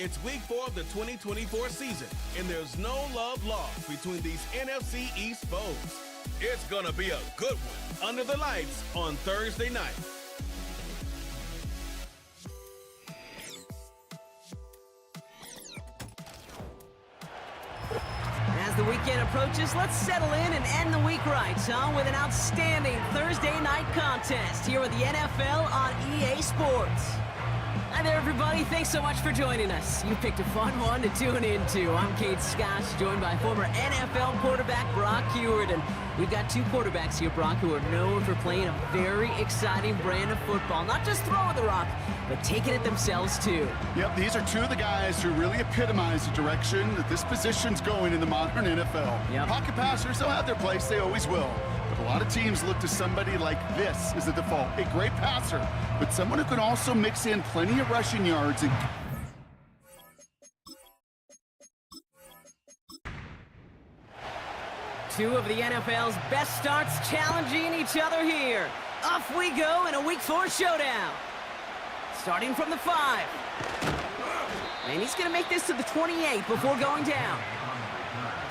It's week 4 of the 2024 season, and there's no love lost between these NFC East foes. It's gonna be a good one under the lights on Thursday night. As the weekend approaches, let's settle in and end the week right, with an outstanding Thursday night contest here with the NFL on EA Sports. Hi there, everybody. Thanks so much for joining us. You picked a fun one to tune into. I'm Kate Scott, joined by former NFL quarterback Brock Heward. And we've got two quarterbacks here, Brock, who are known for playing a very exciting brand of football. Not just throwing the rock, but taking it themselves, too. Yep, these are two of the guys who really epitomize the direction that this position's going in the modern NFL. Yep. Pocket passers, they'll have their place. They always will. But a lot of teams look to somebody like this as the default. A great passer, but someone who can also mix in plenty of rushing yards. And two of the NFL's best starts challenging each other here. Off we go in a Week 4 showdown. Starting from the 5. And he's going to make this to the 28 before going down.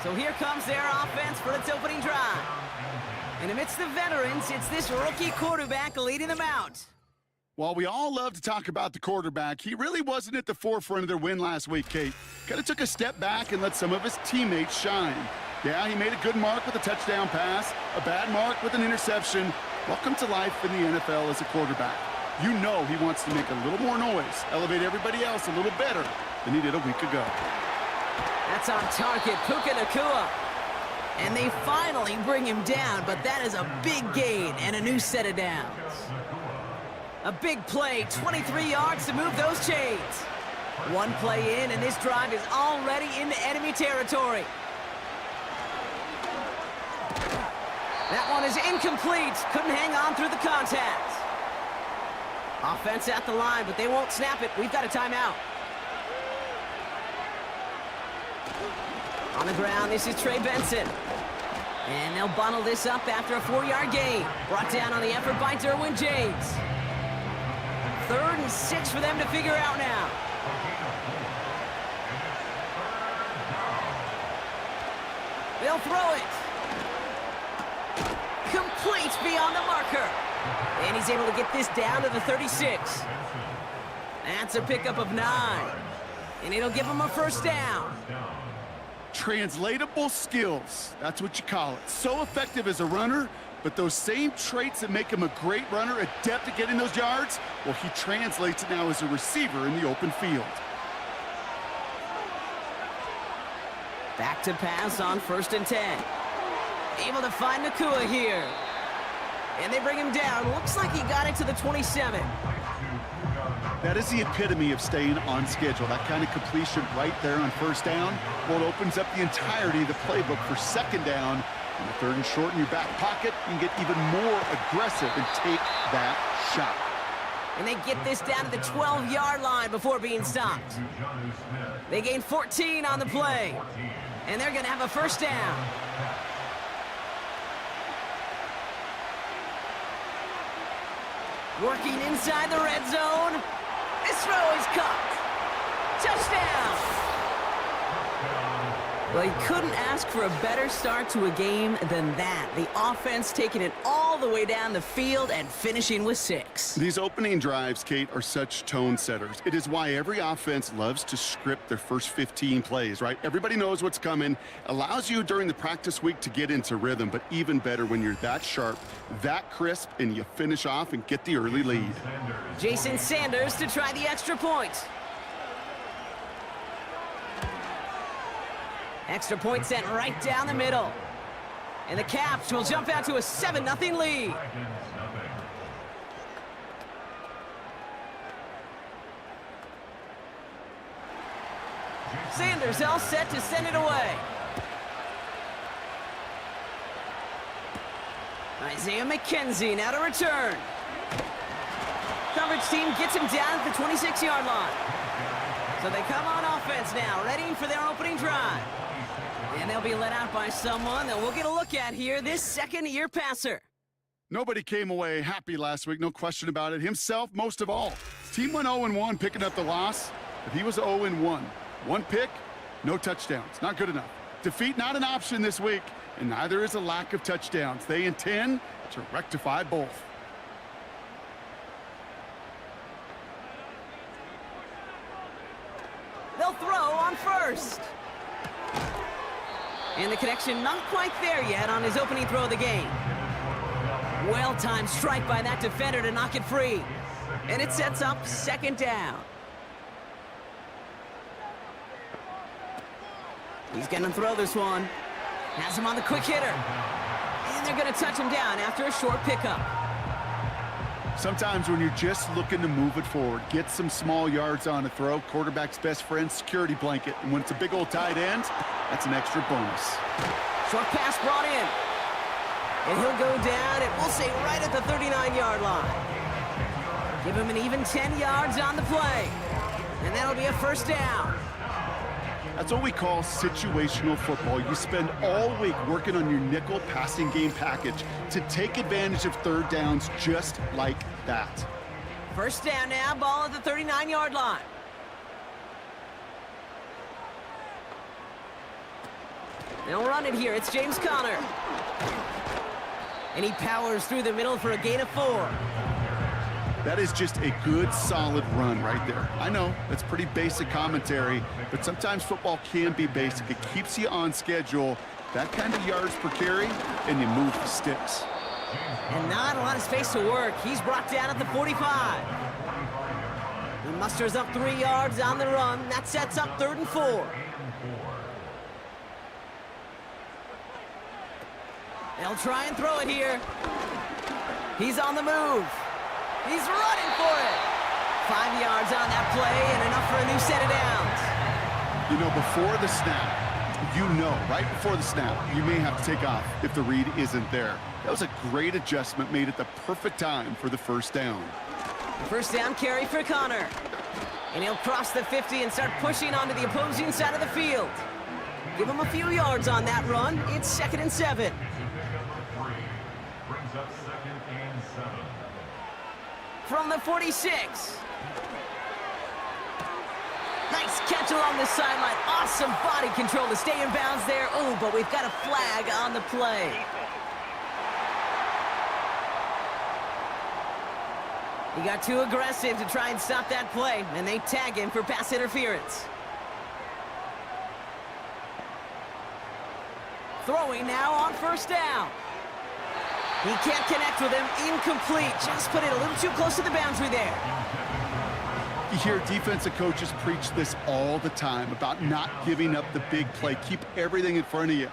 So here comes their offense for its opening drive. And amidst the veterans, it's this rookie quarterback leading them out. while we all love to talk about the quarterback, he really wasn't at the forefront of their win last week, Kate. Kind of took a step back and let some of his teammates shine. Yeah, he made a good mark with a touchdown pass, a bad mark with an interception. Welcome to life in the NFL as a quarterback. You know he wants to make a little more noise, elevate everybody else a little better than he did a week ago. That's on target, Puka Nacua. And they finally bring him down, but that is a big gain and a new set of downs. A big play, 23 yards to move those chains. One play in, and this drive is already into enemy territory. That one is incomplete. Couldn't hang on through the contact. Offense at the line, but they won't snap it. We've got a timeout. On the ground, this is Trey Benson. And they'll bundle this up after a 4-yard gain. Brought down on the effort by Derwin James. 3rd and 6 for them to figure out now. They'll throw it. Complete beyond the marker. And he's able to get this down to the 36. That's a pickup of 9. And it'll give him a first down. Translatable skills, that's what you call it. So effective as a runner, but those same traits that make him a great runner, adept at getting those yards, well, he translates it now as a receiver in the open field. Back to pass on 1st and 10. Able to find Nacua here. And they bring him down. Looks like he got it to the 27. That is the epitome of staying on schedule. That kind of completion right there on 1st down. Well, it opens up the entirety of the playbook for 2nd down. On the 3rd and short in your back pocket, you can get even more aggressive and take that shot. And they get this down to the 12-yard line before being stopped. They gain 14 on the play. And they're going to have a first down. Working inside the red zone. This throw is caught. Touchdown. Well, you couldn't ask for a better start to a game than that. The offense taking it all the way down the field and finishing with 6. These opening drives, Kate, are such tone setters. It is why every offense loves to script their first 15 plays, right? Everybody knows what's coming. Allows you during the practice week to get into rhythm, but even better when you're that sharp, that crisp, and you finish off and get the early lead. Jason Sanders to try the extra point. Extra point sent right down the middle. And the Caps will jump out to a 7-0 lead. Sanders all set to send it away. Isaiah McKenzie now to return. Coverage team gets him down at the 26-yard line. So they come on offense now, ready for their opening drive. And they'll be let out by someone that we'll get a look at here, this second-year passer. Nobody came away happy last week, no question about it. Himself, most of all. Team went 0-1, picking up the loss. but he was 0-1. One pick, no touchdowns. Not good enough. Defeat not an option this week, and neither is a lack of touchdowns. They intend to rectify both. They'll throw on first. And the connection not quite there yet on his opening throw of the game. Well-timed strike by that defender to knock it free. And it sets up second down. He's going to throw this one. Has him on the quick hitter. And they're going to touch him down after a short pickup. Sometimes when you're just looking to move it forward, get some small yards on a throw, quarterback's best friend, security blanket. And when it's a big old tight end, that's an extra bonus. Short pass brought in. And he'll go down, and we'll say right at the 39-yard line. Give him an even 10 yards on the play. And that'll be a first down. That's what we call situational football. You spend all week working on your nickel passing game package to take advantage of third downs just like that. First down now, ball at the 39-yard line. They'll run it here. It's James Conner. And he powers through the middle for a gain of 4. That is just a good, solid run right there. I know, that's pretty basic commentary, but sometimes football can be basic. It keeps you on schedule, that kind of yards per carry, and you move the sticks. And not a lot of space to work. He's brought down at the 45. He musters up 3 yards on the run. That sets up 3rd and 4. They'll try and throw it here. He's on the move. He's running for it. 5 yards on that play and enough for a new set of downs. You know, before the snap, right before the snap, you may have to take off if the read isn't there. That was a great adjustment made at the perfect time for the first down. First down carry for Conner. And he'll cross the 50 and start pushing onto the opposing side of the field. Give him a few yards on that run. It's 2nd and 7. From the 46. Nice catch along the sideline. Awesome body control to stay in bounds there. Oh, but we've got a flag on the play. He got too aggressive to try and stop that play, and they tag him for pass interference. Throwing now on first down. He can't connect with him. Incomplete. Just put it a little too close to the boundary there. You hear defensive coaches preach this all the time about not giving up the big play. Keep everything in front of you.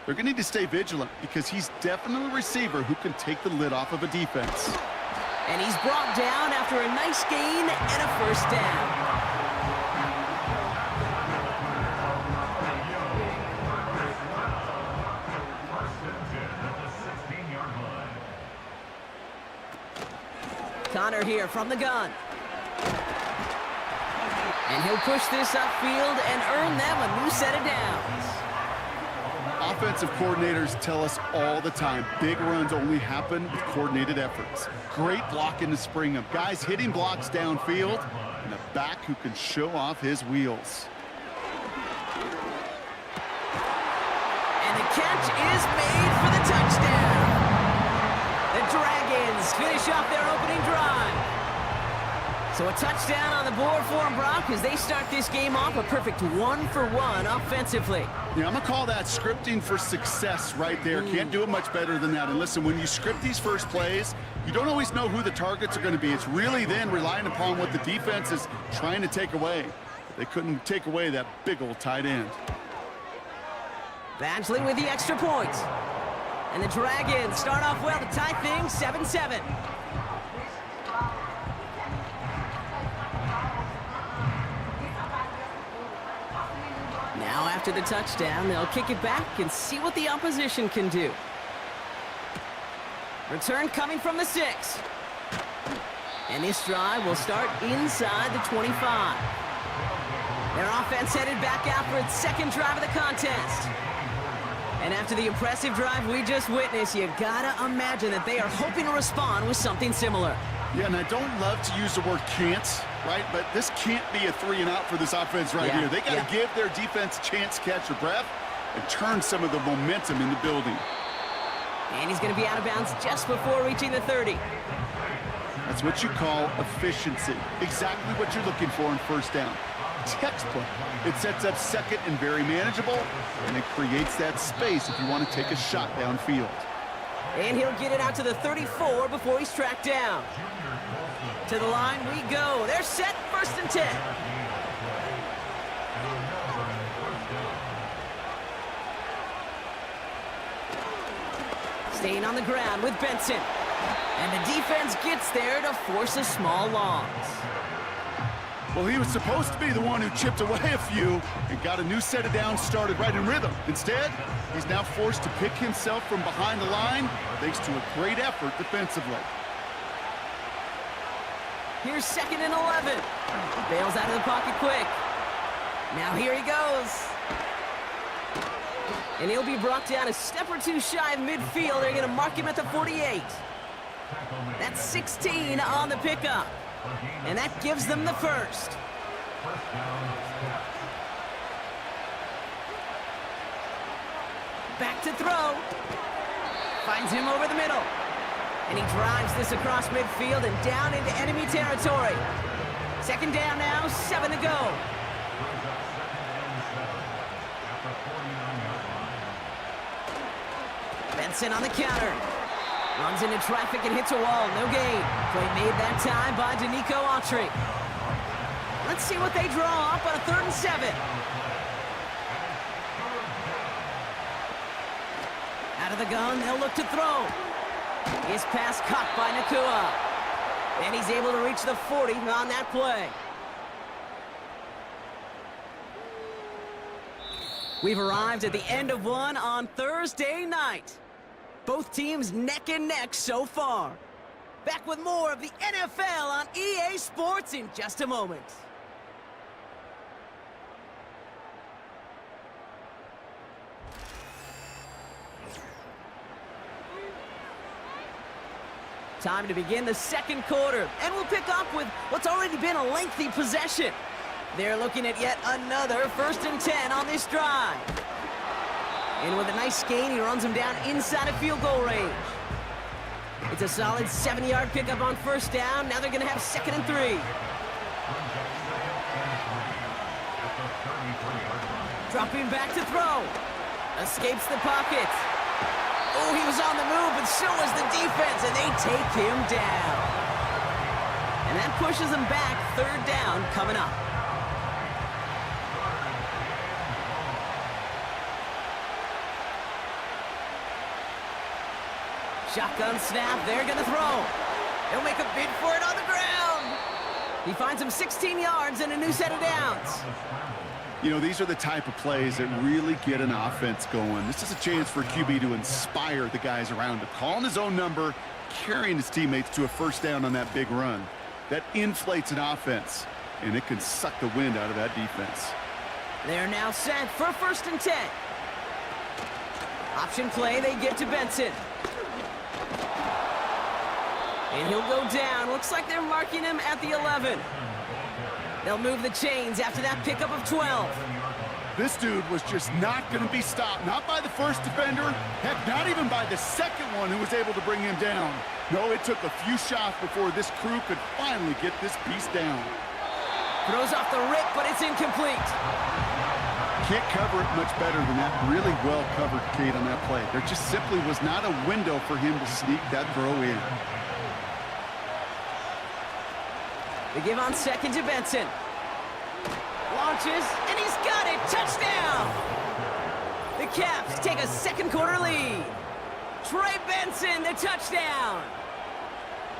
They're going to need to stay vigilant because he's definitely a receiver who can take the lid off of a defense. And he's brought down after a nice gain and a first down. Conner here from the gun. And he'll push this upfield and earn them a new set of downs. Offensive coordinators tell us all the time, big runs only happen with coordinated efforts. Great blocking to spring them. Guys hitting blocks downfield, and a back who can show off his wheels. And the catch is made for the touchdown. The Dragons finish off their opening drive. So a touchdown on the board for them, Brock, as they start this game off a perfect 1-for-1 offensively. Yeah, I'm going to call that scripting for success right there. Can't do it much better than that. And listen, when you script these first plays, you don't always know who the targets are going to be. It's really then relying upon what the defense is trying to take away. They couldn't take away that big old tight end. Badgley with the extra point. And the Dragons start off well to tie things 7-7. Now after the touchdown, they'll kick it back and see what the opposition can do. Return coming from the 6. And this drive will start inside the 25. Their offense headed back out for its second drive of the contest. And after the impressive drive we just witnessed, you gotta imagine that they are hoping to respond with something similar. Yeah, and I don't love to use the word can't, right? But this can't be a 3-and-out for this offense right here. They got to give their defense a chance to catch their breath and turn some of the momentum in the building. And he's going to be out of bounds just before reaching the 30. That's what you call efficiency. Exactly what you're looking for on first down. Textbook. It sets up second and very manageable, and it creates that space if you want to take a shot downfield. And he'll get it out to the 34 before he's tracked down. To the line we go. They're set, 1st and 10. Staying on the ground with Benson. And the defense gets there to force a small loss. Well, he was supposed to be the one who chipped away a few and got a new set of downs started right in rhythm. Instead, he's now forced to pick himself from behind the line thanks to a great effort defensively. Here's 2nd and 11. Bails out of the pocket quick. Now here he goes. And he'll be brought down a step or two shy of midfield. They're going to mark him at the 48. That's 16 on the pickup. And that gives them the first. Back to throw. Finds him over the middle. And he drives this across midfield and down into enemy territory. 2nd down now, 7 to go. Benson on the counter. Runs into traffic and hits a wall. No gain. Play made that time by Danico Autry. Let's see what they draw up on a 3rd and 7. Out of the gun, they'll look to throw. His pass caught by Nakua. And he's able to reach the 40 on that play. We've arrived at the end of one on Thursday night. Both teams neck and neck so far. Back with more of the NFL on EA Sports in just a moment. Time to begin the 2nd quarter, and we'll pick up with what's already been a lengthy possession. They're looking at yet another 1st and 10 on this drive. And with a nice gain, he runs him down inside of field goal range. It's a solid 7-yard pickup on 1st down. Now they're going to have 2nd and 3. Dropping back to throw. Escapes the pocket. Oh, he was on the move, but so was the defense, and they take him down. And that pushes them back. 3rd down coming up. Shotgun snap, they're gonna throw. He'll make a bid for it on the ground. He finds him 16 yards and a new set of downs. You know, these are the type of plays that really get an offense going. This is a chance for QB to inspire the guys around him. Calling his own number, carrying his teammates to a 1st down on that big run. That inflates an offense, and it can suck the wind out of that defense. They're now set for 1st and 10. Option play, they get to Benson. And he'll go down. Looks like they're marking him at the 11. They'll move the chains after that pickup of 12. This dude was just not going to be stopped. Not by the first defender. Heck, not even by the second one who was able to bring him down. No, it took a few shots before this crew could finally get this beast down. Throws off the rip, but it's incomplete. Can't cover it much better than that. Really well covered, Kate, on that play. There just simply was not a window for him to sneak that throw in. They give on 2nd to Benson. Launches, and he's got it! Touchdown! The Caps take a 2nd quarter lead. Trey Benson, the touchdown!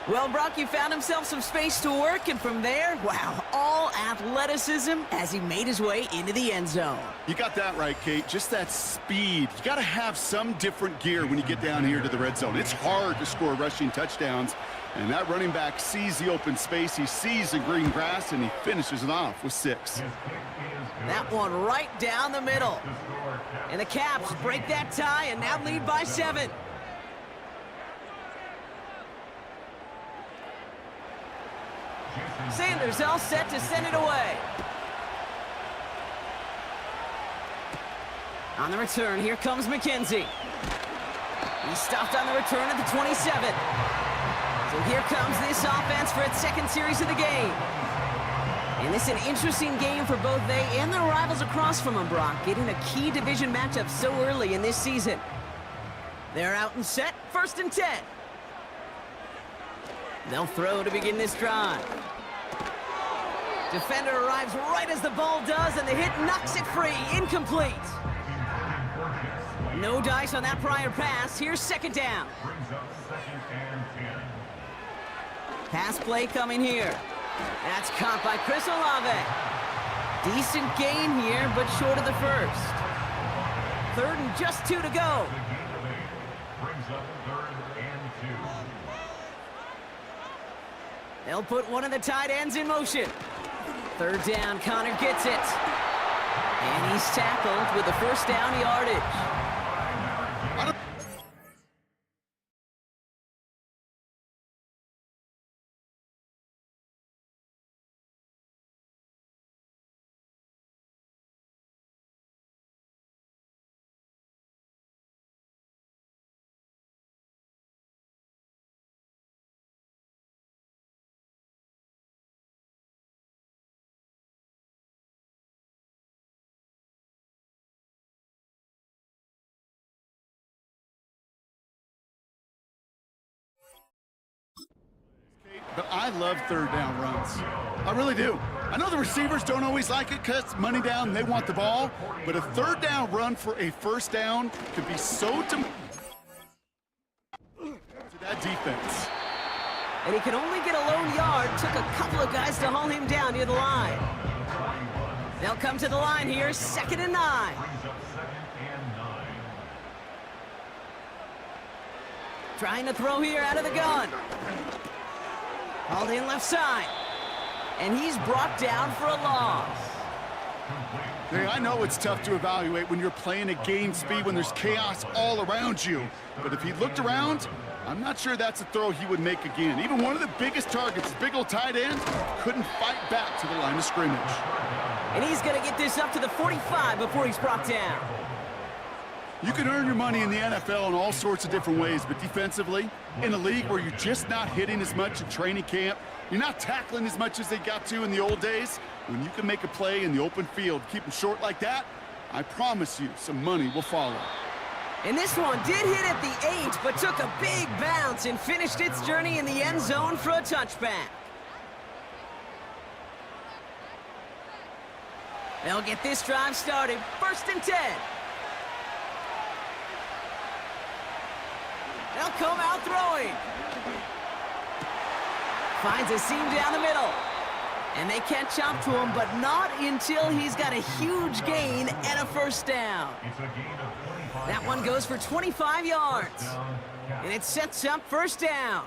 Well, Brock, he found himself some space to work, and from there, wow, all athleticism as he made his way into the end zone. You got that right, Kate. Just that speed. You got to have some different gear when you get down here to the red zone. It's hard to score rushing touchdowns, and that running back sees the open space, he sees the green grass, and he finishes it off with 6. That one right down the middle. And the Caps break that tie and now lead by 7. Sanders all set to send it away. On the return, here comes McKenzie. He stopped on the return at the 27. So here comes this offense for its second series of the game. And this is an interesting game for both they and their rivals across from them, Brock, getting a key division matchup so early in this season. They're out and set, 1st and 10. They'll throw to begin this drive. Defender arrives right as the ball does, and the hit knocks it free, incomplete. No dice on that prior pass. Here's 2nd down. Pass play coming here. That's caught by Chris Olave. Decent gain here, but short of the first. 3rd and just 2 to go. They'll put one of the tight ends in motion. 3rd down, Connor gets it. And he's tackled with the 1st down yardage. But I love 3rd down runs. I really do. I know the receivers don't always like it because money down, they want the ball. But a 3rd down run for a 1st down could be so to that defense. And he could only get a lone yard. Took a couple of guys to haul him down near the line. They'll come to the line here, 2nd and 9. Trying to throw here out of the gun. Hauled in left side. And he's brought down for a loss. Hey, I know it's tough to evaluate when you're playing at game speed when there's chaos all around you. But if he looked around, I'm not sure that's a throw he would make again. Even one of the biggest targets, big old tight end, couldn't fight back to the line of scrimmage. And he's going to get this up to the 45 before he's brought down. You can earn your money in the NFL in all sorts of different ways, but defensively, in a league where you're just not hitting as much in training camp, you're not tackling as much as they got to in the old days, when you can make a play in the open field, keep them short like that, I promise you some money will follow. And this one did hit at the 8, but took a big bounce and finished its journey in the end zone for a touchback. They'll get this drive started, 1st and 10. They'll come out throwing. Finds a seam down the middle. And they catch up to him, but not until he's got a huge gain and a 1st down. That one goes for 25 yards. And it sets up 1st down.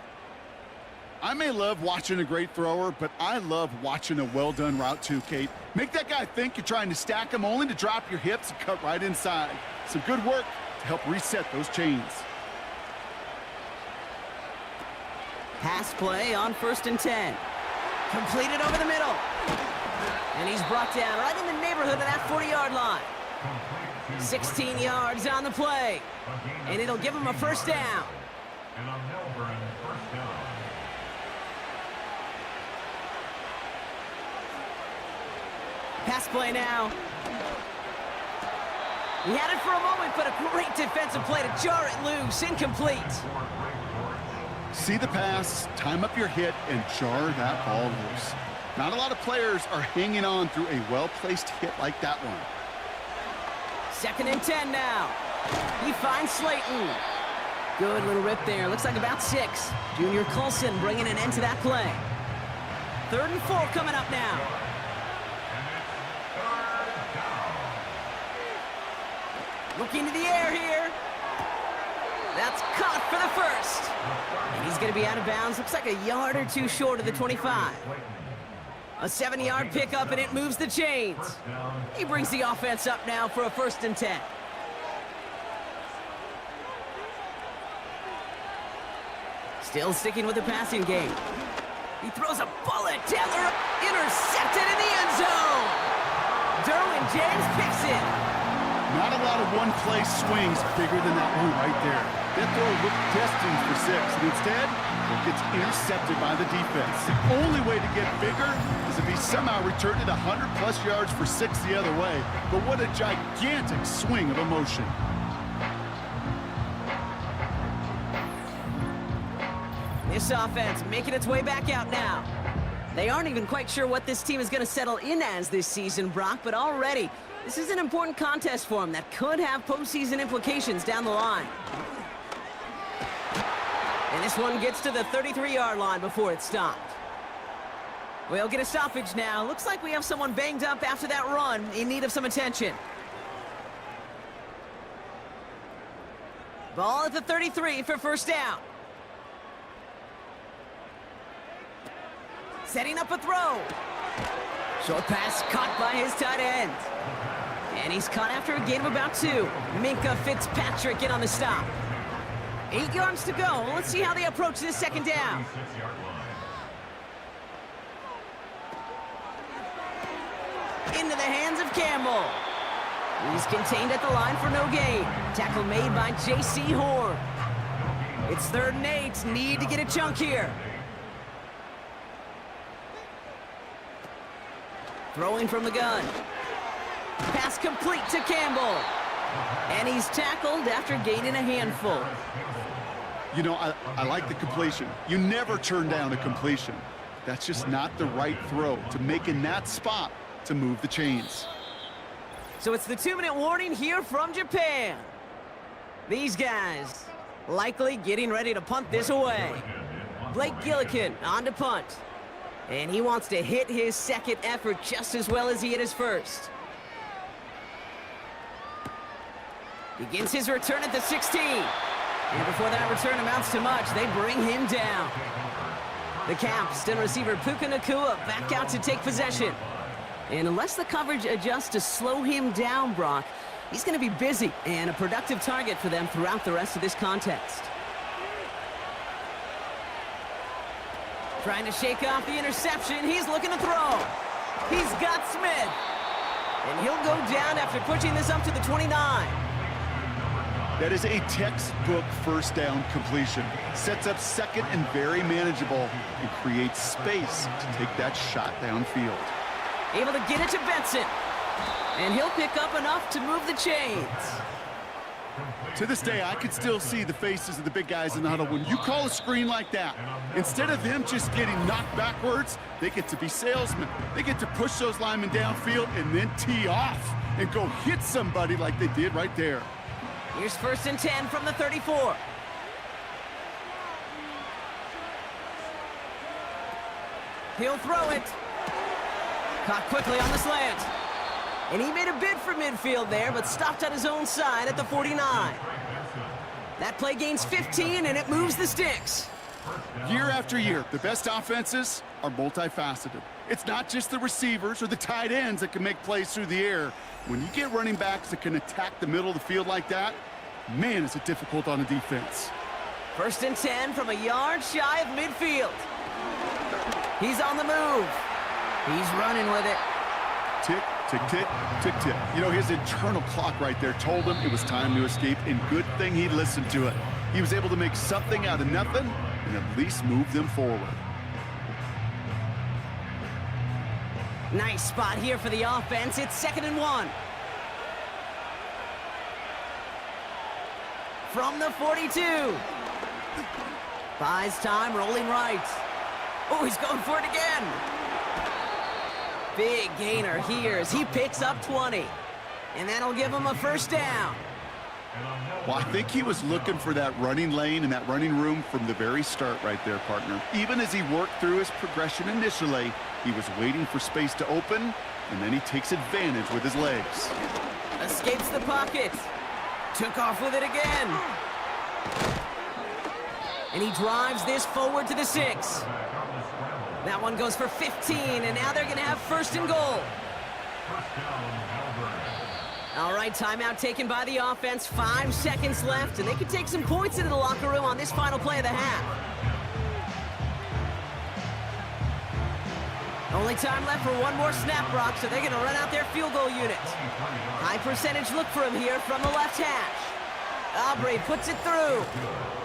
I may love watching a great thrower, but I love watching a well-done route too, Kate. Make that guy think you're trying to stack him only to drop your hips and cut right inside. Some good work to help reset those chains. Pass play on 1st and 10. Completed over the middle. And he's brought down right in the neighborhood of that 40-yard line. 16 yards on the play. And it'll give him a 1st down. Pass play now. He had it for a moment, but a great defensive play to jar it loose. Incomplete. See the pass, time up your hit, and jar that ball loose. Not a lot of players are hanging on through a well-placed hit like that one. 2nd and 10 now. He finds Slayton. Good little rip there. Looks like about 6. Junior Coulson bringing an end to that play. 3rd and 4 coming up now. Looking to the air here. That's caught for the 1st. And he's going to be out of bounds. Looks like a yard or 2 short of the 25. A 7-yard pickup, and it moves the chains. He brings the offense up now for a 1st and 10. Still sticking with the passing game. He throws a bullet down the road. Intercepted in the end zone. Derwin James picks it. Not a lot of one-play swings bigger than that one right there. That throw looked destined for 6, and instead, it gets intercepted by the defense. The only way to get bigger is if he somehow returned it 100-plus yards for 6 the other way. But what a gigantic swing of emotion. This offense making its way back out now. They aren't even quite sure what this team is going to settle in as this season, Brock, but already, this is an important contest for them that could have postseason implications down the line. And this one gets to the 33-yard line before it's stopped. We'll get a stoppage now. Looks like we have someone banged up after that run in need of some attention. Ball at the 33 for first down. Setting up a throw. Short pass caught by his tight end. And he's caught after a gain of about 2. Minkah Fitzpatrick in on the stop. 8 yards to go. Let's see how they approach this second down. Into the hands of Campbell. He's contained at the line for no gain. Tackle made by J.C. Horn. It's 3rd and 8. Need to get a chunk here. Throwing from the gun. Pass complete to Campbell. And he's tackled after gaining a handful. You know, I like the completion. You never turn down a completion. That's just not the right throw to make in that spot to move the chains. So it's the 2-minute warning here from Japan. These guys likely getting ready to punt this away. Blake Gillikin on to punt. And he wants to hit his second effort just as well as he hit his first. Begins his return at the 16. And before that return amounts to much, they bring him down. The Caps and receiver Puka Nacua back out to take possession. And unless the coverage adjusts to slow him down, Brock, he's going to be busy and a productive target for them throughout the rest of this contest. Trying to shake off the interception. He's looking to throw. He's got Smith. And he'll go down after pushing this up to the 29. That is a textbook first down completion. Sets up second and very manageable and creates space to take that shot downfield. Able to get it to Benson. And he'll pick up enough to move the chains. To this day, I can still see the faces of the big guys in the huddle. When you call a screen like that, instead of them just getting knocked backwards, they get to be salesmen. They get to push those linemen downfield and then tee off and go hit somebody like they did right there. Here's 1st and 10 from the 34. He'll throw it. Caught quickly on the slant. And he made a bid for midfield there, but stopped on his own side at the 49. That play gains 15, and it moves the sticks. Year after year, the best offenses are multifaceted. It's not just the receivers or the tight ends that can make plays through the air. When you get running backs that can attack the middle of the field like that, man, is it difficult on a defense. 1st and 10 from a yard shy of midfield. He's on the move. He's running with it. Tick, tick, tick, tick, tick. You know, his internal clock right there told him it was time to escape, and good thing he listened to it. He was able to make something out of nothing and at least move them forward. Nice spot here for the offense. It's 2nd and 1. From the 42. Buys time, rolling right. Oh, he's going for it again. Big gainer here as he picks up 20. And that'll give him a first down. Well, I think he was looking for that running lane and that running room from the very start right there, partner. Even as he worked through his progression initially, he was waiting for space to open, and then he takes advantage with his legs. Escapes the pocket. Took off with it again. And he drives this forward to the 6. That one goes for 15, and now they're going to have 1st and goal. All right, timeout taken by the offense. 5 seconds left, and they can take some points into the locker room on this final play of the half. Only time left for one more snap, Brock, so they're going to run out their field goal unit. High percentage look for him here from the left hash. Aubrey puts it through.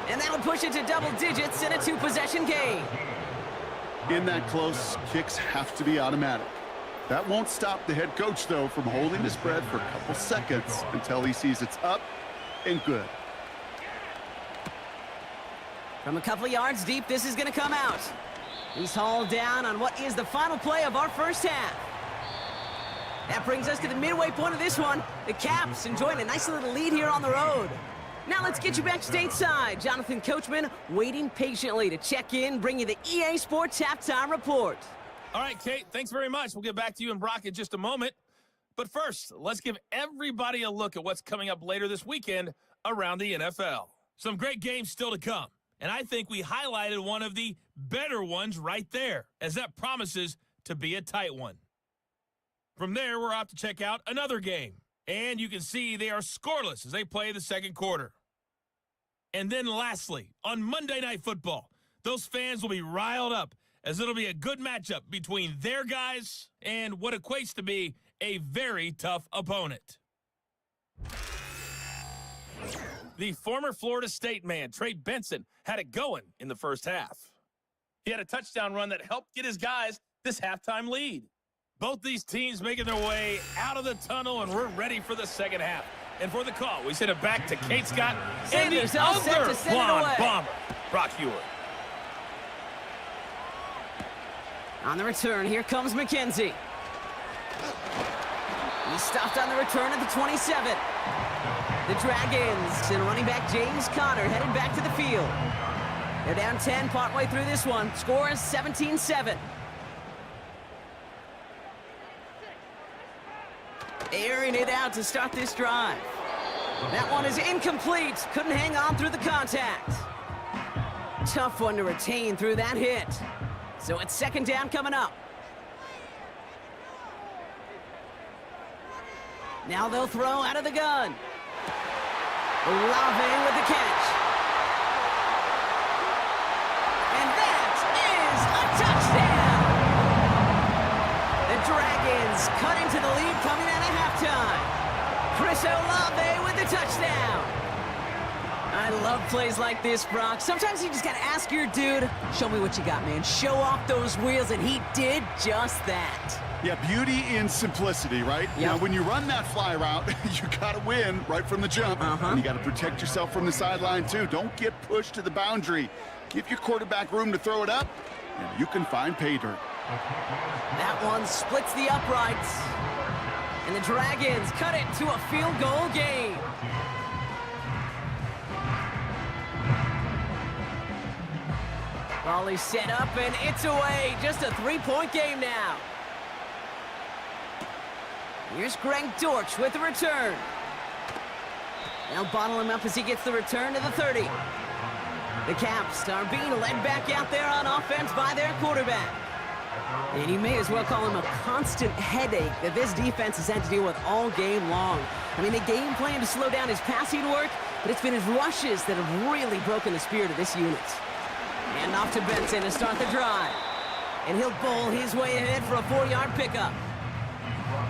And that'll push it to double digits in a 2-possession game. In that close, kicks have to be automatic. That won't stop the head coach, though, from holding his breath for a couple seconds until he sees it's up and good. From a couple yards deep, this is going to come out. He's hauled down on what is the final play of our first half. That brings us to the midway point of this one. The Caps enjoying a nice little lead here on the road. Now let's get you back stateside. Jonathan Coachman waiting patiently to check in, bring you the EA Sports Halftime Report. All right, Kate, thanks very much. We'll get back to you and Brock in just a moment. But first, let's give everybody a look at what's coming up later this weekend around the NFL. Some great games still to come, and I think we highlighted one of the better ones right there, as that promises to be a tight one. From there, we're off to check out another game, and you can see they are scoreless as they play the second quarter. And then lastly, on Monday Night Football, those fans will be riled up as it'll be a good matchup between their guys and what equates to be a very tough opponent. The former Florida State man, Trey Benson, had it going in the first half. He had a touchdown run that helped get his guys this halftime lead. Both these teams making their way out of the tunnel, and we're ready for the second half. And for the call, we send it back to Kate Scott and the other blonde bomber, Brock Hewitt. On the return, here comes McKenzie. He stopped on the return at the 27. The Dragons and running back James Conner headed back to the field. They're down 10 partway through this one. Score is 17-7. Airing it out to start this drive. That one is incomplete. Couldn't hang on through the contact. Tough one to retain through that hit. So it's second down coming up. Now they'll throw out of the gun. Olave with the catch. And that is a touchdown! The Dragons cut into the lead coming out of halftime. Chris Olave with the touchdown. I love plays like this, Brock. Sometimes you just got to ask your dude, show me what you got, man. Show off those wheels, and he did just that. Yeah, beauty in simplicity, right? Yep. Now, when you run that fly route, you got to win right from the jump. And you got to protect yourself from the sideline, too. Don't get pushed to the boundary. Give your quarterback room to throw it up, and you can find pay dirt. That one splits the uprights. And the Dragons cut it to a field goal game. Volley set up, and it's away. Just a 3-point game now. Here's Greg Dortch with the return. They'll bottle him up as he gets the return to the 30. The Caps are being led back out there on offense by their quarterback. And you may as well call him a constant headache that this defense has had to deal with all game long. I mean, the game plan to slow down his passing work, but it's been his rushes that have really broken the spirit of this unit. And off to Benson to start the drive. And he'll bowl his way ahead for a 4-yard pickup.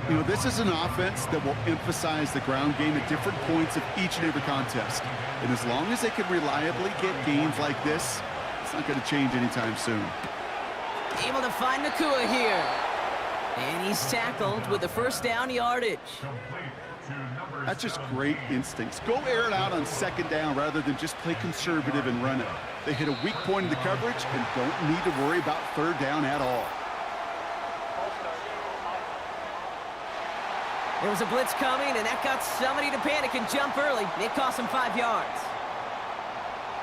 You know, this is an offense that will emphasize the ground game at different points of each and every contest. And as long as they can reliably get games like this, it's not going to change anytime soon. Able to find Nakua here. And he's tackled with the first down yardage. That's just great instincts. Go air it out on second down rather than just play conservative and run it. They hit a weak point in the coverage and don't need to worry about third down at all. There was a blitz coming, and that got somebody to panic and jump early. It cost him 5 yards.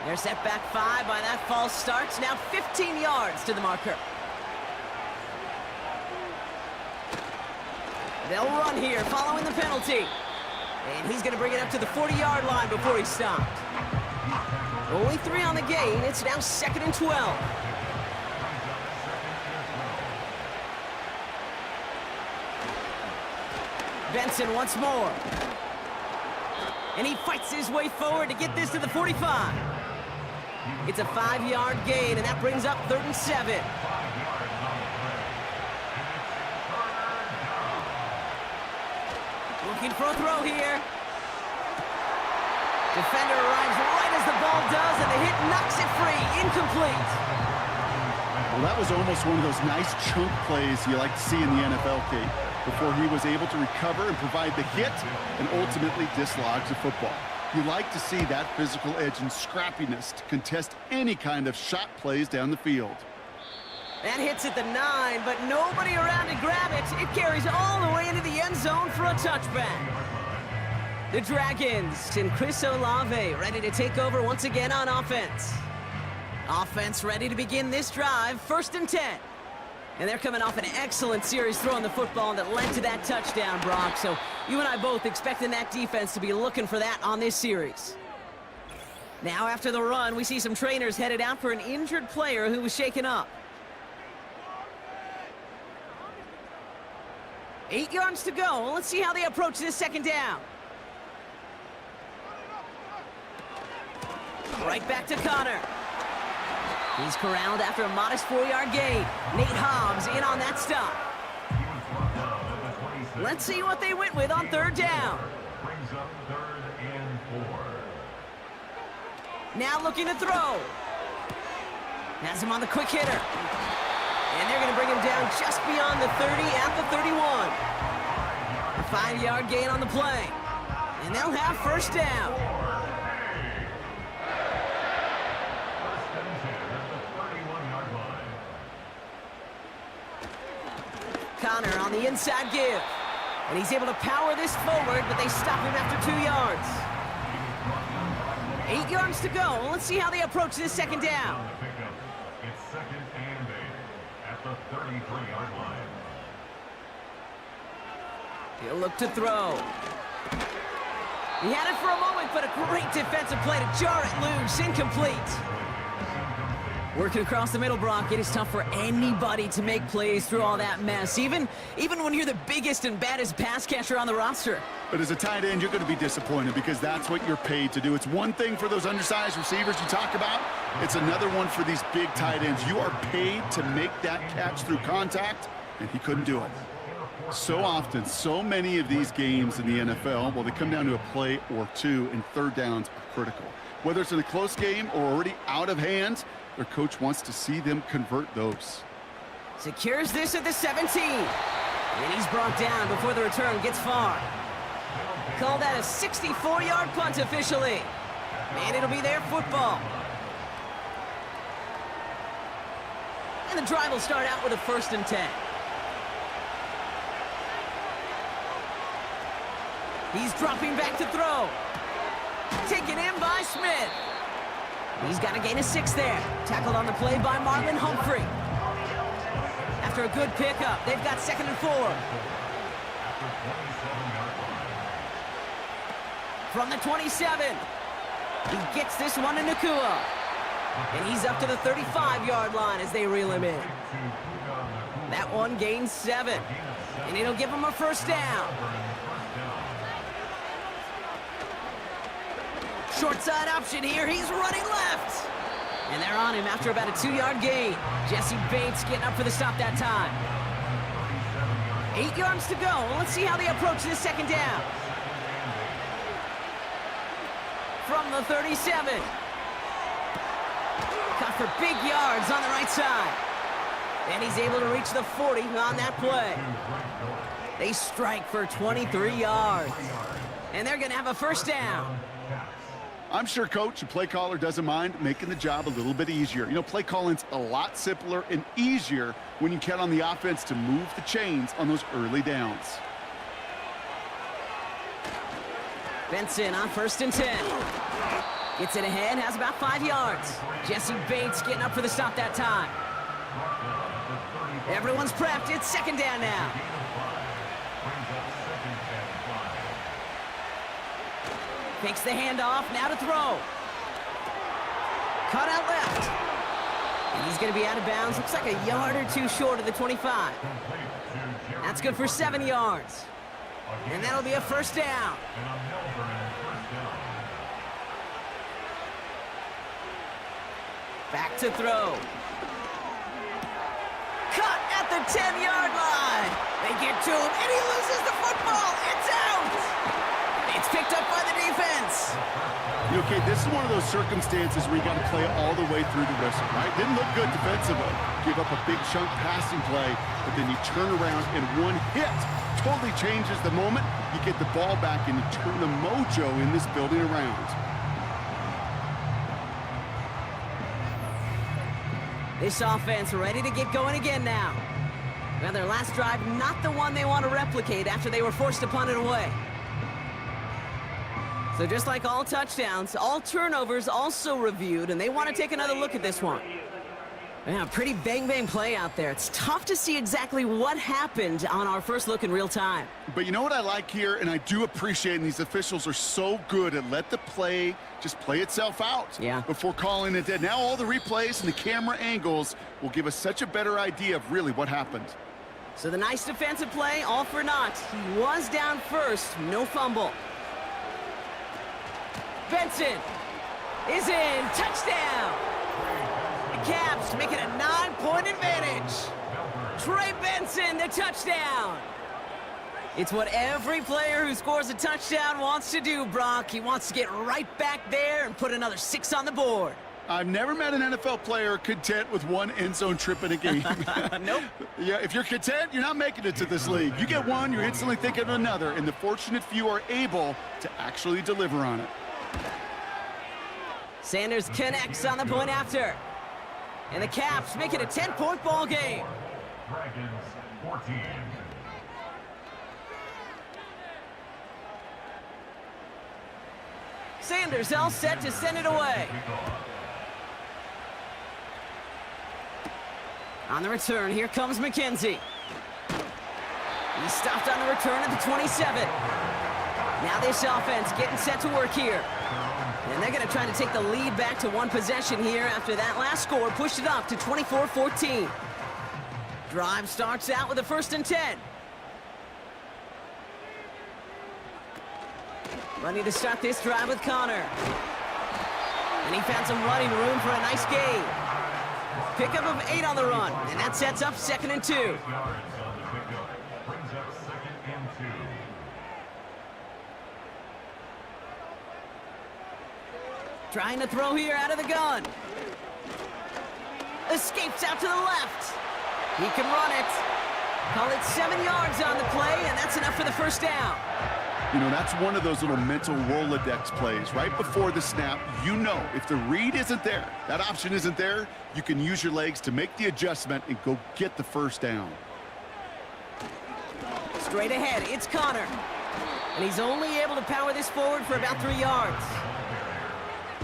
They're set back 5 by that false start. Now 15 yards to the marker. They'll run here following the penalty. And he's going to bring it up to the 40-yard line before he's stopped. Only 3 on the gain. It's now 2nd and 12. Benson once more. And he fights his way forward to get this to the 45. It's a 5-yard gain, and that brings up 3rd and 7. Looking for a throw here. Defender arrives right as the ball does, and the hit knocks it free. Incomplete. Well, that was almost one of those nice chunk plays you like to see in the NFL, Kate, before he was able to recover and provide the hit and ultimately dislodge the football. You like to see that physical edge and scrappiness to contest any kind of shot plays down the field. That hits at the 9, but nobody around to grab it. It carries all the way into the end zone for a touchback. The Dragons and Chris Olave ready to take over once again on offense. Offense ready to begin this drive, 1st and 10. And they're coming off an excellent series throwing the football that led to that touchdown, Brock. So you and I both expecting that defense to be looking for that on this series. Now after the run, we see some trainers headed out for an injured player who was shaken up. 8 yards to go. Let's see how they approach this 2nd down. Right back to Connor. He's corralled after a modest 4-yard gain. Nate Hobbs in on that stop. Let's see what they went with on 3rd down. Now looking to throw. Has him on the quick hitter. And they're going to bring him down just beyond the 30 at the 31. A 5-yard gain on the play. And they'll have 1st down. Connor on the inside give. And he's able to power this forward, but they stop him after 2 yards. 8 yards to go. Let's see how they approach this 2nd down. It's 2nd and 8 at the 33-yard line. He'll look to throw. He had it for a moment, but a great defensive play to jar it loose. Incomplete. Working across the middle, Brock, it is tough for anybody to make plays through all that mess, even when you're the biggest and baddest pass catcher on the roster. But as a tight end, you're going to be disappointed because that's what you're paid to do. It's one thing for those undersized receivers you talk about. It's another one for these big tight ends. You are paid to make that catch through contact, and he couldn't do it. So often, so many of these games in the NFL, well, they come down to a play or two, and 3rd downs are critical. Whether it's in a close game or already out of hand, their coach wants to see them convert those. Secures this at the 17. And he's brought down before the return gets far. Call that a 64-yard punt officially. And it'll be their football. And the drive will start out with a 1st and 10. He's dropping back to throw. Taken in by Smith. He's got a gain of 6 there. Tackled on the play by Marlon Humphrey. After a good pickup, they've got 2nd and 4. From the 27. He gets this one to Nakua. And he's up to the 35-yard line as they reel him in. That one gains 7. And it'll give him a 1st down. Short side option here. He's running left. And they're on him after about a 2-yard gain. Jesse Bates getting up for the stop that time. 8 yards to go. Let's see how they approach this 2nd down. From the 37. Cut for big yards on the right side. And he's able to reach the 40 on that play. They strike for 23 yards. And they're going to have a 1st down. I'm sure coach and play caller doesn't mind making the job a little bit easier. You know, play calling's a lot simpler and easier when you count on the offense to move the chains on those early downs. Benson on 1st and 10. Gets it ahead, has about 5 yards. Jesse Bates getting up for the stop that time. Everyone's prepped. It's 2nd down now. Takes the handoff, now to throw. Cut out left. And he's going to be out of bounds. Looks like a yard or 2 short of the 25. That's good for 7 yards. And that'll be a 1st down. Back to throw. Cut at the 10-yard line. They get to him, and he loses the football. It's out. picked up by the defense. Okay, this is one of those circumstances where you got to play all the way through the whistle, right? Didn't look good defensively. Give up a big chunk passing play, but then you turn around and one hit totally changes the moment. You get the ball back and you turn the mojo in this building around. This offense ready to get going again now. Well, their last drive, not the one they want to replicate after they were forced to punt it away. So just like all touchdowns, all turnovers also reviewed, and they want to take another look at this one. Yeah, pretty bang-bang play out there. It's tough to see exactly what happened on our first look in real time. But you know what I like here, and I do appreciate, and these officials are so good at let the play just play itself out before calling it dead. Now all the replays and the camera angles will give us such a better idea of really what happened. So the nice defensive play, all for naught. He was down first, no fumble. Benson is in, touchdown! The Caps make it a 9-point advantage. Trey Benson, the touchdown. It's what every player who scores a touchdown wants to do, Brock. He wants to get right back there and put another 6 on the board. I've never met an NFL player content with one end zone trip in a game. Nope. Yeah, if you're content, you're not making it to this league. You get one, you're instantly thinking of another, and the fortunate few are able to actually deliver on it. Sanders connects on the point after. And the Caps make it a 10-point ball game. Dragons 14. Sanders all set to send it away. On the return, here comes McKenzie. He stopped on the return at the 27. Now this offense getting set to work here. And they're going to try to take the lead back to one possession here after that last score pushed it up to 24-14. Drive starts out with a 1st and 10. Ready to start this drive with Connor. And he found some running room for a nice gain. Pickup of 8 on the run, and that sets up 2nd and 2. Yards on the pickup. Brings up 2nd and 2. Trying to throw here out of the gun. Escapes out to the left. He can run it. Call it 7 yards on the play, and that's enough for the 1st down. You know, that's one of those little mental Rolodex plays. Right before the snap, you know if the read isn't there, that option isn't there, you can use your legs to make the adjustment and go get the 1st down. Straight ahead, it's Connor. And he's only able to power this forward for about 3 yards.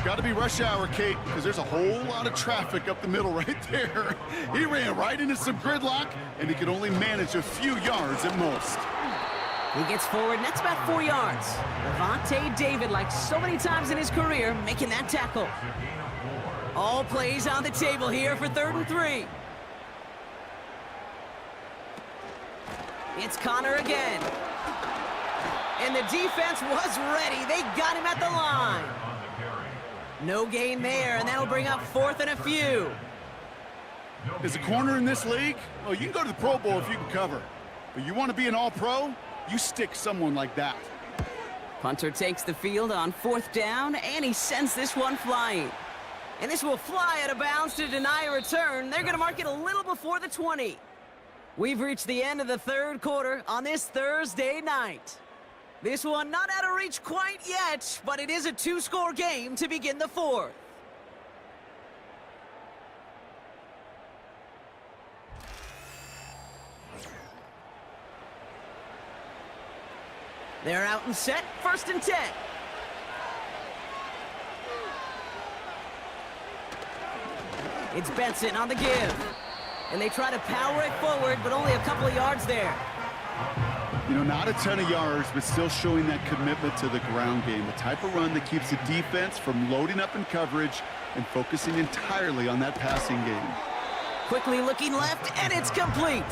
Got to be rush hour, Kate, because there's a whole lot of traffic up the middle right there. He ran right into some gridlock, and he could only manage a few yards at most. He gets forward, and that's about 4 yards. Levante David, like so many times in his career, making that tackle. All plays on the table here for 3rd and 3. It's Connor again. And the defense was ready. They got him at the line. No gain there, and that'll bring up 4th and a few. As a corner in this league, oh, you can go to the Pro Bowl if you can cover. But you want to be an all-pro? You stick someone like that. Punter takes the field on 4th down, and he sends this one flying. And this will fly out of bounds to deny a return. They're going to mark it a little before the 20. We've reached the end of the 3rd quarter on this Thursday night. This one not out of reach quite yet, but it is a 2-score game to begin the 4th. They're out and set, 1st and 10. It's Benson on the give. And they try to power it forward, but only a couple of yards there. You know, not a ton of yards, but still showing that commitment to the ground game. The type of run that keeps the defense from loading up in coverage and focusing entirely on that passing game. Quickly looking left, and it's complete.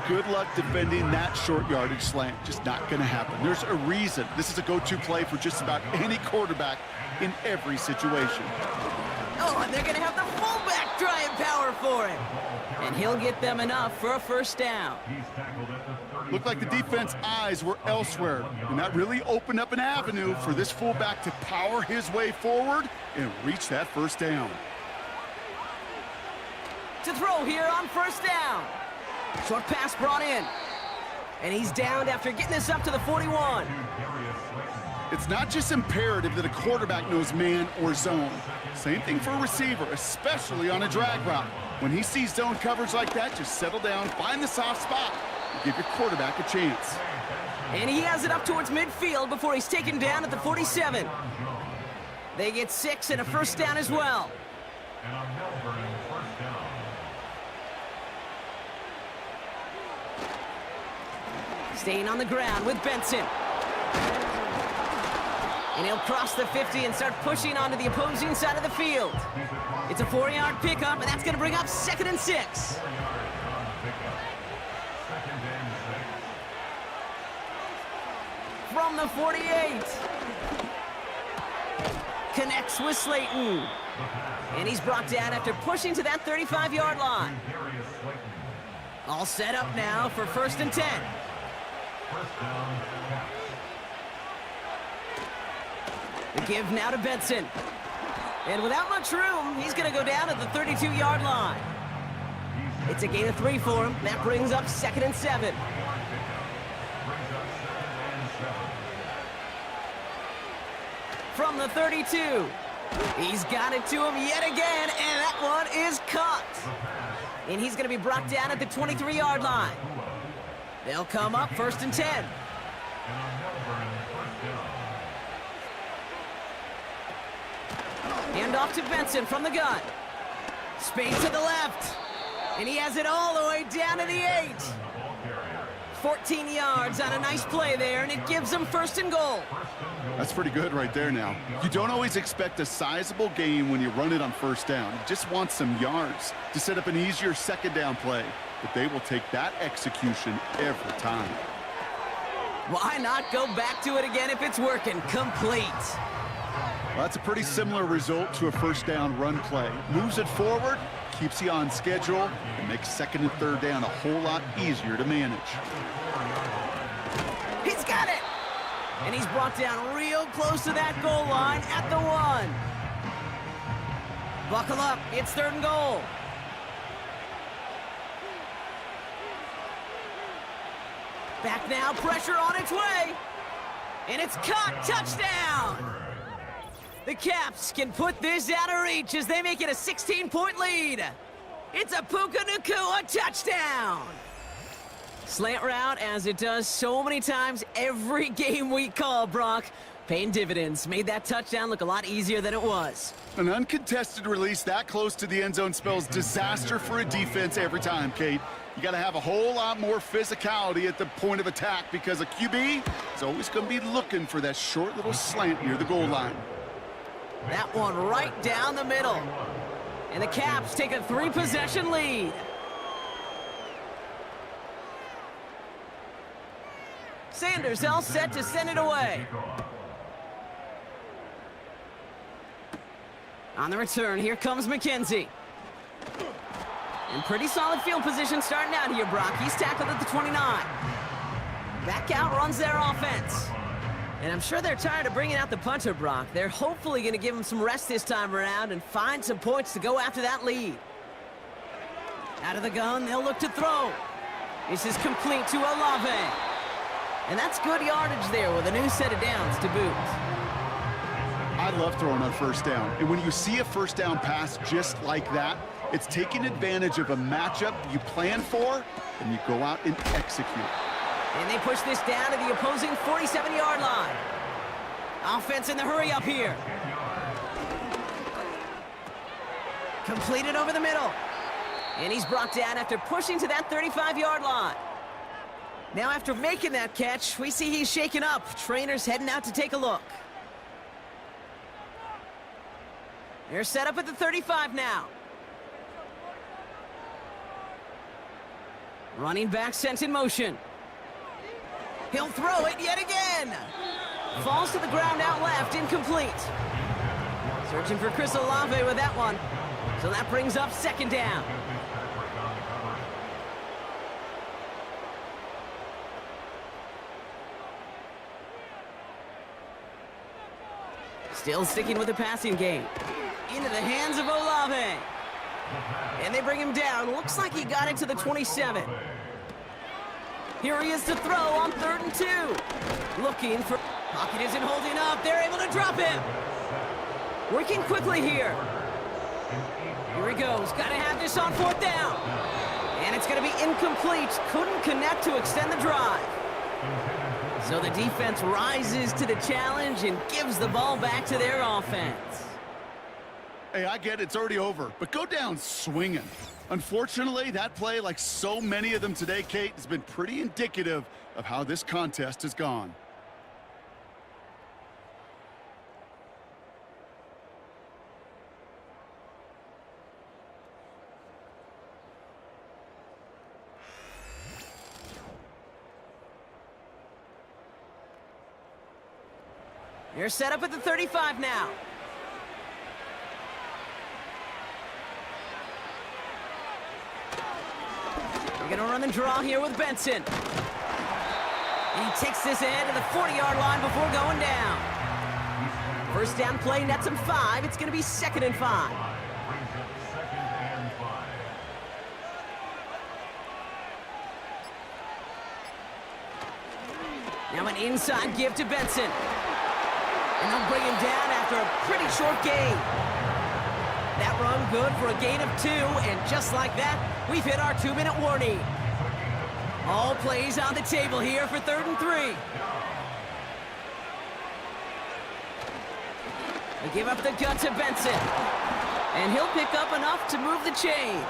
Good luck defending that short yardage slant. Just not going to happen. There's a reason. This is a go-to play for just about any quarterback in every situation. Oh, and they're going to have the fullback try and power for him. And he'll get them enough for a 1st down. He's tackled at the Looked like the defense eyes were elsewhere, and that really opened up an avenue for this fullback to power his way forward and reach that first down. To throw here on first down. Short pass brought in. And he's downed after getting this up to the 41. It's not just imperative that a quarterback knows man or zone. Same thing for a receiver, especially on a drag route. When he sees zone coverage like that, just settle down, find the soft spot, and give your quarterback a chance. And he has it up towards midfield before he's taken down at the 47. They get 6 and a first down as well. And a Melbourne first down. Staying on the ground with Benson. And he'll cross the 50 and start pushing onto the opposing side of the field. It's a 4-yard pickup, and that's going to bring up 2nd and 6. 4 yards on the pickup. 2nd and 6. From the 48. Connects with Slayton. And he's brought down after pushing to that 35-yard line. All set up now for 1st and 10. First down, Caps. The give now to Benson. And without much room, he's going to go down at the 32-yard line. It's a gain of 3 for him. That brings up 2nd and 7. From the 32. He's got it to him yet again, and that one is caught. And he's going to be brought down at the 23-yard line. They'll come up 1st and 10. Hand off to Benson from the gun. Spade to the left. And he has it all the way down to the 8. 14 yards on a nice play there, and it gives them 1st and goal. That's pretty good right there now. You don't always expect a sizable gain when you run it on 1st down. You just want some yards to set up an easier 2nd down play. But they will take that execution every time. Why not go back to it again if it's working? Complete. Well, that's a pretty similar result to a 1st down run play. Moves it forward, keeps you on schedule, and makes 2nd and 3rd down a whole lot easier to manage. He's got it! And he's brought down real close to that goal line at the 1. Buckle up, it's 3rd and goal. Back now, pressure on its way. And it's caught, touchdown! The Caps can put this out of reach as they make it a 16-point lead. It's a Puka Nacua touchdown! Slant route, as it does so many times every game we call, Brock. Paying dividends. Made that touchdown look a lot easier than it was. An uncontested release that close to the end zone spells disaster for a defense every time, Kate. You got to have a whole lot more physicality at the point of attack because a QB is always going to be looking for that short little slant near the goal line. That one right down the middle. And the Caps take a 3-possession lead. Sanders all set to send it away. On the return, here comes McKenzie. In pretty solid field position starting out here, Brock. He's tackled at the 29. Back out runs their offense. And I'm sure they're tired of bringing out the punter, Brock. They're hopefully going to give him some rest this time around and find some points to go after that lead. Out of the gun, they'll look to throw. This is complete to Olave. And that's good yardage there with a new set of downs to boot. I love throwing on 1st down. And when you see a 1st down pass just like that, it's taking advantage of a matchup you plan for, and you go out and execute. And they push this down to the opposing 47-yard line. Offense in the hurry up here. Completed over the middle. And he's brought down after pushing to that 35-yard line. Now after making that catch, we see he's shaken up. Trainers heading out to take a look. They're set up at the 35 now. Running back sent in motion. He'll throw it yet again. Falls to the ground out left, incomplete. Searching for Chris Olave with that one. So that brings up 2nd down. Still sticking with the passing game. Into the hands of Olave. And they bring him down. Looks like he got it to the 27. Here he is to throw on 3rd and 2. Looking for... Pocket isn't holding up. They're able to drop him. Working quickly here. Here he goes. Got to have this on 4th down. And it's going to be incomplete. Couldn't connect to extend the drive. So the defense rises to the challenge and gives the ball back to their offense. Hey, I get it's already over, but go down swinging. Unfortunately, that play, like so many of them today, Kate, has been pretty indicative of how this contest has gone. They're set up at the 35 now. They're going to run the draw here with Benson. And he takes this in to the 40-yard line before going down. First down play nets him 5. It's going to be 2nd and 5. Now an inside give to Benson. And they'll bring him down after a pretty short gain. That run good for a gain of 2, and just like that, we've hit our 2-minute warning. All plays on the table here for 3rd and 3. They give up the gun to Benson. And he'll pick up enough to move the chains.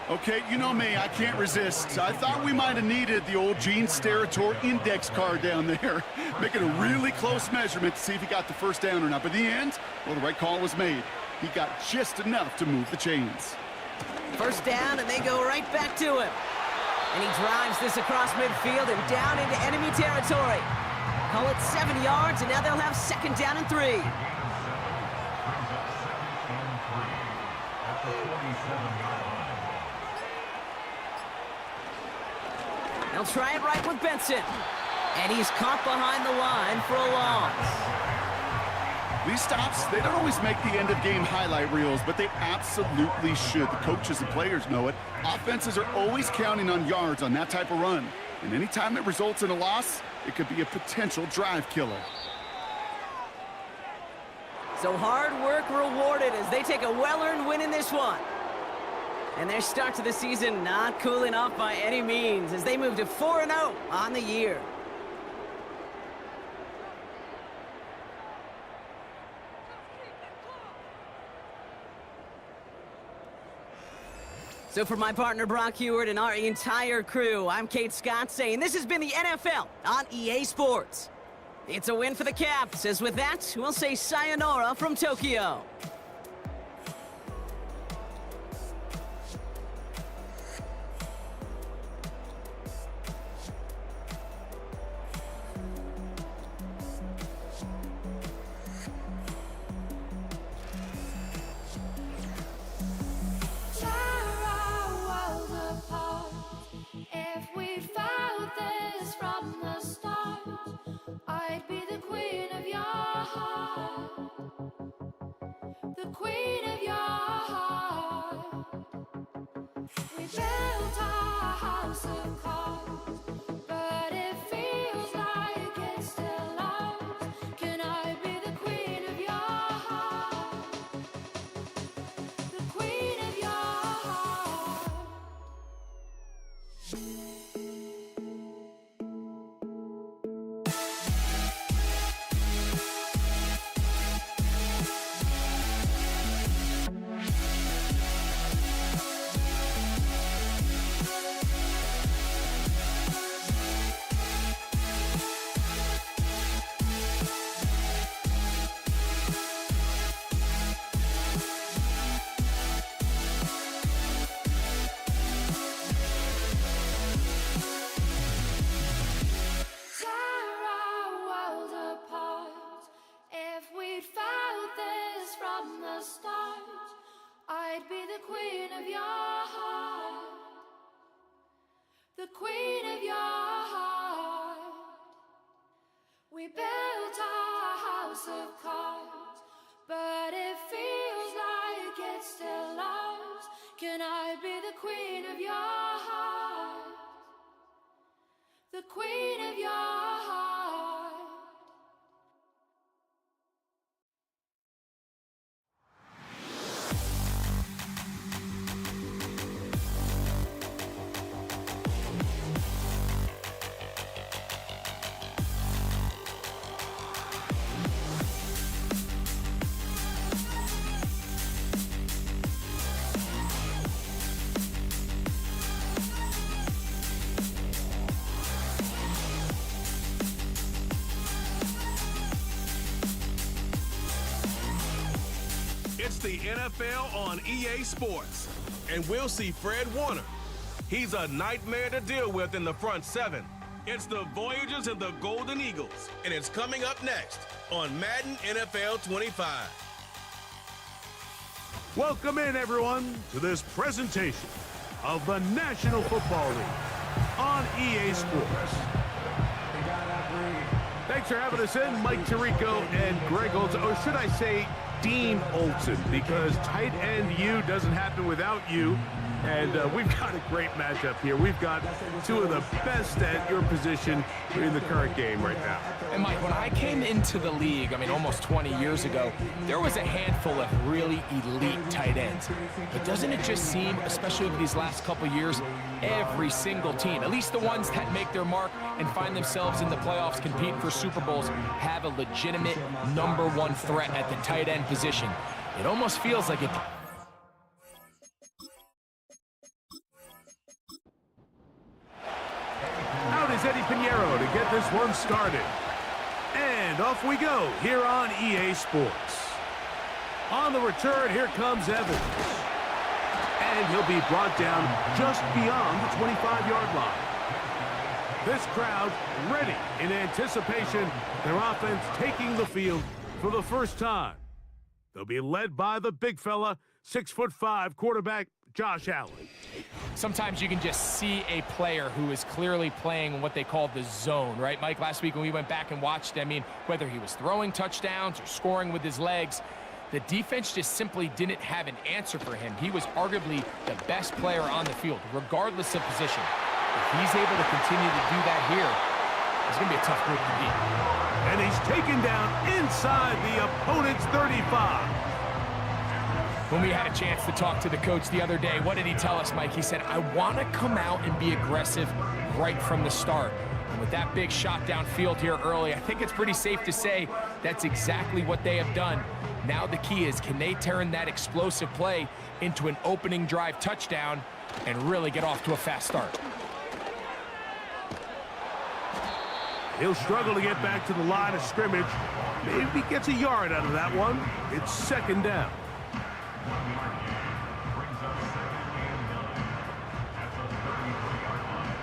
Okay, you know me, I can't resist. I thought we might have needed the old Gene Steratore index card down there, making a really close measurement to see if he got the first down or not. But in the end, well, the right call was made. He got just enough to move the chains. First down, and they go right back to him. And he drives this across midfield and down into enemy territory. Call it 7 yards, and now they'll have 2nd down and 3. They'll try it right with Benson. And he's caught behind the line for a loss. These stops, they don't always make the end-of-game highlight reels, but they absolutely should. The coaches and players know it. Offenses are always counting on yards on that type of run. And anytime it results in a loss, it could be a potential drive killer. So hard work rewarded as they take a well-earned win in this one. And their start to the season not cooling off by any means as they move to 4-0 on the year. So for my partner Brock Heward and our entire crew, I'm Kate Scott saying this has been the NFL on EA Sports. It's a win for the Caps, as with that, we'll say sayonara from Tokyo. Can I be the queen of your heart? The queen of your heart. It's the NFL on EA Sports, and we'll see Fred Warner. He's a nightmare to deal with in the front seven. It's the Voyagers and the Golden Eagles, and it's coming up next on Madden NFL 25. Welcome in, everyone, to this presentation of the National Football League on EA Sports. Thanks for having us in, Mike Tirico and Greg Olson, or should I say Dean Olson, because tight end U doesn't happen without you. And we've got a great matchup here. We've got two of the best at your position in the current game right now. And Mike, when I came into the league, I mean, almost 20 years ago, there was a handful of really elite tight ends. But doesn't it just seem, especially over these last couple years, every single team, at least the ones that make their mark and find themselves in the playoffs competing for Super Bowls, have a legitimate #1 threat at the tight end position. It almost feels like it. Out is Eddie Pinheiro to get this one started. And off we go here on EA Sports. On the return, here comes Evans. And he'll be brought down just beyond the 25-yard line. This crowd ready in anticipation, their offense taking the field for the first time. They'll be led by the big fella, 6'5" quarterback Josh Allen. Sometimes you can just see a player who is clearly playing what they call the zone, right, Mike? Last week when we went back and watched, I mean, whether he was throwing touchdowns or scoring with his legs, the defense just simply didn't have an answer for him. He was arguably the best player on the field, regardless of position. If he's able to continue to do that here, it's going to be a tough group to beat. And he's taken down inside the opponent's 35. When we had a chance to talk to the coach the other day, what did he tell us, Mike? He said, I want to come out and be aggressive right from the start. And with that big shot downfield here early, I think it's pretty safe to say that's exactly what they have done. Now the key is, can they turn that explosive play into an opening drive touchdown and really get off to a fast start? He'll struggle to get back to the line of scrimmage. Maybe gets a yard out of that one. It's second down. Brings up 2nd and 9 at the 33-yard line.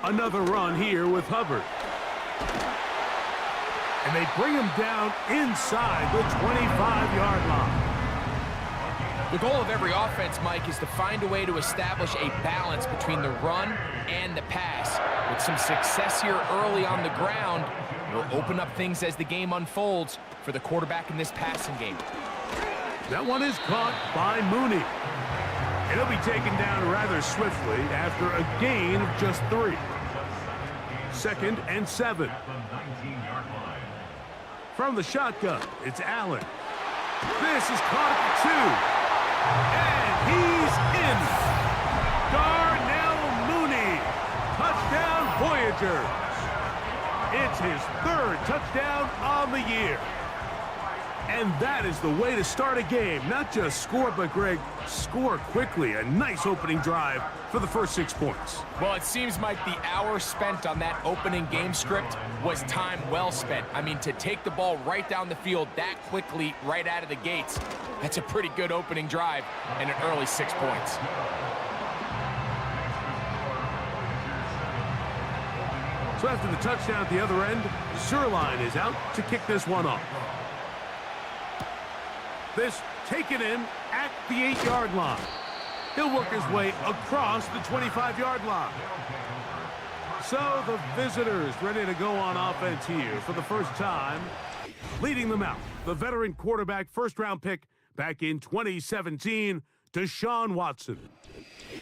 Another run here with Hubbard. And they bring him down inside the 25-yard line. The goal of every offense, Mike, is to find a way to establish a balance between the run and the pass. With some success here early on the ground, will open up things as the game unfolds for the quarterback in this passing game. That one is caught by Mooney. And he'll be taken down rather swiftly after a gain of just 3. 2nd and 7. At the 19-yard line. From the shotgun, it's Allen. This is caught at the 2. And he's in. Darnell Mooney. Touchdown, Voyagers. It's his 3rd touchdown on the year. And that is the way to start a game. Not just score, but, Greg, score quickly. A nice opening drive for the first 6 points. Well, it seems like the hour spent on that opening game script was time well spent. I mean, to take the ball right down the field that quickly right out of the gates, that's a pretty good opening drive and an early 6 points. So after the touchdown at the other end, Zerline is out to kick this one off. This taken in at the 8-yard line. He'll work his way across the 25-yard line. So the visitors ready to go on offense here for the first time. Leading them out, the veteran quarterback first-round pick back in 2017, Deshaun Watson.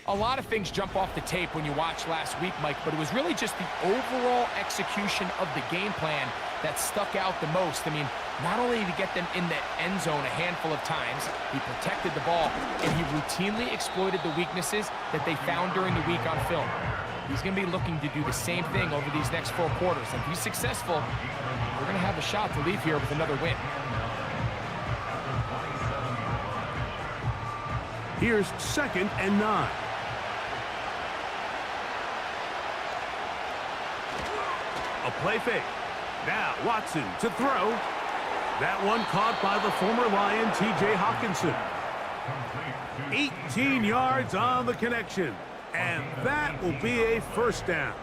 A lot of things jump off the tape when you watch last week, Mike, but it was really just the overall execution of the game plan that stuck out the most. I mean, not only did he get them in the end zone a handful of times, he protected the ball, and he routinely exploited the weaknesses that they found during the week on film. He's going to be looking to do the same thing over these next 4 quarters. If he's successful, we're going to have a shot to leave here with another win. Here's 2nd and 9. A play fake. Now Watson to throw. That one caught by the former Lion, T.J. Hawkinson. 18 yards on the connection. And that will be a first down.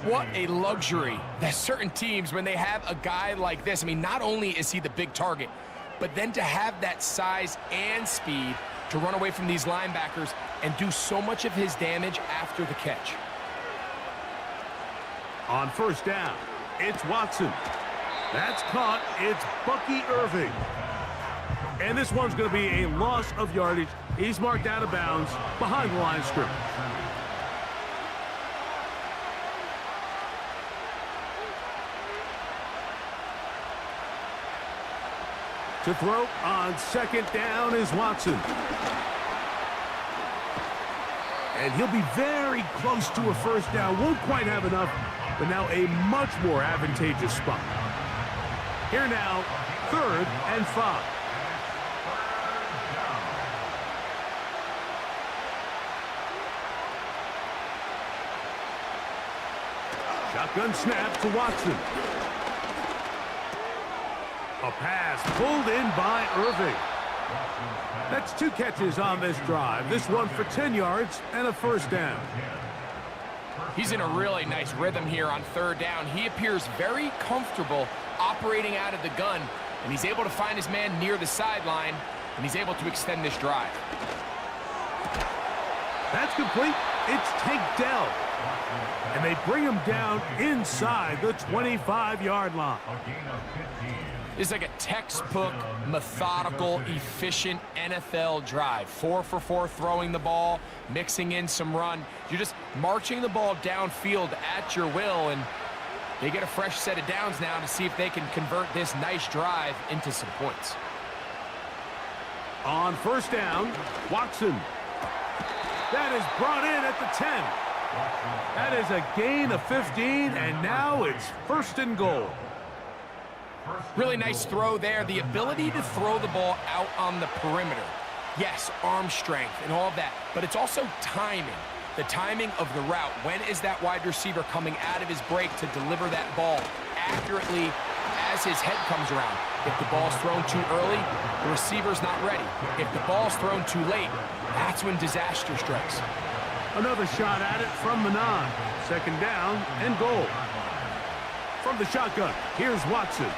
What a luxury that certain teams, when they have a guy like this, I mean, not only is he the big target, but then to have that size and speed to run away from these linebackers and do so much of his damage after the catch. On first down, it's Watson. That's caught. It's Bucky Irving. And this one's going to be a loss of yardage. He's marked out of bounds behind the line of scrimmage. To throw on 2nd down is Watson. And he'll be very close to a first down. Won't quite have enough, but now a much more advantageous spot. Here now, 3rd and 5. Shotgun snap to Watson. A pass pulled in by Irving. That's 2 catches on this drive. This one for 10 yards and a first down. He's in a really nice rhythm here on 3rd down. He appears very comfortable operating out of the gun, and he's able to find his man near the sideline, and he's able to extend this drive. That's complete. It's Tank Dell. And they bring him down inside the 25-yard line. It's like a textbook, methodical, efficient NFL drive. 4 for 4 throwing the ball, mixing in some run. You're just marching the ball downfield at your will, and they get a fresh set of downs now to see if they can convert this nice drive into some points. On first down, Watson. That is brought in at the 10. That is a gain of 15, and now it's 1st and goal. Really nice throw there. The ability to throw the ball out on the perimeter. Yes, arm strength and all of that, but it's also timing. The timing of the route. When is that wide receiver coming out of his break to deliver that ball accurately as his head comes around? If the ball's thrown too early, the receiver's not ready. If the ball's thrown too late, that's when disaster strikes. Another shot at it from the 9. 2nd down and goal. From the shotgun, here's Watson.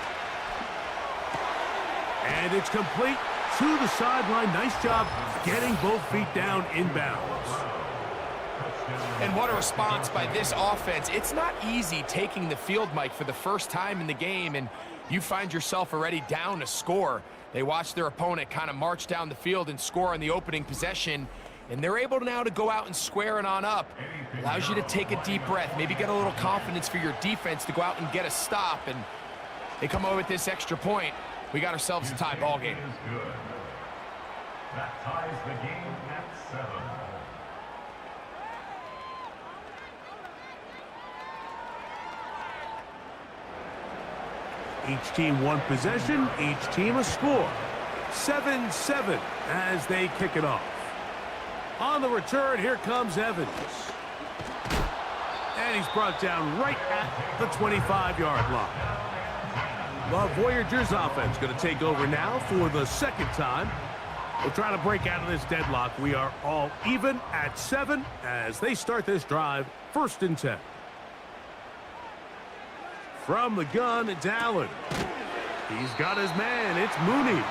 And it's complete to the sideline. Nice job getting both feet down inbounds. And what a response by this offense. It's not easy taking the field, Mike, for the first time in the game, and you find yourself already down a score. They watch their opponent kind of march down the field and score on the opening possession, and they're able now to go out and square it on up. Allows you to take a deep breath, maybe get a little confidence for your defense to go out and get a stop, and they come away with this extra point. We got ourselves a tie ball game. That ties the game at 7. Each team 1 possession, each team a score. 7-7 as they kick it off. On the return, here comes Evans. And he's brought down right at the 25-yard line. The Voyagers offense going to take over now for the 2nd time. We'll try to break out of this deadlock. We are all even at 7 as they start this drive, 1st and 10. From the gun, it's Allen. He's got his man. It's Mooney.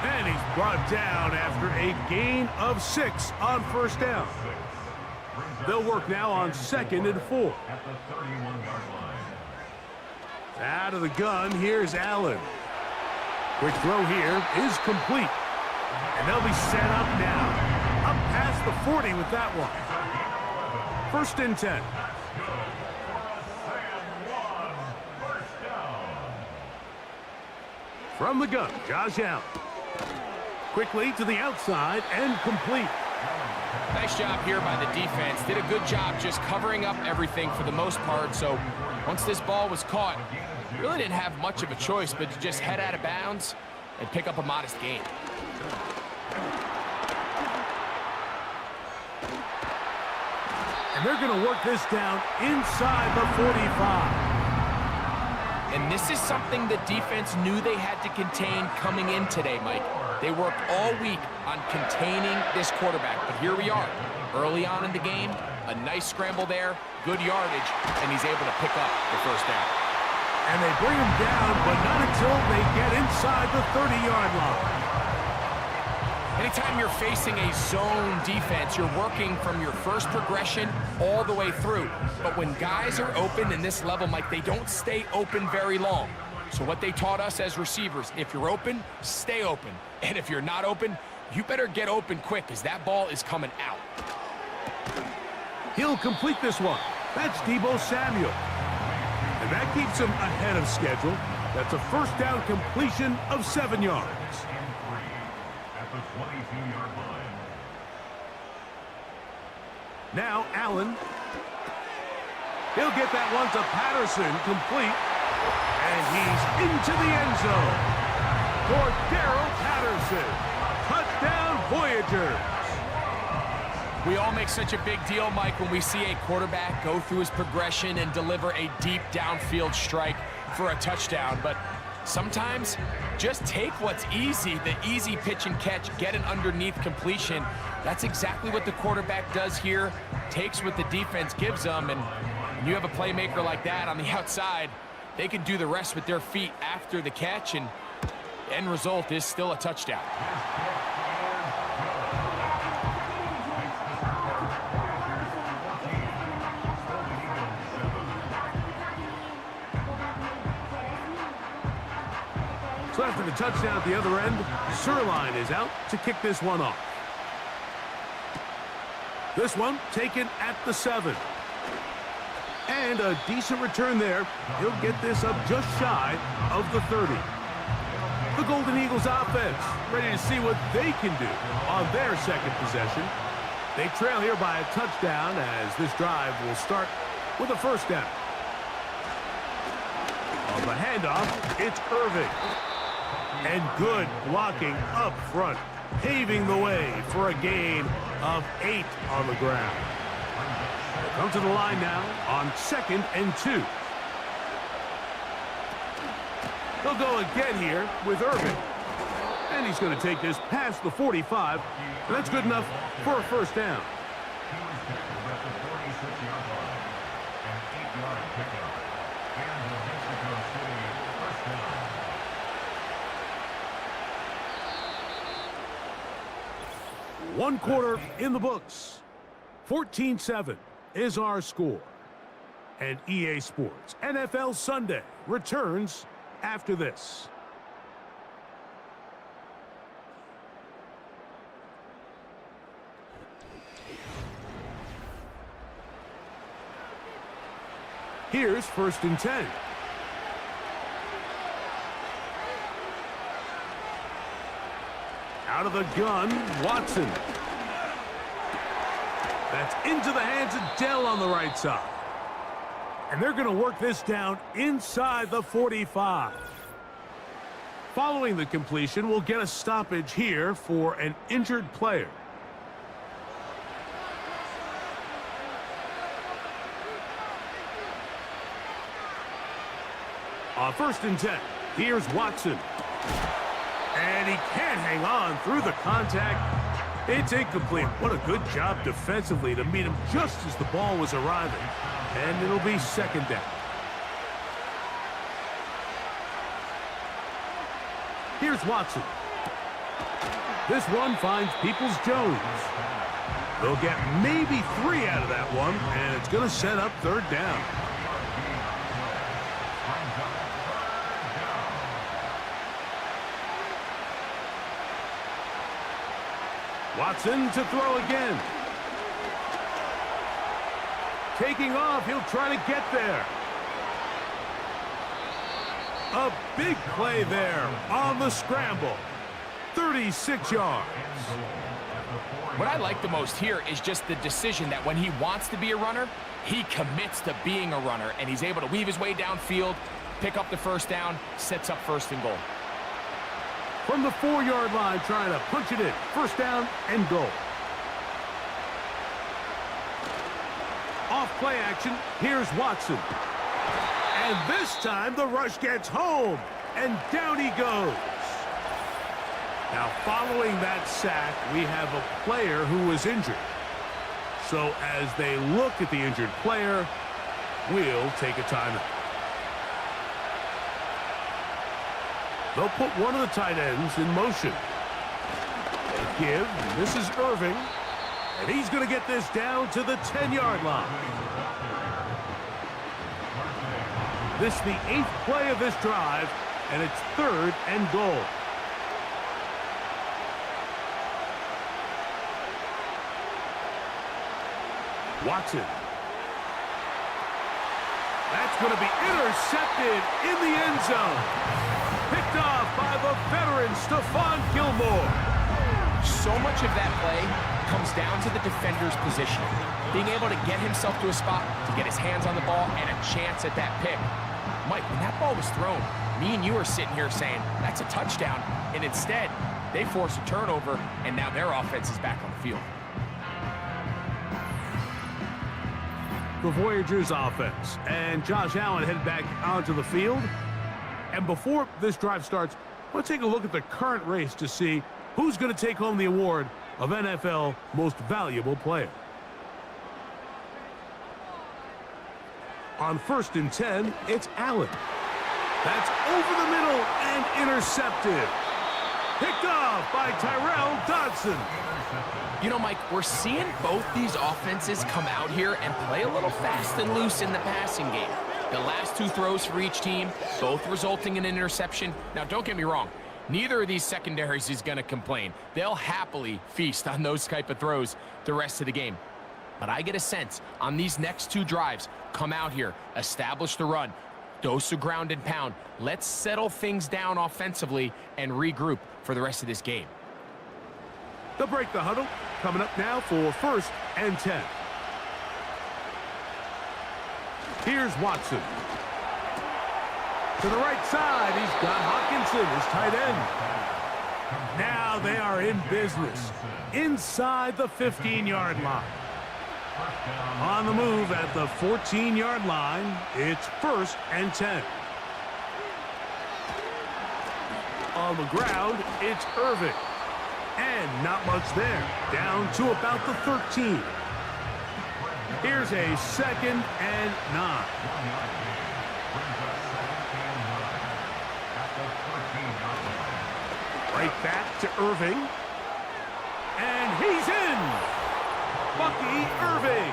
And he's brought down after a gain of 6 on 1st down. They'll work now on 2nd and 4. At the 31-yard line. Out of the gun, here's Allen. Quick throw here is complete. And they'll be set up now. Up past the 40 with that one. 1st and 10. From the gun, Josh Allen. Quickly to the outside and complete. Nice job here by the defense. Did a good job just covering up everything for the most part. So once this ball was caught, really didn't have much of a choice but to just head out of bounds and pick up a modest gain. And they're going to work this down inside the 45. And this is something the defense knew they had to contain coming in today, Mike. They worked all week on containing this quarterback, but here we are, early on in the game, a nice scramble there, good yardage, and he's able to pick up the 1st down. And they bring him down, but not until they get inside the 30-yard line. Anytime you're facing a zone defense, you're working from your first progression all the way through. But when guys are open in this level, Mike, they don't stay open very long. So what they taught us as receivers, if you're open, stay open. And if you're not open, you better get open quick because that ball is coming out. He'll complete this one. That's Deebo Samuel. And that keeps him ahead of schedule. That's a 1st down completion of 7 yards. At the 22-yard line. Now Allen. He'll get that one to Patterson, complete. And he's into the end zone. For Darrell Patterson. Touchdown, Voyagers. We all make such a big deal, Mike, when we see a quarterback go through his progression and deliver a deep downfield strike for a touchdown. But sometimes, just take what's easy, the easy pitch and catch, get an underneath completion. That's exactly what the quarterback does here, takes what the defense gives them, and when you have a playmaker like that on the outside, they can do the rest with their feet after the catch, and the end result is still a touchdown. So after the touchdown at the other end, Sirline is out to kick this one off. This one taken at the 7. And a decent return there. He'll get this up just shy of the 30. The Golden Eagles offense ready to see what they can do on their 2nd possession. They trail here by a touchdown as this drive will start with a 1st down. On the handoff, it's Irving. And good blocking up front, paving the way for a gain of 8 on the ground. They'll come to the line now on 2nd and 2. They'll go again here with Irving. And he's going to take this past the 45. And that's good enough for a 1st down. He was tackled at the 46-yard line. An 8-yard pickup. And the Mexico City 1st down. One quarter in the books. 14-7 is our score. And EA Sports NFL Sunday returns after this. Here's 1st and 10. Out of the gun, Watson. That's into the hands of Dell on the right side. And they're going to work this down inside the 45. Following the completion, we'll get a stoppage here for an injured player. On 1st and 10, here's Watson. And he can't hang on through the contact. It's incomplete. What a good job defensively to meet him just as the ball was arriving. And it'll be 2nd down. Here's Watson. This one finds Peoples-Jones. They'll get maybe 3 out of that one, and it's going to set up third down. Watson to throw again. Taking off, he'll try to get there. A big play there on the scramble. 36 yards. What I like the most here is just the decision that when he wants to be a runner, he commits to being a runner, and he's able to weave his way downfield, pick up the first down, sets up 1st and goal. From the 4-yard line, trying to punch it in. 1st down and goal. Off play action, here's Watson. And this time the rush gets home, and down he goes. Now, following that sack, we have a player who was injured. So as they look at the injured player, we'll take a timeout. They'll put one of the tight ends in motion. They give. This is Irving. And he's going to get this down to the 10-yard line. This is the 8th play of this drive, and it's 3rd and goal. Watson. That's going to be intercepted in the end zone. Picked off by the veteran Stephon Gilmore. So much of that play comes down to the defender's position. Being able to get himself to a spot, to get his hands on the ball, and a chance at that pick. Mike, when that ball was thrown, me and you are sitting here saying, that's a touchdown. And instead, they force a turnover, and now their offense is back on the field. The Voyagers offense, and Josh Allen headed back onto the field. And before this drive starts, let's take a look at the current race to see who's going to take home the award of NFL Most Valuable Player. On 1st and 10, it's Allen. That's over the middle and intercepted. Picked off by Tyrell Dodson. You know, Mike, we're seeing both these offenses come out here and play a little fast and loose in the passing game. The last 2 throws for each team, both resulting in an interception. Now, don't get me wrong. Neither of these secondaries is going to complain. They'll happily feast on those type of throws the rest of the game. But I get a sense on these next 2 drives, come out here, establish the run, dose of ground and pound. Let's settle things down offensively and regroup for the rest of this game. They'll break the huddle. Coming up now for 1st and 10. Here's Watson. To the right side, he's got Hawkinson, his tight end. Now they are in business inside the 15-yard line. On the move at the 14-yard line, it's 1st and 10. On the ground, it's Irving. And not much there, down to about the 13. Here's a 2nd and 9. Right back to Irving. And he's in! Bucky Irving.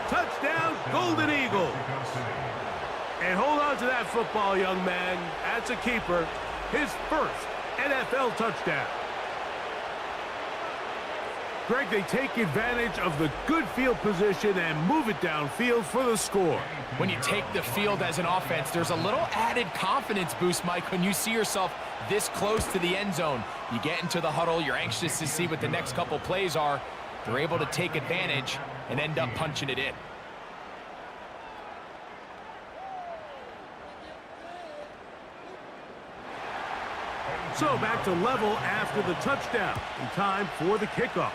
Touchdown, Golden Eagle. And hold on to that football, young man. That's a keeper. His 1st NFL touchdown. Greg, they take advantage of the good field position and move it downfield for the score. When you take the field as an offense, there's a little added confidence boost, Mike, when you see yourself this close to the end zone. You get into the huddle, you're anxious to see what the next couple plays are. They're able to take advantage and end up punching it in. So back to level after the touchdown. In time for the kickoff.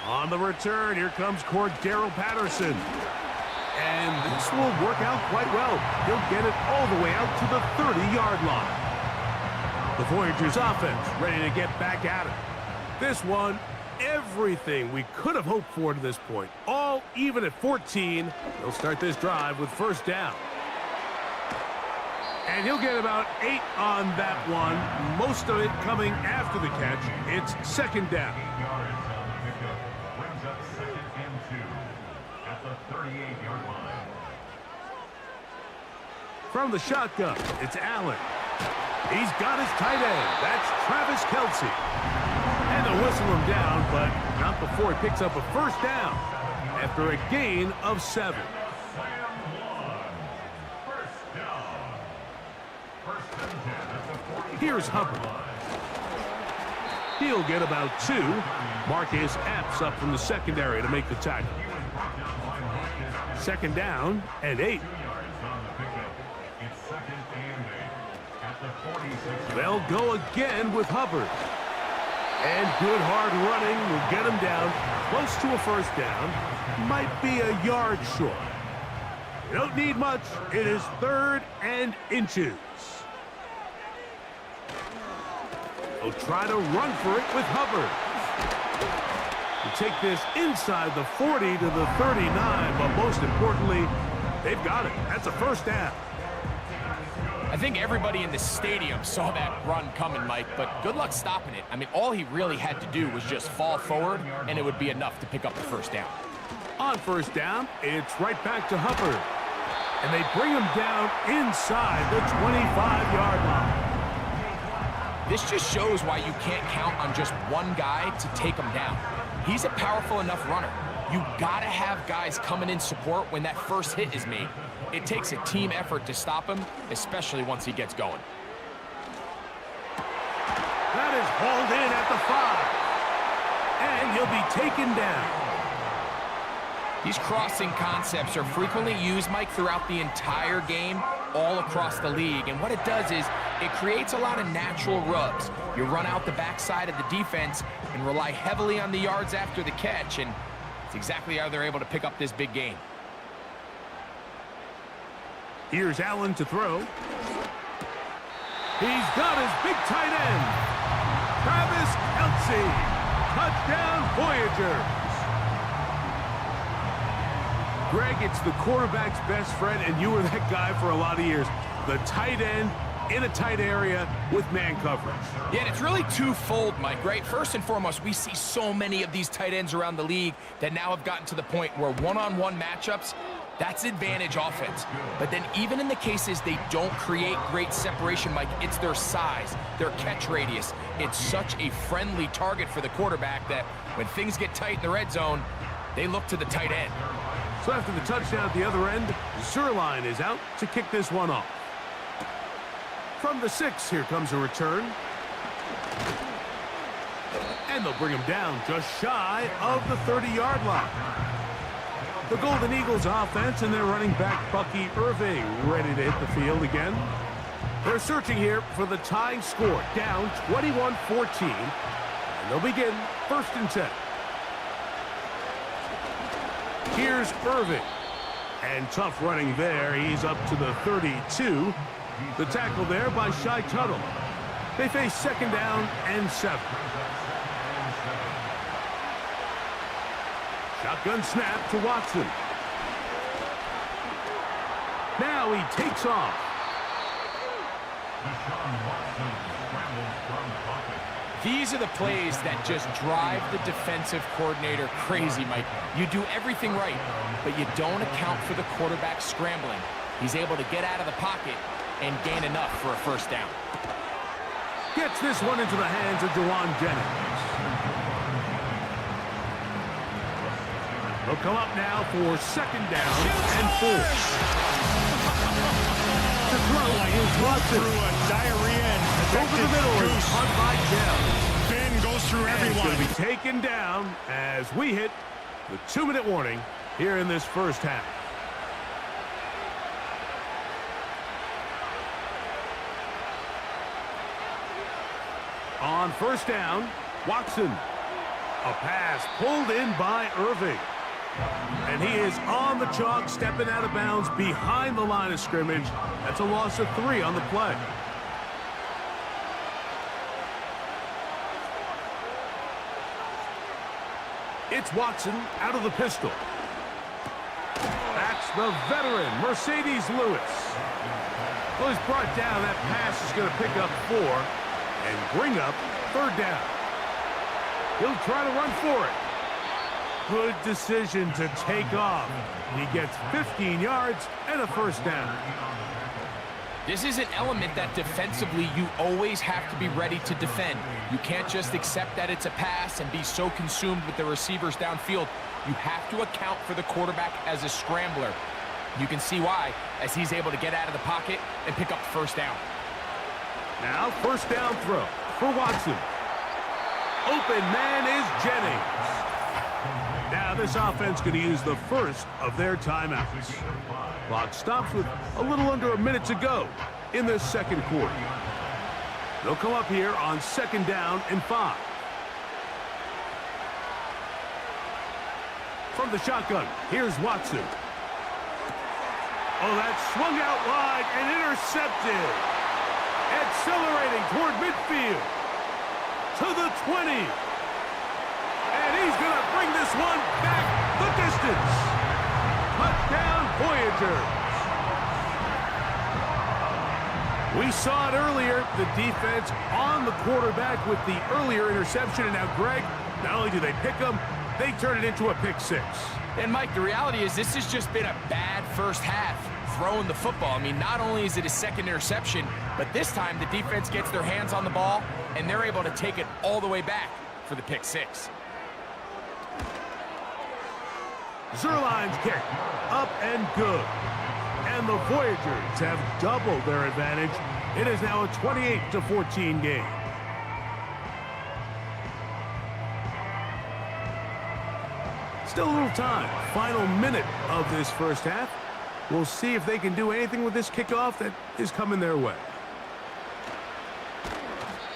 On the return, here comes Cordero Patterson. And this will work out quite well. He'll get it all the way out to the 30-yard line. The Voyagers offense ready to get back at it. This one, everything we could have hoped for to this point. All even at 14. They'll start this drive with 1st down. And he'll get about 8 on that one. Most of it coming after the catch. It's 2nd down. From the shotgun, it's Allen. He's got his tight end. That's Travis Kelce. And they'll whistle him down, but not before he picks up a first down after a gain of 7. Here's Hubbard. He'll get about 2. Marcus Epps up from the secondary to make the tackle. Second down and 8. They'll go again with Hubbard. And good hard running will get him down close to a first down. Might be a yard short. You don't need much. It is 3rd and inches. They'll try to run for it with Hubbard. To take this inside the 40 to the 39, but most importantly, they've got it. That's a first down. I think everybody in the stadium saw that run coming, Mike, but good luck stopping it. I mean, all he really had to do was just fall forward, and it would be enough to pick up the first down. On first down, it's right back to Hubbard. And they bring him down inside the 25-yard line. This just shows why you can't count on just one guy to take him down. He's a powerful enough runner. You gotta have guys coming in support when that first hit is made. It takes a team effort to stop him, especially once he gets going. That is hauled in at the 5. And he'll be taken down. These crossing concepts are frequently used, Mike, throughout the entire game, all across the league. And what it does is it creates a lot of natural rubs. You run out the backside of the defense and rely heavily on the yards after the catch, and it's exactly how they're able to pick up this big gain. Here's Allen to throw. He's got his big tight end, Travis Kelce. Touchdown, Voyagers. Greg, it's the quarterback's best friend, and you were that guy for a lot of years. The tight end in a tight area with man coverage. Yeah, and it's really twofold, Mike, right? First and foremost, we see so many of these tight ends around the league that now have gotten to the point where one-on-one matchups, that's advantage offense. But then even in the cases they don't create great separation, Mike, it's their size, their catch radius. It's such a friendly target for the quarterback that when things get tight in the red zone, they look to the tight end. So after the touchdown at the other end, Zerline is out to kick this one off. From the 6, here comes a return. And they'll bring him down just shy of the 30-yard line. The Golden Eagles offense and their running back Bucky Irving ready to hit the field again. They're searching here for the tying score, down 21-14. And they'll begin 1st and 10. Here's Irving. And tough running there. He's up to the 32. The tackle there by Shai Tuttle. They face 2nd down and 7. Shotgun snap to Watson. Now he takes off. These are the plays that just drive the defensive coordinator crazy, Mike. You do everything right, but you don't account for the quarterback scrambling. He's able to get out of the pocket and gain enough for a first down. Gets this one into the hands of Jawan Jennings. They'll come up now for 2nd down and 4. To throw is Watson. Through a diarrhea Over the middle is caught by Dell. Finn goes through everyone. It's going to be taken down as we hit the 2-minute warning here in this first half. On first down, Watson. A pass pulled in by Irving. And he is on the chalk, stepping out of bounds behind the line of scrimmage. That's a loss of 3 on the play. It's Watson out of the pistol. That's the veteran, Mercedes Lewis. Well, he's brought down. That pass is going to pick up 4 and bring up 3rd down. He'll try to run for it. Good decision to take off. He gets 15 yards and a first down. This is an element that defensively you always have to be ready to defend. You can't just accept that it's a pass and be so consumed with the receivers downfield. You have to account for the quarterback as a scrambler. You can see why, as he's able to get out of the pocket and pick up the first down. Now, first down throw for Watson. Open man is Jennings. Now, this offense going to use the first of their timeouts. Clock stops with a little under a minute to go in the second quarter. They'll come up here on second down and 5. From the shotgun, here's Watson. Oh, that's swung out wide and intercepted. Accelerating toward midfield. To the 20. And he's going to bring this one back the distance. Touchdown, Voyagers. We saw it earlier, the defense on the quarterback with the earlier interception. And now, Greg, not only do they pick him, they turn it into a pick 6. And, Mike, the reality is this has just been a bad first half throwing the football. I mean, not only is it a second interception, but this time the defense gets their hands on the ball, and they're able to take it all the way back for the pick 6. Zerline's kick, up and good. And the Voyagers have doubled their advantage. It is now a 28-14 game. Still a little time. Final minute of this first half. We'll see if they can do anything with this kickoff that is coming their way.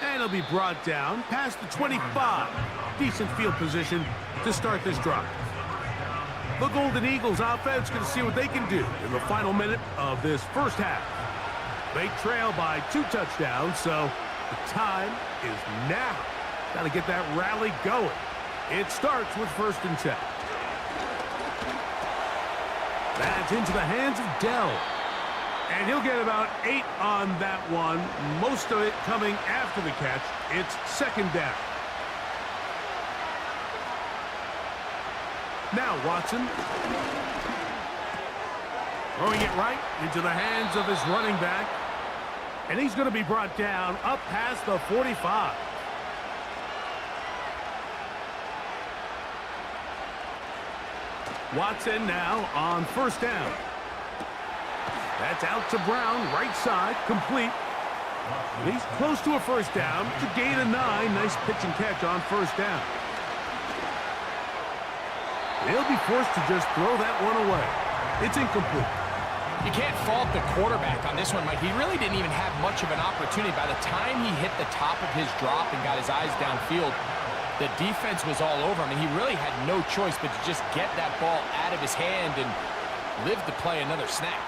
And it'll be brought down past the 25. Decent field position to start this drive. The Golden Eagles offense going to see what they can do in the final minute of this first half. They trail by 2 touchdowns, so the time is now. Got to get that rally going. It starts with 1st and 10. That's into the hands of Dell. And he'll get about 8 on that one. Most of it coming after the catch. It's 2nd down. Now Watson. Throwing it right into the hands of his running back. And he's going to be brought down up past the 45. Watson now on 1st down. That's out to Brown, right side, complete. He's close to a 1st down to gain a 9. Nice pitch and catch on 1st down. They'll be forced to just throw that one away. It's incomplete. You can't fault the quarterback on this one, Mike. He really didn't even have much of an opportunity. By the time he hit the top of his drop and got his eyes downfield, the defense was all over him, and he really had no choice but to just get that ball out of his hand and live to play another snap.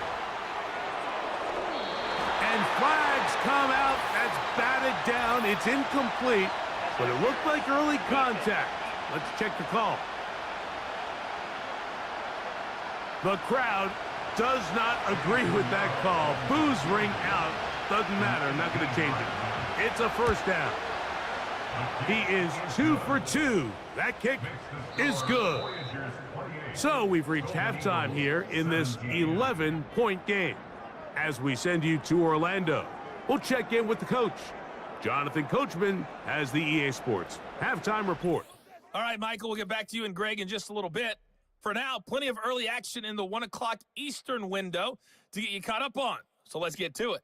And flags come out. That's batted down. It's incomplete, but it looked like early contact. Let's check the call. The crowd does not agree with that call. Boos ring out. Doesn't matter. Not going to change it. It's a 1st down. He is 2 for 2. That kick is good. So we've reached halftime here in this 11-point game. As we send you to Orlando, we'll check in with the coach. Jonathan Coachman has the EA Sports halftime report. All right, Michael, we'll get back to you and Greg in just a little bit. For now, plenty of early action in the 1 o'clock Eastern window to get you caught up on. So let's get to it.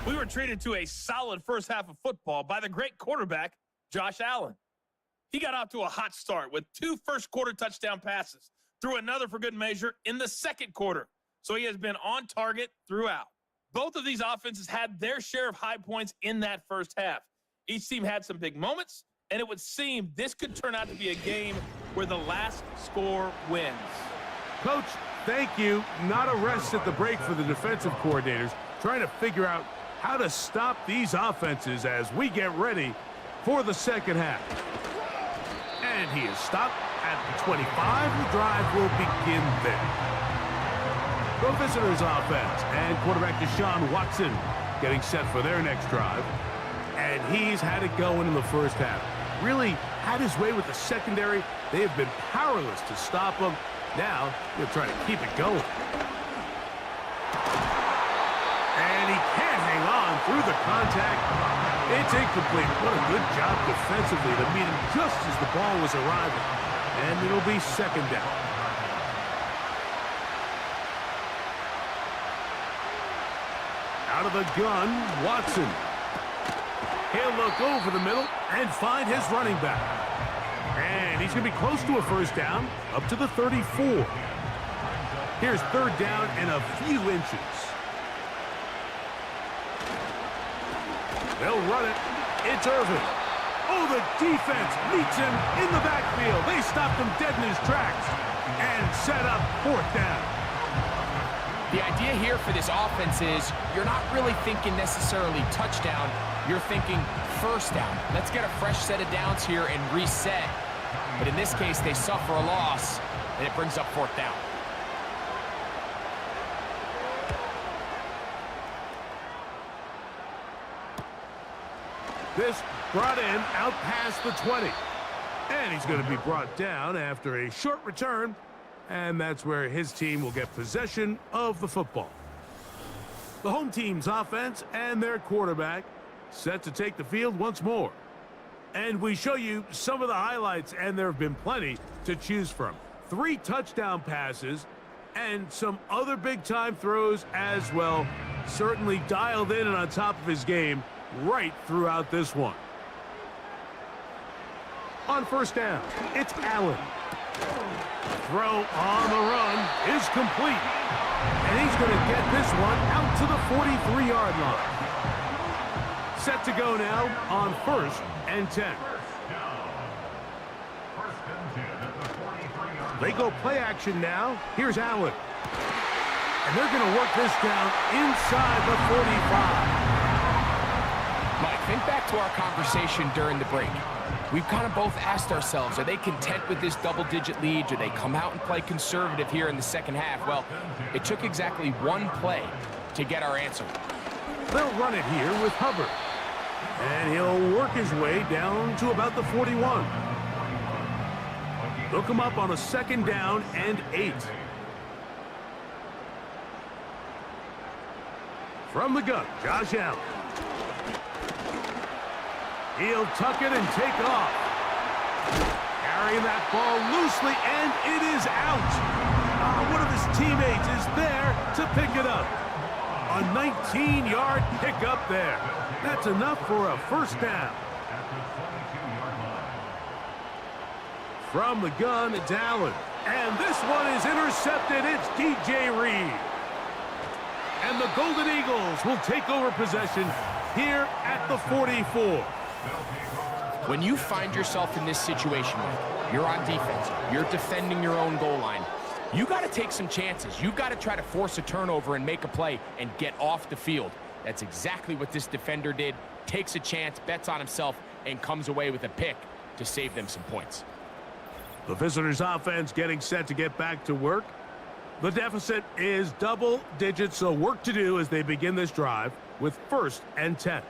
We were treated to a solid first half of football by the great quarterback, Josh Allen. He got off to a hot start with 2 first-quarter touchdown passes, threw another for good measure in the second quarter. So he has been on target throughout. Both of these offenses had their share of high points in that first half. Each team had some big moments, and it would seem this could turn out to be a game where the last score wins. Coach, thank you. Not a rest at the break for the defensive coordinators, trying to figure out how to stop these offenses as we get ready for the second half. And he is stopped at the 25. The drive will begin there. The visitors' offense and quarterback Deshaun Watson getting set for their next drive. And he's had it going in the first half. Really had his way with the secondary. They have been powerless to stop him. Now, he'll try to keep it going. And he can't hang on through the contact. It's incomplete. What a good job defensively to meet him just as the ball was arriving. And it'll be second down. Out of the gun, Watson. He'll look over the middle and find his running back. And he's going to be close to a first down, up to the 34. Here's third down and a few inches. They'll run it. It's Irvin. Oh, the defense meets him in the backfield. They stopped him dead in his tracks and set up fourth down. The idea here for this offense is you're not really thinking necessarily touchdown. You're thinking first down. Let's get a fresh set of downs here and reset. But in this case, they suffer a loss, and it brings up fourth down. This brought in out past the 20. And he's going to be brought down after a short return. And that's where his team will get possession of the football. The home team's offense and their quarterback set to take the field once more. And we show you some of the highlights, and there have been plenty to choose from. 3 touchdown passes and some other big-time throws as well. Certainly dialed in and on top of his game right throughout this one. On first down, it's Allen. Throw on the run is complete. And he's going to get this one out to the 43-yard line. Set to go now on first and 10. They go play action now. Here's Allen. And they're going to work this down inside the 45. Mike, think back to our conversation during the break. We've kind of both asked ourselves, are they content with this double-digit lead? Do they come out and play conservative here in the second half? Well, it took exactly one play to get our answer. They'll run it here with Hubbard. And he'll work his way down to about the 41. They'll come up on a second down and 8. From the gun, Josh Allen. He'll tuck it and take off. Carrying that ball loosely, and it is out. One of his teammates is there to pick it up. A 19-yard pickup there. That's enough for a first down. From the gun, it's Allen. And this one is intercepted. It's DJ Reed. And the Golden Eagles will take over possession here at the 44. When you find yourself in this situation, you're on defense, you're defending your own goal line, you got to take some chances. You've got to try to force a turnover and make a play and get off the field. That's exactly what this defender did. Takes a chance, bets on himself, and comes away with a pick to save them some points. The visitors' offense getting set to get back to work. The deficit is double digits, so work to do as they begin this drive with first and 10.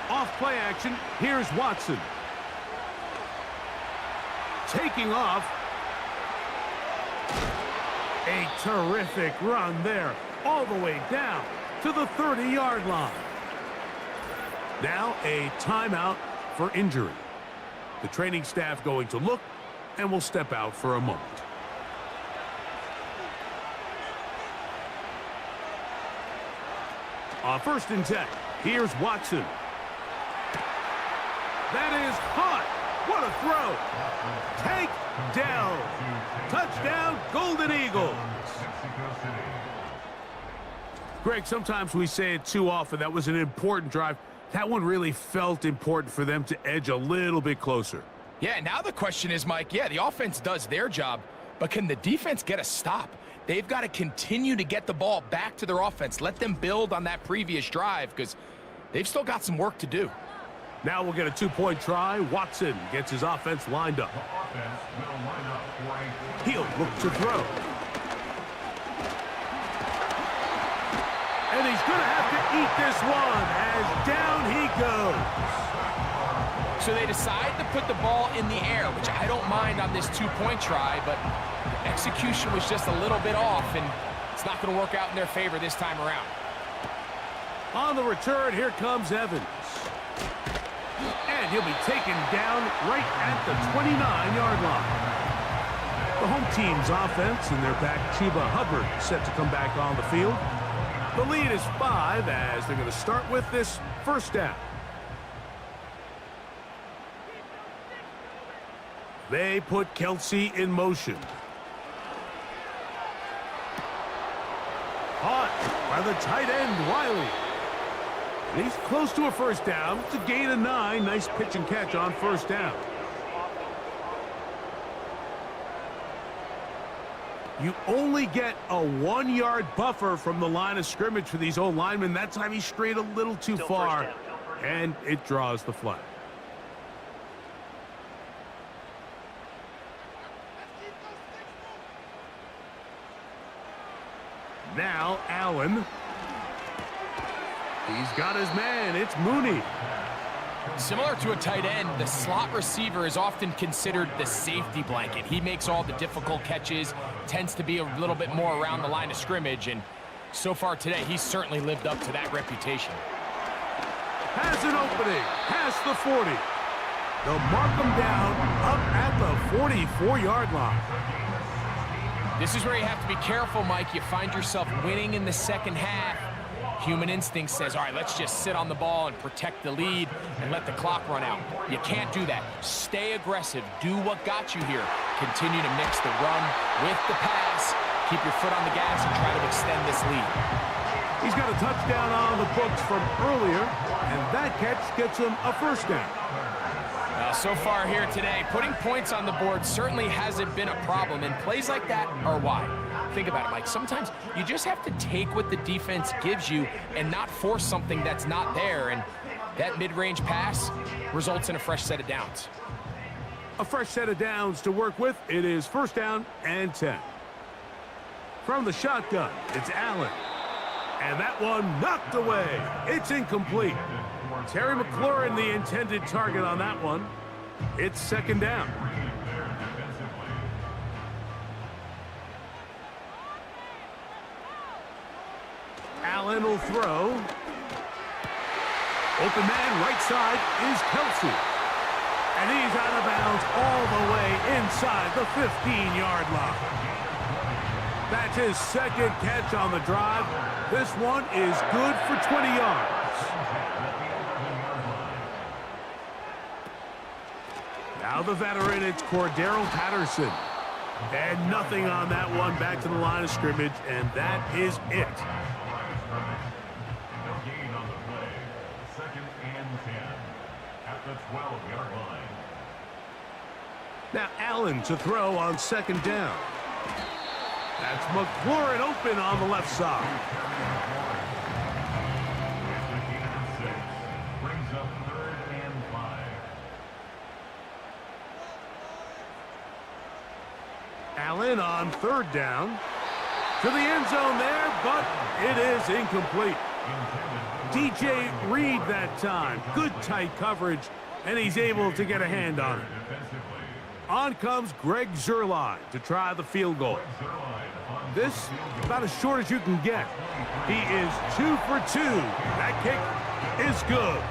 Off play action, here's Watson. Taking off. A terrific run there, all the way down to the 30-yard line. Now a timeout for injury. The training staff going to look and will step out for a moment. On first and 10, here's Watson. That is hot. What a throw. Take down. Touchdown, Golden Eagles. Greg, sometimes we say it too often. That was an important drive. That one really felt important for them to edge a little bit closer. Yeah, now the question is, Mike, yeah, the offense does their job, but can the defense get a stop? They've got to continue to get the ball back to their offense. Let them build on that previous drive because they've still got some work to do. Now we'll get a two-point try. Watson gets his offense lined up. He'll look to throw. And he's going to have to eat this one as down he goes. So they decide to put the ball in the air, which I don't mind on this two-point try, but the execution was just a little bit off, and it's not going to work out in their favor this time around. On the return, here comes Evans. And he'll be taken down right at the 29-yard line. The home team's offense and their back, Chuba Hubbard, set to come back on the field. The lead is 5 as they're going to start with this first down. They put Kelsey in motion. Caught by the tight end, Wiley. And he's close to a first down. It's a gain of 9. Nice pitch and catch on first down. You only get a 1-yard buffer from the line of scrimmage for these old linemen. That time he strayed a little too far, and it draws the flag. Now Allen. He's got his man. It's Mooney. Similar to a tight end, the slot receiver is often considered the safety blanket. He makes all the difficult catches, tends to be a little bit more around the line of scrimmage, and so far today, he's certainly lived up to that reputation. Has an opening, past the 40. They'll mark him down up at the 44-yard line. This is where you have to be careful, Mike. You find yourself winning in the second half. Human instinct says, all right, let's just sit on the ball and protect the lead and let the clock run out. You can't do that. Stay aggressive. Do what got you here. Continue to mix the run with the pass. Keep your foot on the gas and try to extend this lead. He's got a touchdown on the books from earlier, and that catch gets him a first down. So far here today, putting points on the board certainly hasn't been a problem, and plays like that are why. Think about it, Mike. Sometimes you just have to take what the defense gives you and not force something that's not there, and that mid-range pass results in a fresh set of downs. A fresh set of downs to work with. It is first down and 10. From the shotgun, it's Allen. And that one knocked away. It's incomplete. Terry McLaurin, the intended target on that one. It's second down. Allen will throw. Open man right side is Kelsey. And he's out of bounds all the way inside the 15-yard line. That's his second catch on the drive. This one is good for 20 yards. Now the veteran, it's Cordero Patterson. And nothing on that one, back to the line of scrimmage, and that is it. No gain on the play. Second and 10 at the 12-yard line. Now Allen to throw on second down. That's McLaurin open on the left side. Brings up third and 5. Allen on third down. To the end zone there, but it is incomplete. DJ Reed that time. Good tight coverage, and he's able to get a hand on it. On comes Greg Zuerlein to try the field goal. This about as short as you can get. He is 2 for 2. That kick is good.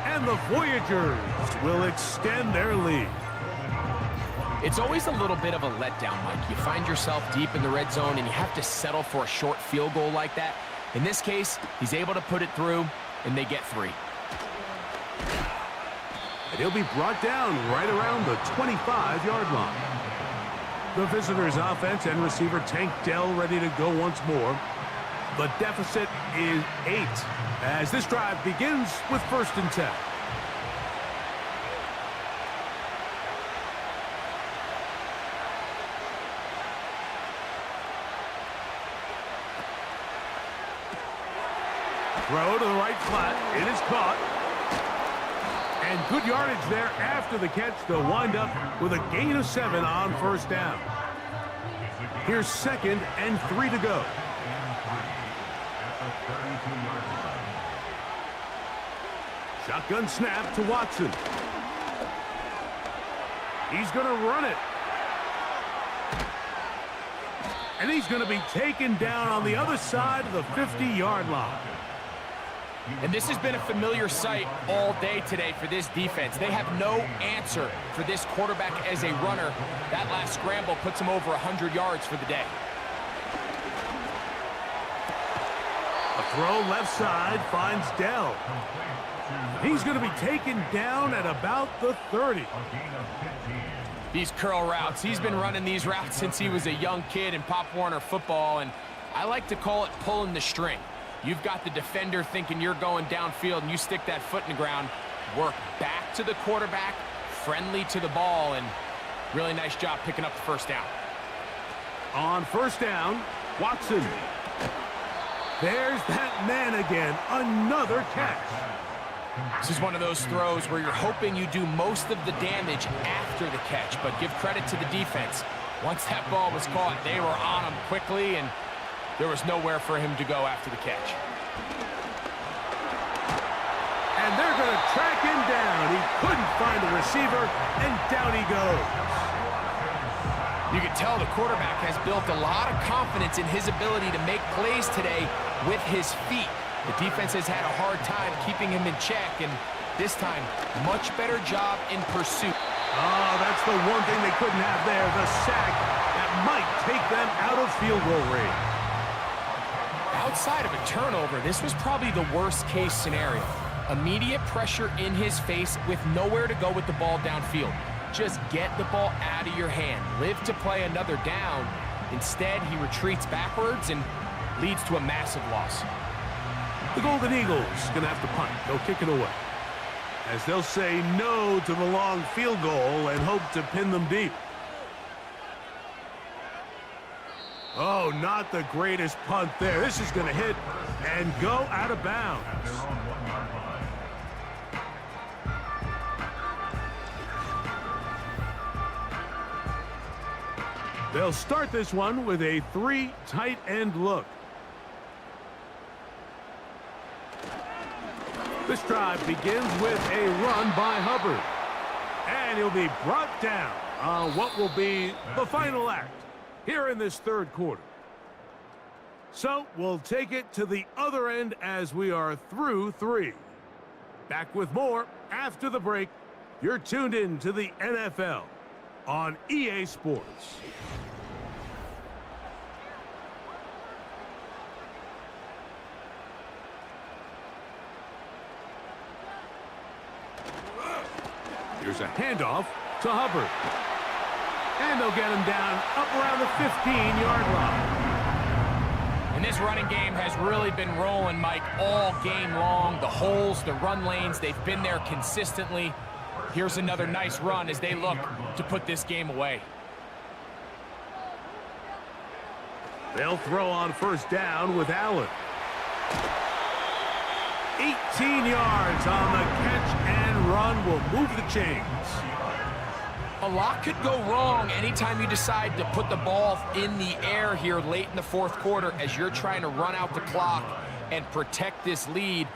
And the Voyagers will extend their lead. It's always a little bit of a letdown, Mike. You find yourself deep in the red zone and you have to settle for a short field goal like that. In this case, he's able to put it through, and they get 3. And he'll be brought down right around the 25-yard line. The visitors' offense and receiver Tank Dell ready to go once more. The deficit is 8 as this drive begins with first and 10. Throw to the right flat. It is caught. And good yardage there after the catch. They'll wind up with a gain of 7 on first down. Here's 2nd and 3 to go. Shotgun snap to Watson. He's going to run it. And he's going to be taken down on the other side of the 50-yard line. And this has been a familiar sight all day today for this defense. They have no answer for this quarterback as a runner. That last scramble puts him over 100 yards for the day. A throw left side finds Dell. He's going to be taken down at about the 30. These curl routes, he's been running these routes since he was a young kid in Pop Warner football, and I like to call it pulling the string. You've got the defender thinking you're going downfield, and you stick that foot in the ground, work back to the quarterback, friendly to the ball, and really nice job picking up the first down. On first down, Watson. There's that man again, another catch. This is one of those throws where you're hoping you do most of the damage after the catch, but give credit to the defense. Once that ball was caught, they were on him quickly, and there was nowhere for him to go after the catch. And they're going to track him down. He couldn't find the receiver, and down he goes. You can tell the quarterback has built a lot of confidence in his ability to make plays today with his feet. The defense has had a hard time keeping him in check, and this time, much better job in pursuit. Oh, that's the one thing they couldn't have there, the sack that might take them out of field goal range. Outside of a turnover, this was probably the worst-case scenario. Immediate pressure in his face with nowhere to go with the ball downfield. Just get the ball out of your hand. Live to play another down. Instead, he retreats backwards and leads to a massive loss. The Golden Eagles going to have to punt. They'll kick it away, as they'll say no to the long field goal and hope to pin them deep. Oh, not the greatest punt there. This is going to hit and go out of bounds. They'll start this one with a 3 tight end look. This drive begins with a run by Hubbard. And he'll be brought down on what will be the final act here in this third quarter. So we'll take it to the other end as we are through 3. Back with more after the break. You're tuned in to the NFL on EA Sports. Here's a handoff to Hubbard. And they'll get him down up around the 15-yard line. And this running game has really been rolling, Mike, all game long. The holes, the run lanes, they've been there consistently. Here's another nice run as they look to put this game away. They'll throw on first down with Allen. 18 yards on the catch and run will move the chains. A lot could go wrong anytime you decide to put the ball in the air here late in the fourth quarter as you're trying to run out the clock and protect this lead.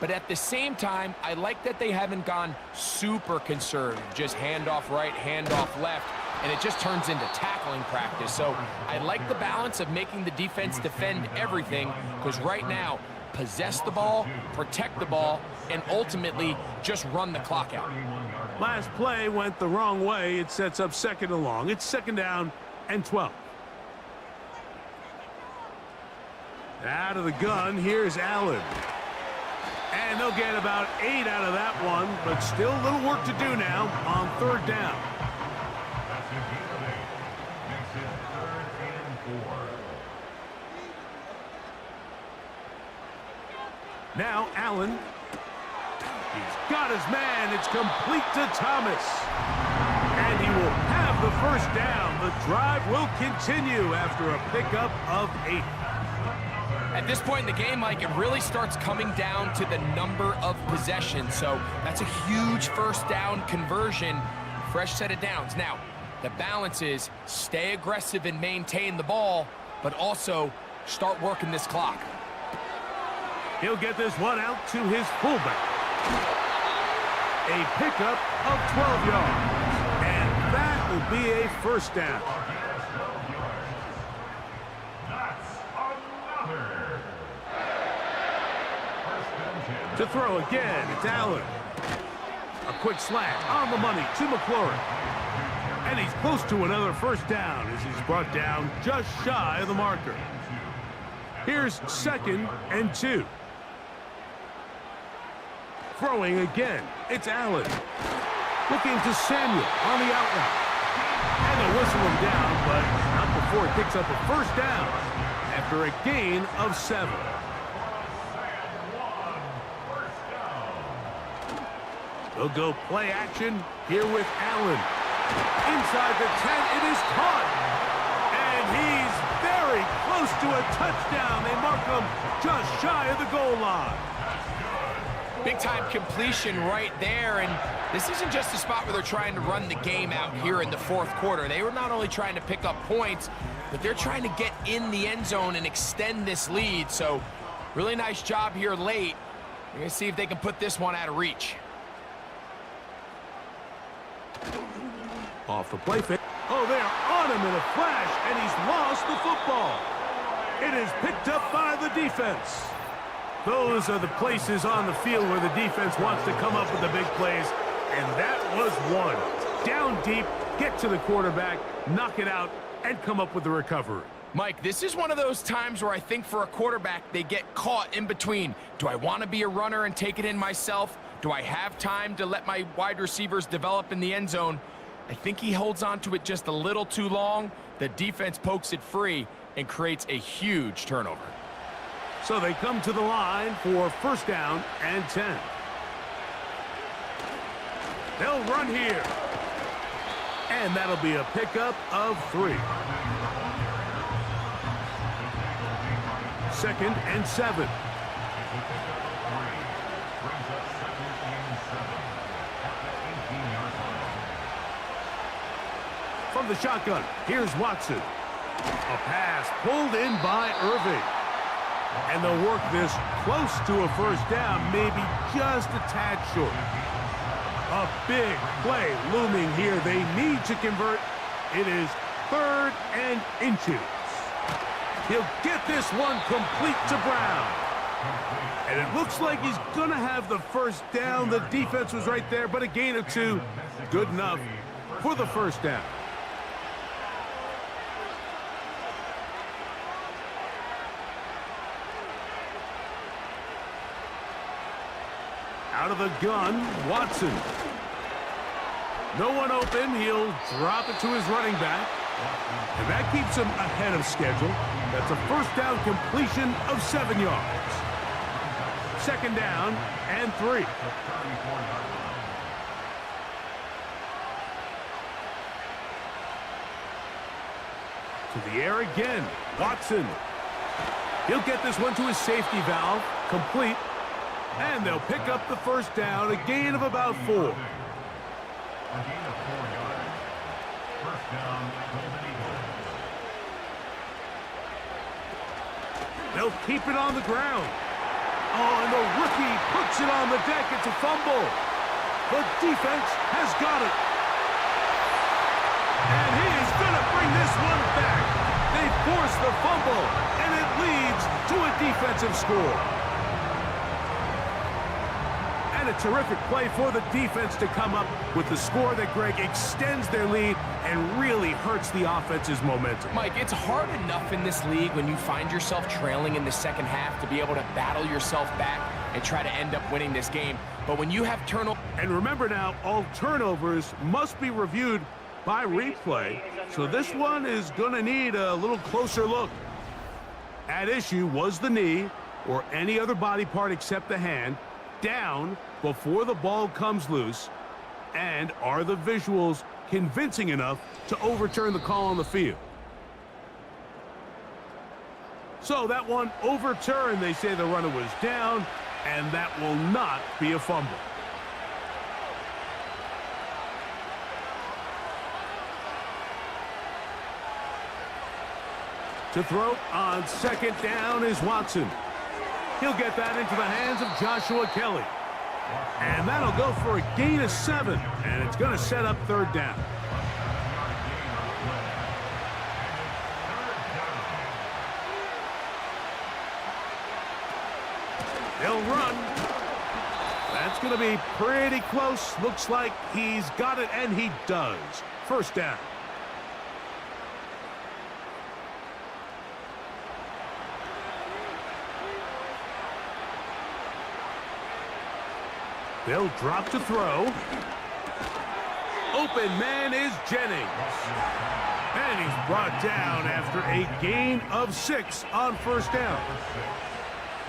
But at the same time, I like that they haven't gone super conservative. Just handoff right, handoff left, and it just turns into tackling practice. So I like the balance of making the defense defend everything, because right now, possess the ball, protect the ball, and ultimately just run the clock out. Last play went the wrong way. It sets up 2nd and long. It's 2nd down and 12. Out of the gun, here's Allen. And they'll get about 8 out of that one, but still a little work to do now on 3rd down. Now Allen. He's got his man. It's complete to Thomas. And he will have the first down. The drive will continue after a pickup of 8. At this point in the game, Mike, it really starts coming down to the number of possessions. So that's a huge first down conversion, fresh set of downs. Now, the balance is stay aggressive and maintain the ball, but also start working this clock. He'll get this one out to his fullback. A pickup of 12 yards. And that will be a first down. To throw again, it's Allen. A quick slant on the money to McLaurin. And he's close to another first down as he's brought down just shy of the marker. Here's 2nd and 2. Throwing again, it's Allen. Looking to Samuel on the out route. And they'll whistle him down, but not before he picks up a first down after a gain of 7. They'll go play action here with Allen. Inside the 10, it is caught. And he's very close to a touchdown. They mark him just shy of the goal line. Big-time completion right there, and this isn't just a spot where they're trying to run the game out here in the fourth quarter. They were not only trying to pick up points, but they're trying to get in the end zone and extend this lead. So really nice job here late. We're going to see if they can put this one out of reach. Off the play fake. Oh, they're on him in a flash, and he's lost the football. It is picked up by the defense. Those are the places on the field where the defense wants to come up with the big plays, and that was one. Down deep, get to the quarterback, knock it out, and come up with the recovery. Mike, this is one of those times where I think for a quarterback, they get caught in between. Do I want to be a runner and take it in myself? Do I have time to let my wide receivers develop in the end zone? I think he holds on to it just a little too long. The defense pokes it free and creates a huge turnover. So they come to the line for first down and 10. They'll run here. And that'll be a pickup of 3. 2nd and 7. From the shotgun, here's Watson. A pass pulled in by Irving. And they'll work this close to a first down, maybe just a tad short. A big play looming here. They need to convert. It is 3rd and inches. He'll get this one complete to Brown. And it looks like he's going to have the first down. The defense was right there, but a gain of 2. Good enough for the first down. Out of the gun, Watson. No one open. He'll drop it to his running back. And that keeps him ahead of schedule. That's a first down completion of 7 yards. 2nd down and 3. To the air again. Watson. He'll get this one to his safety valve. Complete. And they'll pick up the first down, a gain of about 4. A gain of 4 yards. First down, Golden Eagles. They'll keep it on the ground. Oh, and the rookie puts it on the deck. It's a fumble. The defense has got it. And he is going to bring this one back. They force the fumble, and it leads to a defensive score. A terrific play for the defense to come up with the score that, Greg, extends their lead and really hurts the offense's momentum. Mike, it's hard enough in this league when you find yourself trailing in the second half to be able to battle yourself back and try to end up winning this game. But when you have turnovers... And remember now, all turnovers must be reviewed by replay, so this one is going to need a little closer look. At issue was the knee or any other body part except the hand down before the ball comes loose, and are the visuals convincing enough to overturn the call on the field? So that one overturned. They say the runner was down, and that will not be a fumble. To throw on second down is Watson. He'll get that into the hands of Joshua Kelly. And that'll go for a gain of 7, and it's going to set up third down. They'll run. That's going to be pretty close. Looks like he's got it, and he does. First down. They'll drop to throw. Open man is Jennings. And he's brought down after a gain of 6 on first down.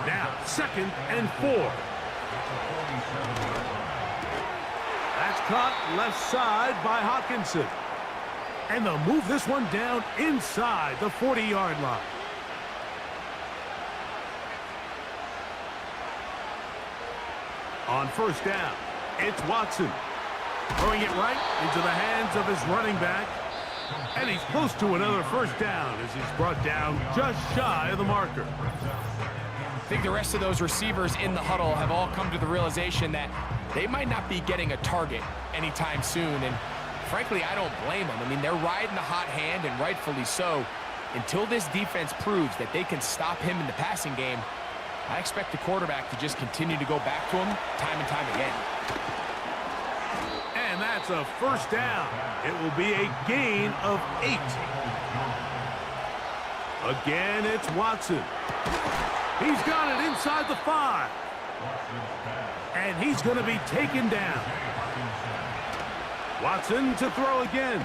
Now, 2nd and 4. That's caught left side by Hawkinson. And they'll move this one down inside the 40-yard line. On first down, it's Watson. Throwing it right into the hands of his running back. And he's close to another first down as he's brought down just shy of the marker. I think the rest of those receivers in the huddle have all come to the realization that they might not be getting a target anytime soon. And frankly, I don't blame them. I mean, they're riding the hot hand, and rightfully so. Until this defense proves that they can stop him in the passing game, I expect the quarterback to just continue to go back to him time and time again. And that's a first down. It will be a gain of 8. Again, it's Watson. He's got it inside the 5. And he's going to be taken down. Watson to throw again.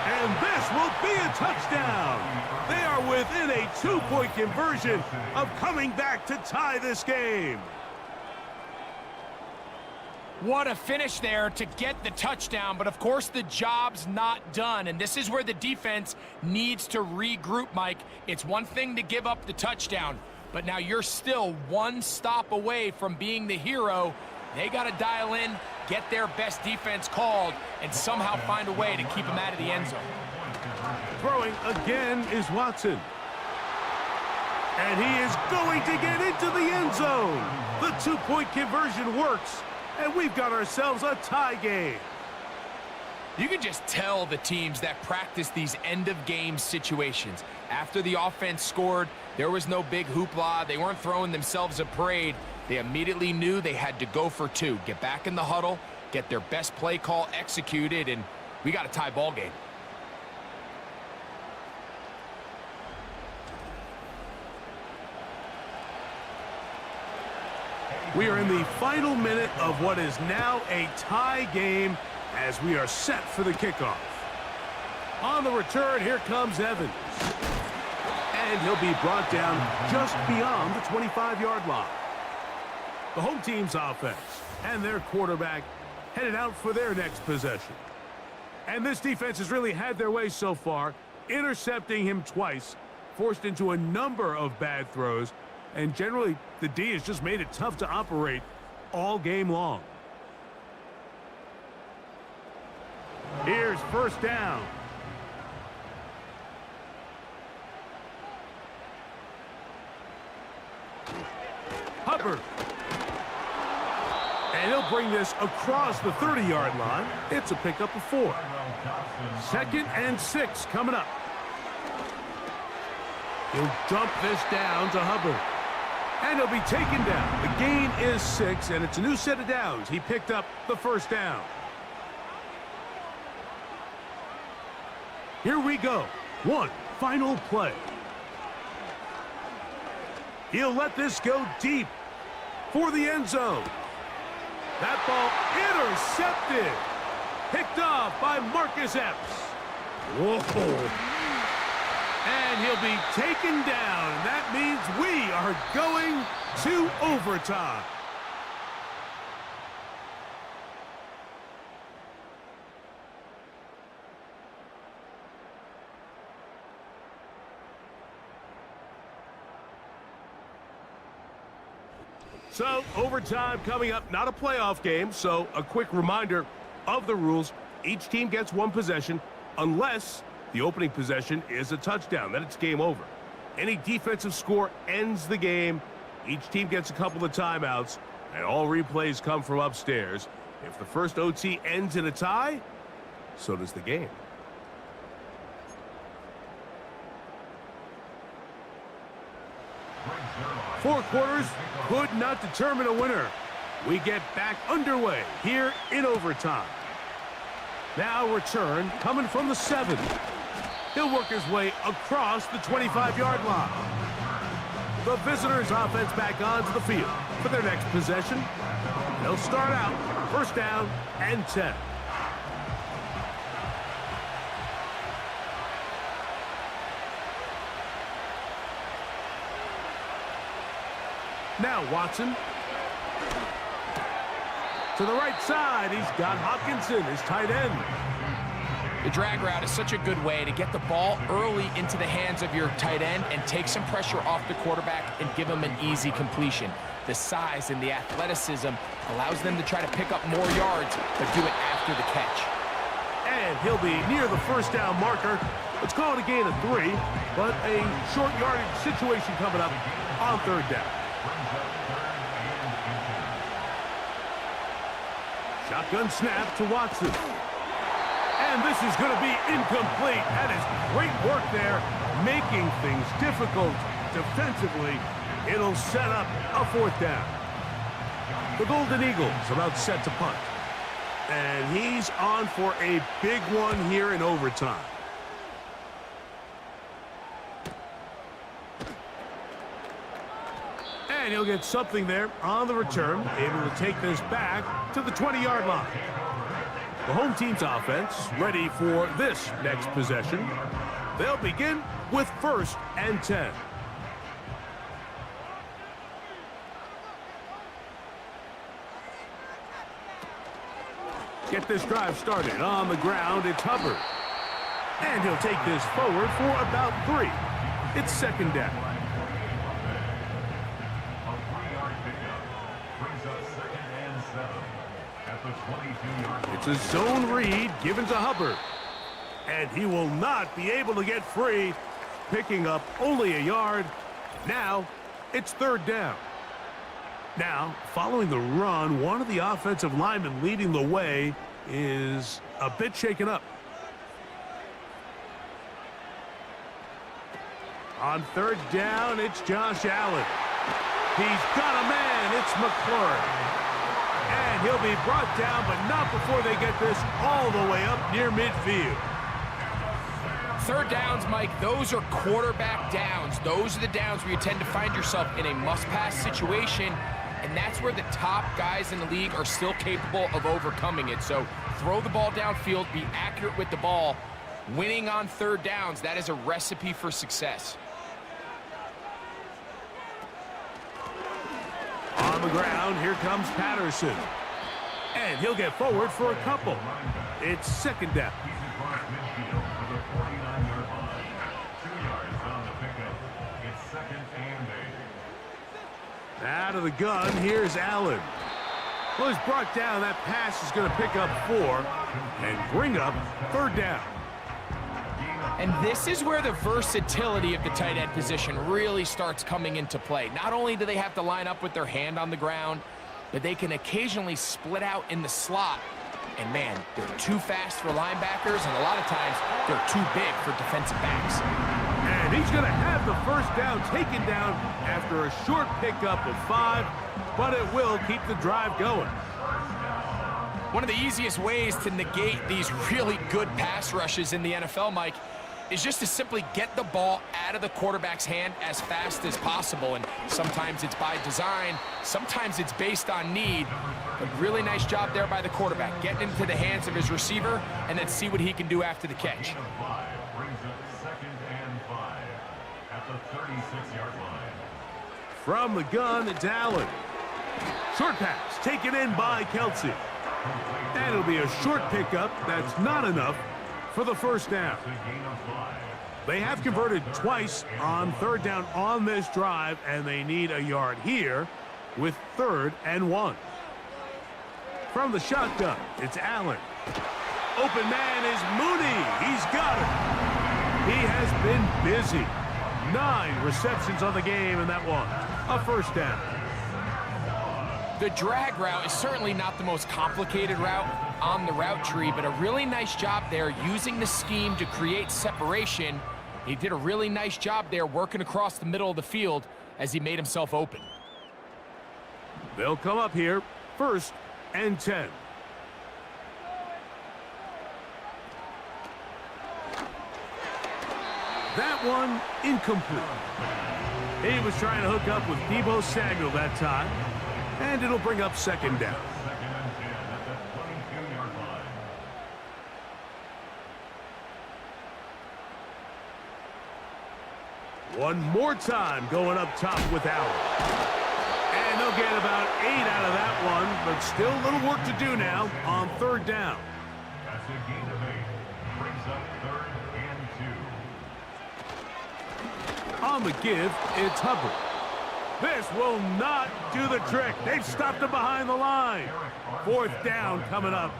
And this will be a touchdown. They are within a 2-point conversion of coming back to tie this game. What a finish there to get the touchdown, but of course the job's not done, and this is where the defense needs to regroup, Mike. It's one thing to give up the touchdown, but now you're still one stop away from being the hero. They got to dial in, get their best defense called, and somehow find a way to keep them out of the end zone. Throwing again is Watson. And he is going to get into the end zone. The 2-point conversion works, and we've got ourselves a tie game. You can just tell the teams that practice these end-of-game situations. After the offense scored, there was no big hoopla. They weren't throwing themselves a parade. They immediately knew they had to go for 2. Get back in the huddle, get their best play call executed, and we got a tie ball game. We are in the final minute of what is now a tie game as we are set for the kickoff. On the return, here comes Evans. And he'll be brought down just beyond the 25-yard line. The home team's offense and their quarterback headed out for their next possession. And this defense has really had their way so far, intercepting him twice, forced into a number of bad throws, and generally the D has just made it tough to operate all game long. Here's first down. Hubbard. And he'll bring this across the 30-yard line. It's a pickup of 4. 2nd and 6 coming up. He'll dump this down to Hubbard. And he'll be taken down. The gain is 6, and it's a new set of downs. He picked up the first down. Here we go. One final play. He'll let this go deep for the end zone. That ball intercepted. Picked off by Marcus Epps. Whoa. And he'll be taken down. And that means we are going to overtime. So, overtime coming up, not a playoff game, so a quick reminder of the rules. Each team gets one possession unless the opening possession is a touchdown. Then it's game over. Any defensive score ends the game. Each team gets a couple of timeouts, and all replays come from upstairs. If the first OT ends in a tie, so does the game. Four quarters could not determine a winner. We get back underway here in overtime. Now return coming from the 7. He'll work his way across the 25-yard line. The visitors' offense back onto the field for their next possession. They'll start out first down and 10. Now Watson. To the right side, he's got Hopkinson, his tight end. The drag route is such a good way to get the ball early into the hands of your tight end and take some pressure off the quarterback and give him an easy completion. The size and the athleticism allows them to try to pick up more yards, but do it after the catch. And he'll be near the first down marker. Let's call it a gain of 3, but a short yardage situation coming up on third down. Shotgun snap to Watson. And this is going to be incomplete. That is great work there, making things difficult defensively. It'll set up a fourth down. The Golden Eagles about set to punt. And he's on for a big one here in overtime. And he'll get something there on the return, able to take this back to the 20-yard line. The home team's offense ready for this next possession. They'll begin with first and 10. Get this drive started on the ground. It's Hubbard. And he'll take this forward for about 3. It's second down. A 3-yard pickup brings up second and 7 at the 22-yard line. It's a zone read given to Hubbard. And he will not be able to get free, picking up only a yard. Now, it's third down. Now, following the run, one of the offensive linemen leading the way is a bit shaken up. On third down, it's Josh Allen. He's got a man. It's McLaurin. And he'll be brought down, but not before they get this all the way up near midfield. Third downs, Mike, those are quarterback downs. Those are the downs where you tend to find yourself in a must-pass situation, and that's where the top guys in the league are still capable of overcoming it. So throw the ball downfield, be accurate with the ball. Winning on third downs, that is a recipe for success. On the ground, here comes Patterson. And he'll get forward for a couple. It's second down. He's across midfield for the 49-yard line. 2 yards on the pickup. It's second and 8. Out of the gun, here's Allen. Well, he's brought down. That pass is going to pick up 4 and bring up third down. And this is where the versatility of the tight end position really starts coming into play. Not only do they have to line up with their hand on the ground, but they can occasionally split out in the slot. And man, they're too fast for linebackers, and a lot of times they're too big for defensive backs. And he's going to have the first down taken down after a short pickup of 5, but it will keep the drive going. One of the easiest ways to negate these really good pass rushes in the NFL, Mike, is just to simply get the ball out of the quarterback's hand as fast as possible. And sometimes it's by design, sometimes it's based on need. But really nice job there by the quarterback, getting into the hands of his receiver and then see what he can do after the catch. 5 brings up second and 5 at the 36-yard line. From the gun, it's Allen. Short pass taken in by Kelsey. And it'll be a short pickup. That's not enough for the first down. They have converted twice on third down on this drive, and they need a yard here with 3rd and 1. From the shotgun, it's Allen. Open man is Mooney. He's got it. He has been busy. 9 receptions on the game, and that one, a first down. The drag route is certainly not the most complicated route on the route tree, but a really nice job there using the scheme to create separation. He did a really nice job there working across the middle of the field as he made himself open. They'll come up here, 1st and 10. That one incomplete. He was trying to hook up with Deebo Samuel that time, and it'll bring up 2nd down. One more time going up top with Allen. And they'll get about 8 out of that one, but still a little work to do now on 3rd down. That's a gain of 8. Brings up 3rd and 2. On the give, it's Hubbard. This will not do the trick. They've stopped him behind the line. 4th down coming up.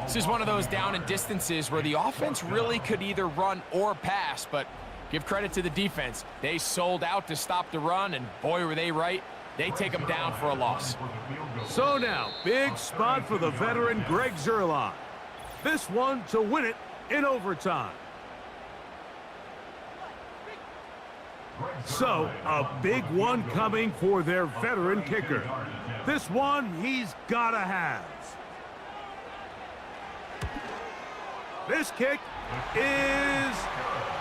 This is one of those down and distances where the offense really could either run or pass, but give credit to the defense. They sold out to stop the run, and boy, were they right. They take them down for a loss. So now, big spot for the veteran Greg Zuerlein. This one to win it in overtime. So, a big one coming for their veteran kicker. This one he's got to have. This kick is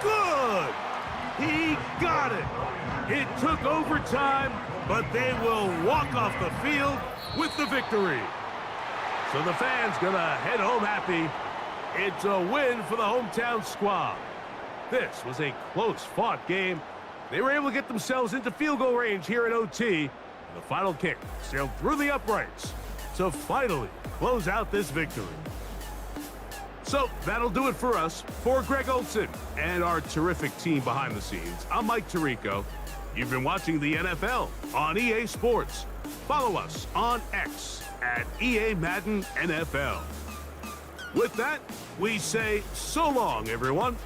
good. He got it. It took overtime, but they will walk off the field with the victory. So the fans gonna head home happy. It's a win for the hometown squad. This was a close-fought game. They were able to get themselves into field goal range here at OT. And the final kick sailed through the uprights to finally close out this victory. So that'll do it for us. For Greg Olson and our terrific team behind the scenes, I'm Mike Tirico. You've been watching the NFL on EA Sports. Follow us on X at EA Madden NFL. With that, we say so long, everyone.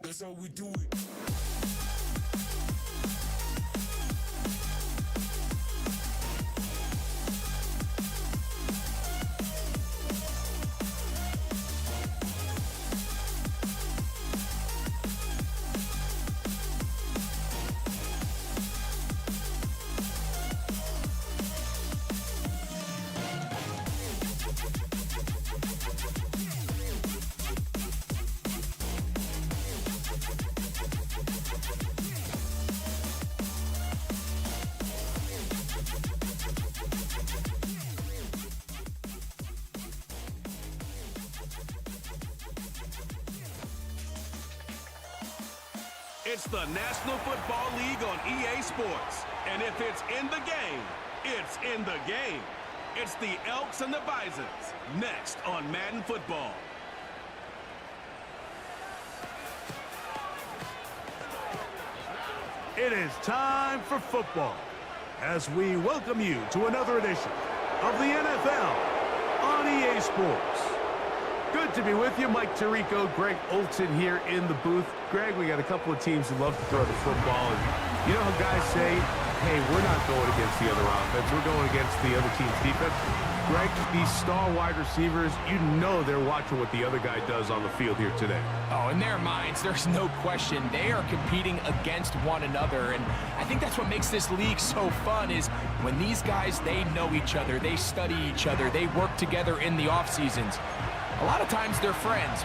That's how we do it. It's the National Football League on EA Sports. And if it's in the game, it's in the game. It's the Elks and the Bisons. Next on Madden Football. It is time for football as we welcome you to another edition of the NFL on EA Sports. Good to be with you. Mike Tirico, Greg Olson here in the booth. Greg, we got a couple of teams who love to throw the football. And you know how guys say, hey, we're not going against the other offense. We're going against the other team's defense. Greg, these star wide receivers, you know they're watching what the other guy does on the field here today. Oh, in their minds, there's no question. They are competing against one another, and I think that's what makes this league so fun is when these guys, they know each other, they study each other, they work together in the off seasons. A lot of times they're friends.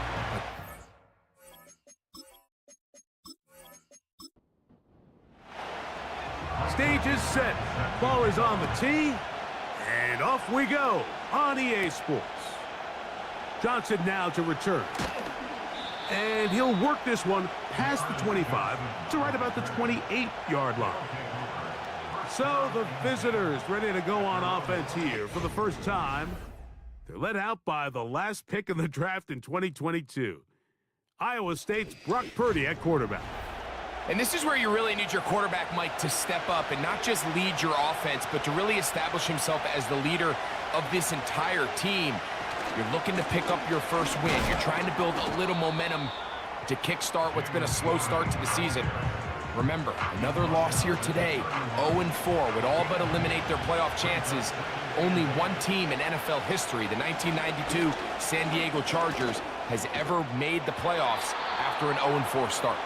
Stage is set. Ball is on the tee. And off we go on EA Sports. Johnson now to return. And he'll work this one past the 25 to right about the 28-yard line. So the visitors ready to go on offense here for the first time. They're led out by the last pick in the draft in 2022. Iowa State's Brock Purdy at quarterback. And this is where you really need your quarterback, Mike, to step up and not just lead your offense, but to really establish himself as the leader of this entire team. You're looking to pick up your first win. You're trying to build a little momentum to kickstart what's been a slow start to the season. Remember, another loss here today, 0-4, would all but eliminate their playoff chances. Only one team in NFL history, the 1992 San Diego Chargers, has ever made the playoffs after an 0-4 start.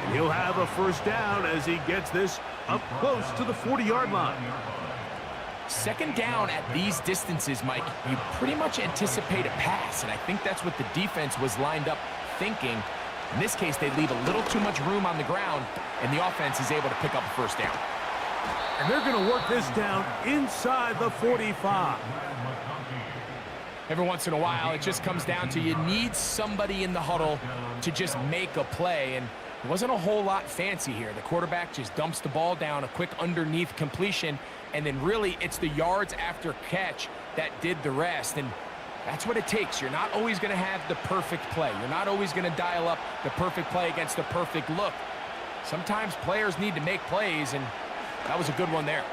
And he'll have a first down as he gets this up close to the 40-yard line. Second down at these distances, Mike, you pretty much anticipate a pass, and I think that's what the defense was lined up thinking. In this case, they leave a little too much room on the ground, and the offense is able to pick up a first down. And they're going to work this down inside the 45. Every once in a while, it just comes down to you need somebody in the huddle to just make a play, and it wasn't a whole lot fancy here. The quarterback just dumps the ball down, a quick underneath completion, and then really it's the yards after catch that did the rest, and that's what it takes. You're not always going to have the perfect play. You're not always going to dial up the perfect play against the perfect look. Sometimes players need to make plays, and that was a good one there.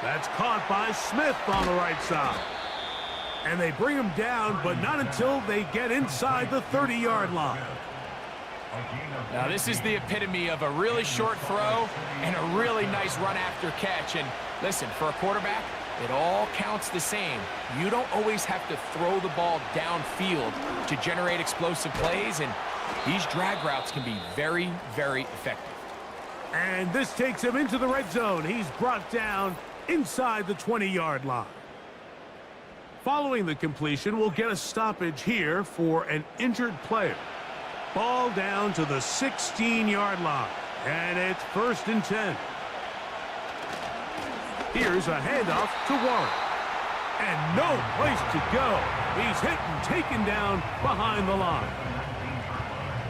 That's caught by Smith on the right side. And they bring him down, but not until they get inside the 30-yard line. Now, this is the epitome of a really short throw and a really nice run after catch. And listen, for a quarterback, it all counts the same. You don't always have to throw the ball downfield to generate explosive plays, and these drag routes can be very, very effective. And this takes him into the red zone. He's brought down inside the 20-yard line. Following the completion, we'll get a stoppage here for an injured player. Ball down to the 16-yard line, and it's 1st and 10. Here's a handoff to Warren. And no place to go. He's hit and taken down behind the line.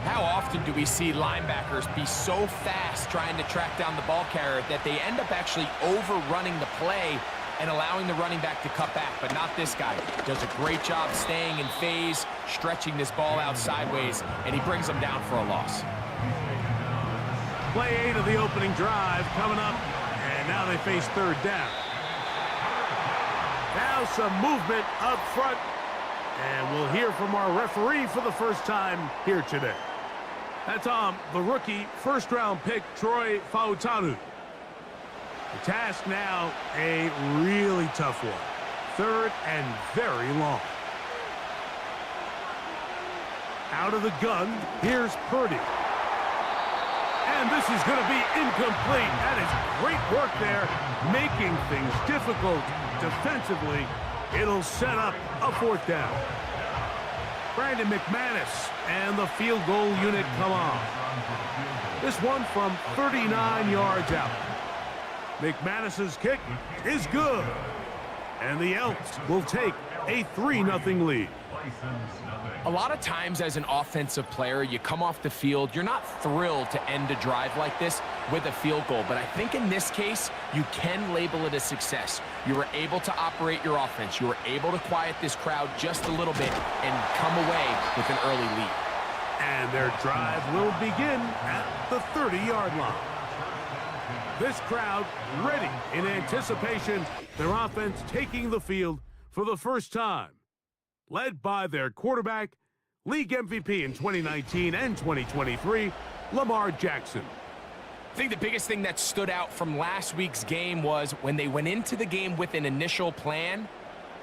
How often do we see linebackers be so fast trying to track down the ball carrier that they end up actually overrunning the play and allowing the running back to cut back, but not this guy. Does a great job staying in phase, stretching this ball out sideways, and he brings them down for a loss. Play 8 of the opening drive coming up, and now they face 3rd down. Now some movement up front, and we'll hear from our referee for the first time here today. That's the rookie first-round pick, Troy Fautanu. The task now, a really tough one. 3rd and very long. Out of the gun, here's Purdy. And this is going to be incomplete. That is great work there, making things difficult defensively. It'll set up a 4th down. Brandon McManus and the field goal unit come on. This one from 39 yards out. McManus's kick is good. And the Elks will take a 3-0 lead. A lot of times as an offensive player, you come off the field, you're not thrilled to end a drive like this with a field goal. But I think in this case, you can label it a success. You were able to operate your offense. You were able to quiet this crowd just a little bit and come away with an early lead. And their drive will begin at the 30-yard line. This crowd ready in anticipation, their offense taking the field for the first time. led by their quarterback, league MVP in 2019 and 2023, Lamar Jackson. I think the biggest thing that stood out from last week's game was when they went into the game with an initial plan,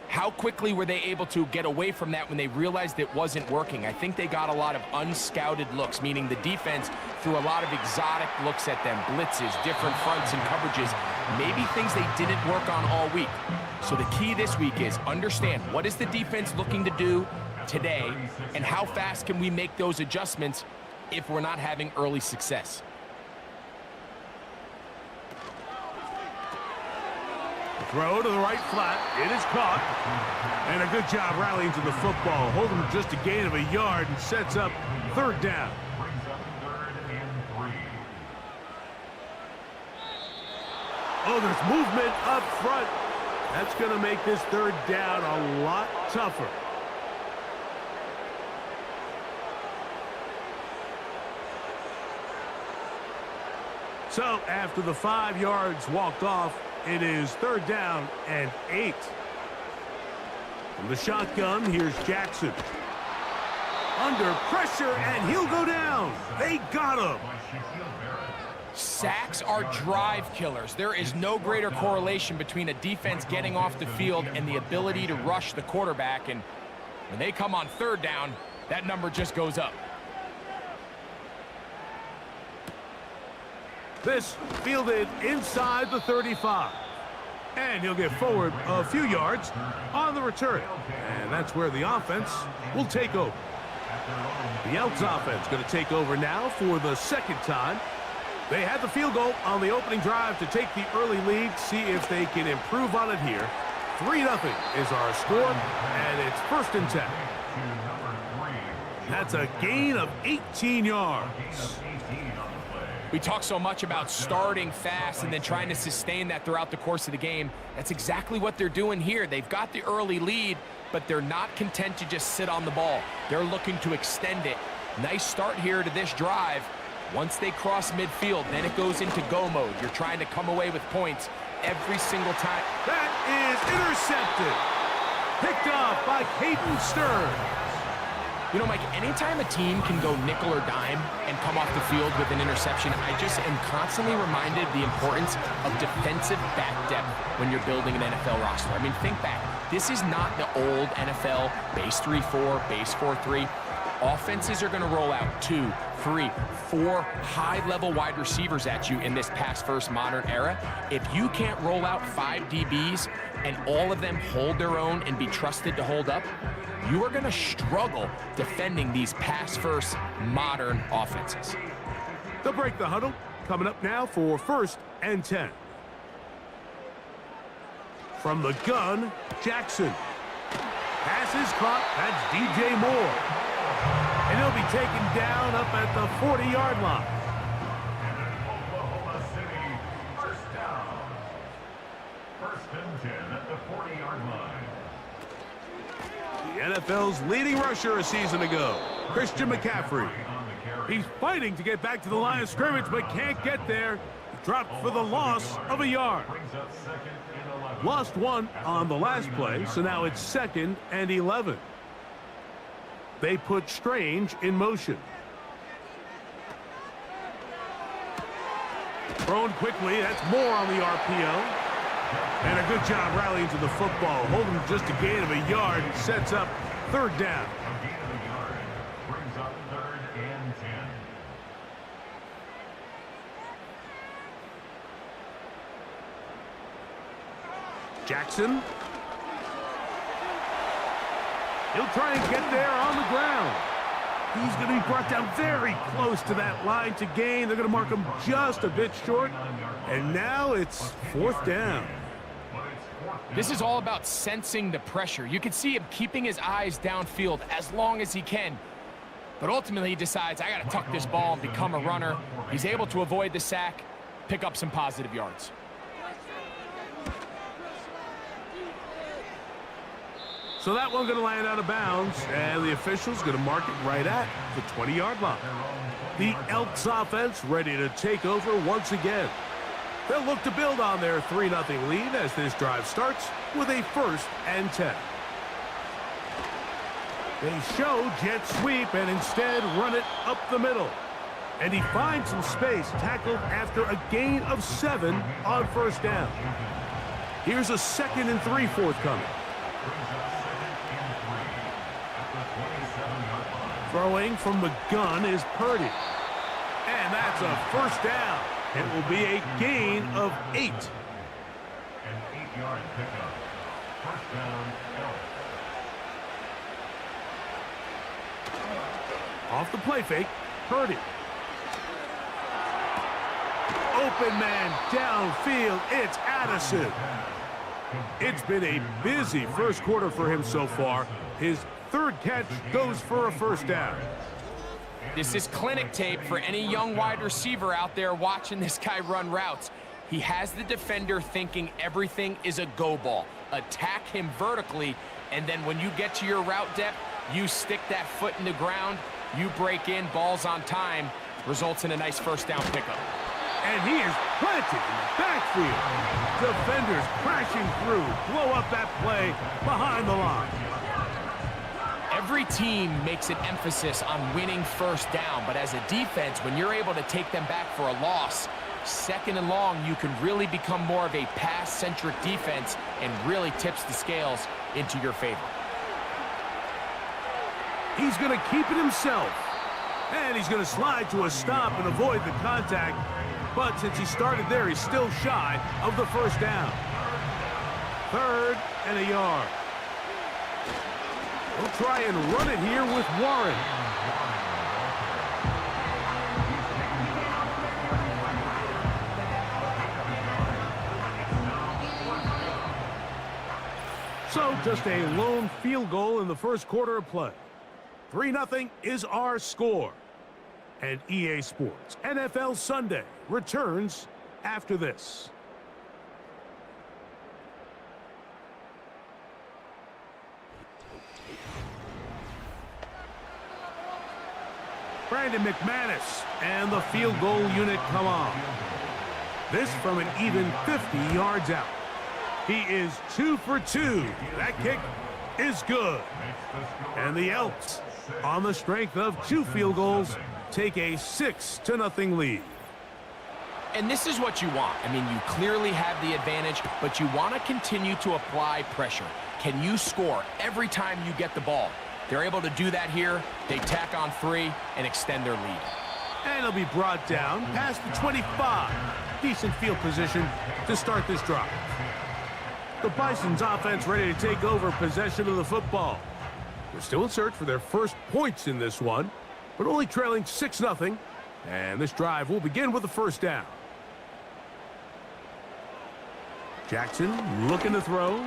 how quickly were they able to get away from that when they realized it wasn't working? I think they got a lot of unscouted looks, meaning the defense threw a lot of exotic looks at them, blitzes, different fronts and coverages, maybe things they didn't work on all week. So the key this week is understand what is the defense looking to do today and how fast can we make those adjustments if we're not having early success. Throw to the right flat. It is caught. And a good job rallying to the football. Holding just a gain of a yard and sets up third down. Brings up 3rd and 3. Oh, there's movement up front. That's going to make this third down a lot tougher. So after the 5 yards walked off, it is 3rd down and 8. From the shotgun, here's Jackson. Under pressure, and he'll go down. They got him. Sacks are drive killers. There is no greater correlation between a defense getting off the field and the ability to rush the quarterback. And when they come on 3rd down, that number just goes up. This fielded inside the 35. And he'll get forward a few yards on the return. And that's where the offense will take over. The Elks offense going to take over now for the 2nd time. They had the field goal on the opening drive to take the early lead. See if they can improve on it here. 3-0 is our score, and it's 1st and 10. That's a gain of 18 yards. We talk so much about starting fast and then trying to sustain that throughout the course of the game. That's exactly what they're doing here. They've got the early lead, but they're not content to just sit on the ball. They're looking to extend it. Nice start here to this drive. Once they cross midfield, then it goes into go mode. You're trying to come away with points every single time. That is intercepted. Picked off by Caden Stern. You know, Mike, anytime a team can go nickel or dime and come off the field with an interception, I just am constantly reminded of the importance of defensive back depth when you're building an NFL roster. I mean, think back. This is not the old NFL base 3-4, base 4-3. Offenses are going to roll out 2, 3, 4 high-level wide receivers at you in this pass-first modern era. If you can't roll out 5 DBs and all of them hold their own and be trusted to hold up, you are going to struggle defending these pass-first modern offenses. They'll break the huddle. Coming up now for 1st and 10. From the gun, Jackson. Pass is caught. That's DJ Moore. And he'll be taken down up at the 40-yard line. Oklahoma City, 1st down. 1st and 10 at the 40-yard line. The NFL's leading rusher a season ago, Christian McCaffrey. He's fighting to get back to the line of scrimmage, but can't get there. Dropped for the loss of a yard. Lost 1 on the last play, so now it's 2nd and 11. They put Strange in motion. Thrown quickly, that's Moore on the RPO. And a good job rallying to the football. Holding just a gain of a yard and sets up 3rd down. A gain of a yard brings up 3rd and 10. Jackson. He'll try and get there on the ground. He's going to be brought down very close to that line to gain. They're going to mark him just a bit short. And now it's 4th down. This is all about sensing the pressure. You can see him keeping his eyes downfield as long as he can. But ultimately he decides, I got to tuck this ball and become a runner. He's able to avoid the sack, pick up some positive yards. So that one going to land out of bounds, and the official's going to mark it right at the 20-yard line. The Elks offense ready to take over once again. They'll look to build on their 3-0 lead as this drive starts with a 1st and 10. They show jet sweep and instead run it up the middle. And he finds some space, tackled after a gain of 7 on first down. Here's a 2nd and 3 forthcoming. Throwing from the gun is Purdy. And that's a first down. It will be a gain of 8. An 8-yard pickup. First down, Elk. Off the play fake, Purdy. Open man downfield, it's Addison. It's been a busy first quarter for him so far. His 3rd catch goes for a first down. This is clinic tape for any young wide receiver out there watching this guy run routes. He has the defender thinking everything is a go ball. Attack him vertically, and then when you get to your route depth, you stick that foot in the ground, you break in, balls on time, results in a nice first down pickup. And he is planted in the backfield. Defenders crashing through, blow up that play behind the line. Every team makes an emphasis on winning first down, but as a defense, when you're able to take them back for a loss, 2nd and long, you can really become more of a pass-centric defense and really tips the scales into your favor. He's going to keep it himself. And he's going to slide to a stop and avoid the contact. But since he started there, he's still shy of the first down. 3rd and a yard. We'll try and run it here with Warren. So just a lone field goal in the first quarter of play. 3-0 is our score. And EA Sports NFL Sunday returns after this. Brandon McManus and the field goal unit come on. This from an even 50 yards out. He is 2 for 2. That kick is good. And the Elks, on the strength of 2 field goals, take a 6-0 lead. And this is what you want. I mean, you clearly have the advantage, but you want to continue to apply pressure. Can you score every time you get the ball? They're able to do that here. They tack on 3 and extend their lead. And it'll be brought down past the 25. Decent field position to start this drive. The Bison's offense ready to take over possession of the football. They're still in search for their first points in this one, but only trailing 6-0. And this drive will begin with the first down. Jackson looking to throw.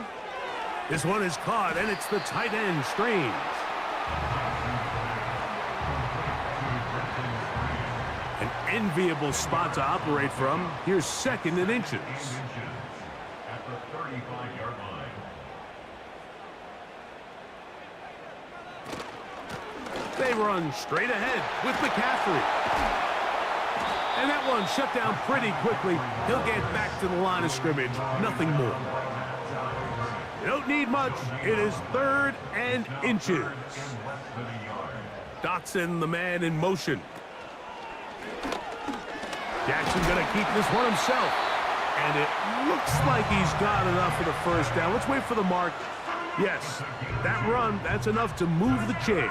This one is caught, and it's the tight end, Strange. An enviable spot to operate from. Here's 2nd and inches. At the 35-yard line. They run straight ahead with McCaffrey. And that one shut down pretty quickly. He'll get back to the line of scrimmage. Nothing more. You don't need much. It is 3rd and inches. Dotson, the man in motion. Jackson going to keep this one himself. And it looks like he's got enough for the first down. Let's wait for the mark. Yes, that run, that's enough to move the chains.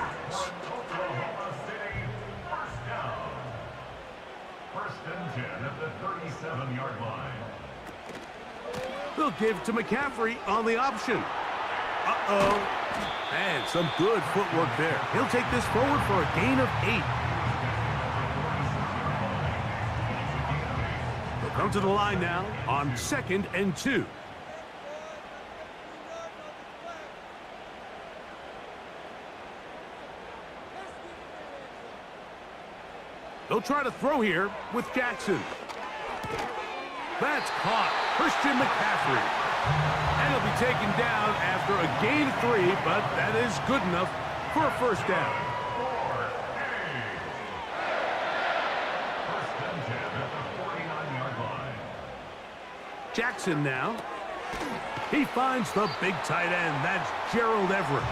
First and 10 at the 37-yard line. They'll give to McCaffrey on the option. Uh-oh. And some good footwork there. He'll take this forward for a gain of 8. They'll come to the line now on 2nd and 2. They'll try to throw here with Jackson. That's caught. Christian McCaffrey. And he'll be taken down after a gain of 3, but that is good enough for a first down. First and 10 at the 49-yard line. Jackson now. He finds the big tight end. That's Gerald Everett.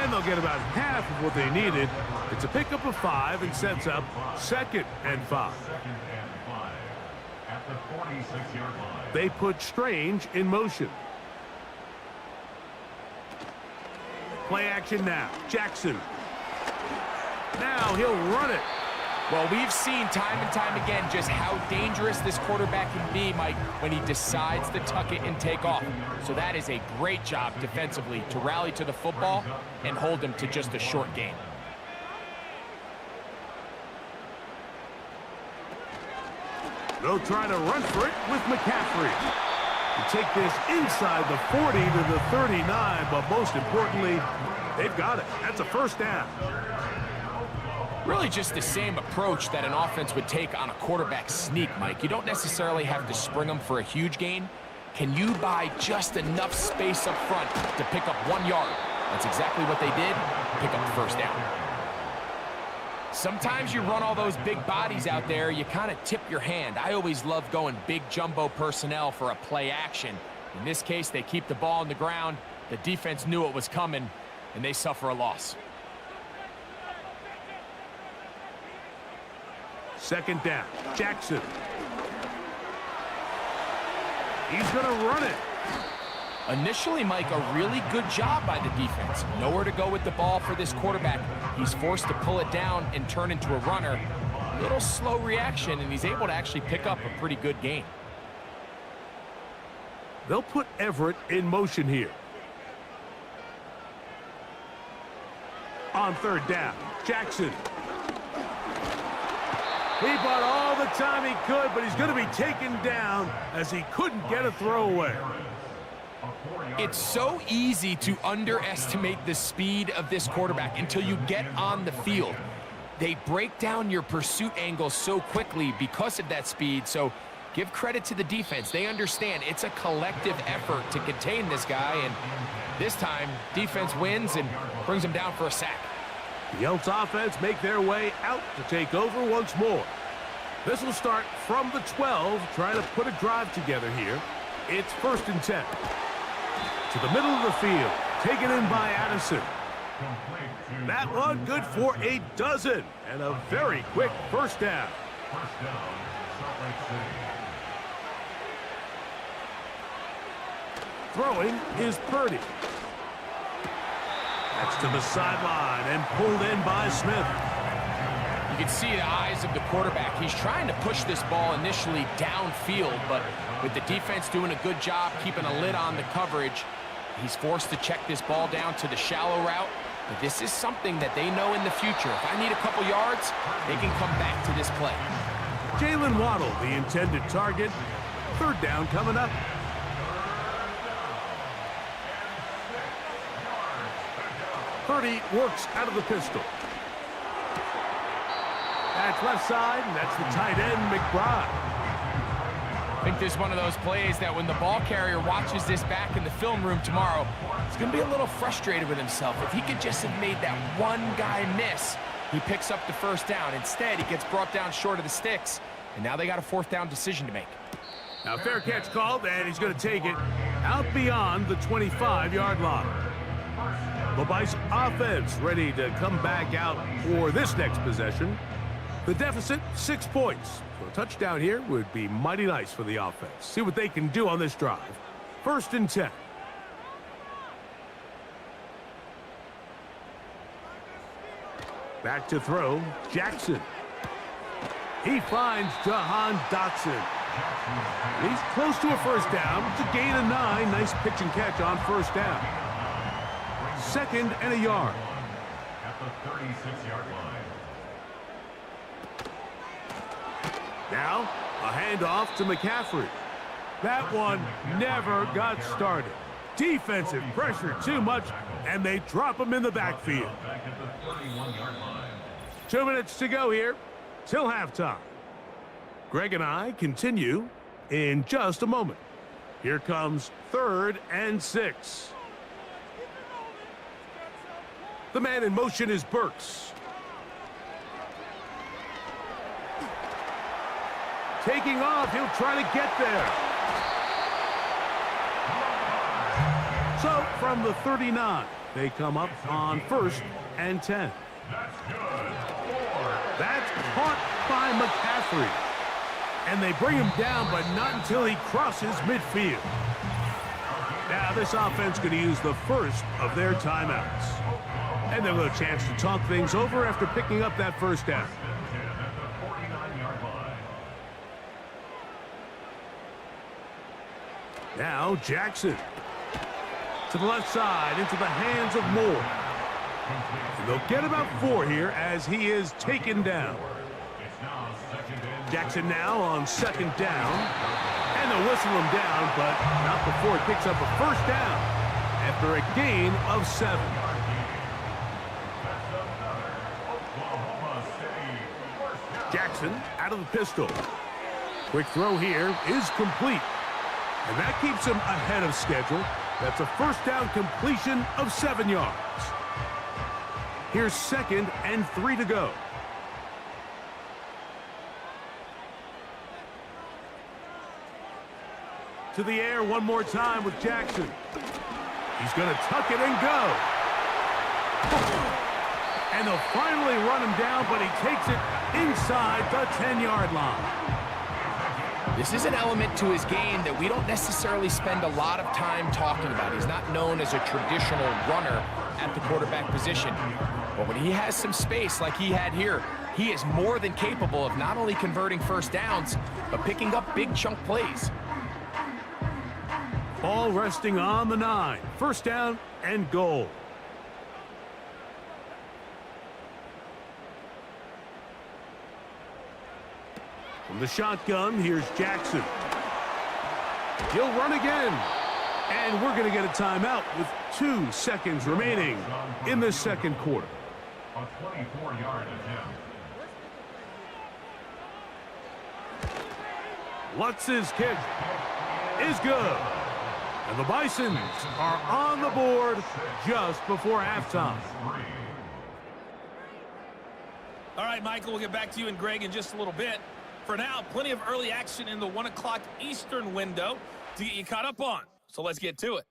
And they'll get about half of what they needed. It's a pickup of 5 and sets up 2nd and 5. Second and 5 at the 46-yard line. They put Strange in motion. Play action now. Jackson. Now he'll run it. Well, we've seen time and time again just how dangerous this quarterback can be, Mike, when he decides to tuck it and take off. So that is a great job defensively to rally to the football and hold him to just a short gain. They'll try to run for it with McCaffrey. You take this inside the 40 to the 39, but most importantly, they've got it. That's a first down. Really just the same approach that an offense would take on a quarterback sneak, Mike. You don't necessarily have to spring them for a huge gain. Can you buy just enough space up front to pick up 1 yard? That's exactly what they did. Pick up the first down. Sometimes you run all those big bodies out there, you kind of tip your hand. I always love going big jumbo personnel for a play action. In this case, they keep the ball on the ground. The defense knew it was coming, and they suffer a loss. Second down. Jackson. He's going to run it. Initially, Mike, a really good job by the defense. Nowhere to go with the ball for this quarterback. He's forced to pull it down and turn into a runner. A little slow reaction, and he's able to actually pick up a pretty good gain. They'll put Everett in motion here. On third down, Jackson. He bought all the time he could, but he's going to be taken down as he couldn't get a throwaway. It's so easy to underestimate the speed of this quarterback until you get on the field. They break down your pursuit angles so quickly because of that speed, so give credit to the defense. They understand it's a collective effort to contain this guy, and this time, defense wins and brings him down for a sack. The Elks offense make their way out to take over once more. This will start from the 12, trying to put a drive together here. It's 1st and 10. To the middle of the field, taken in by Addison. That one good for a dozen, and a very quick first down. First down, Salt Lake City. Throwing is Purdy. That's to the sideline and pulled in by Smith. You can see the eyes of the quarterback. He's trying to push this ball initially downfield, but with the defense doing a good job keeping a lid on the coverage, he's forced to check this ball down to the shallow route. But this is something that they know in the future. If I need a couple yards, they can come back to this play. Jalen Waddle, the intended target. Third down coming up. Purdy works out of the pistol. That's left side, and that's the tight end, McBride. I think this is one of those plays that when the ball carrier watches this back in the film room tomorrow, he's going to be a little frustrated with himself. If he could just have made that one guy miss, he picks up the first down. Instead, he gets brought down short of the sticks, and now they got a 4th down decision to make. Now, fair catch called, and he's going to take it out beyond the 25-yard line. The Bison offense ready to come back out for this next possession. The deficit, 6 points. So a touchdown here would be mighty nice for the offense. See what they can do on this drive. 1st and 10. Back to throw, Jackson. He finds Jahan Dotson. He's close to a first down. It's a gain of 9. Nice pitch and catch on first down. 2nd and a yard. At the 36-yard line. Now, a handoff to McCaffrey. That one never got started. Defensive pressure too much, and they drop him in the backfield. Back at the 31-yard line. 2 minutes to go here till halftime. Greg and I continue in just a moment. Here comes 3rd and 6. The man in motion is Burks. Taking off, he'll try to get there. So from the 39, they come up on 1st and 10. That's caught by McCaffrey. And they bring him down, but not until he crosses midfield. Now this offense going to use the first of their timeouts. And they'll have a chance to talk things over after picking up that first down. Now Jackson. To the left side, into the hands of Moore. And they'll get about 4 here as he is taken down. Jackson now on 2nd down. And they'll whistle him down, but not before he picks up a first down after a gain of 7. Jackson out of the pistol. Quick throw here is complete. And that keeps him ahead of schedule. That's a first down completion of 7 yards. Here's 2nd and 3 to go. To the air one more time with Jackson. He's going to tuck it and go. And they'll finally run him down, but he takes it inside the 10-yard line. This is an element to his game that we don't necessarily spend a lot of time talking about. He's not known as a traditional runner at the quarterback position. But when he has some space like he had here, he is more than capable of not only converting first downs, but picking up big chunk plays. Ball resting on the 9. First down and goal. From the shotgun, here's Jackson. He'll run again. And we're going to get a timeout with 2 seconds remaining in the 2nd quarter. A 24-yard attempt. Lutz's kick is good. And the Bisons are on the board just before halftime. All right, Michael, we'll get back to you and Greg in just a little bit. For now, plenty of early action in the 1 o'clock Eastern window to get you caught up on. So let's get to it.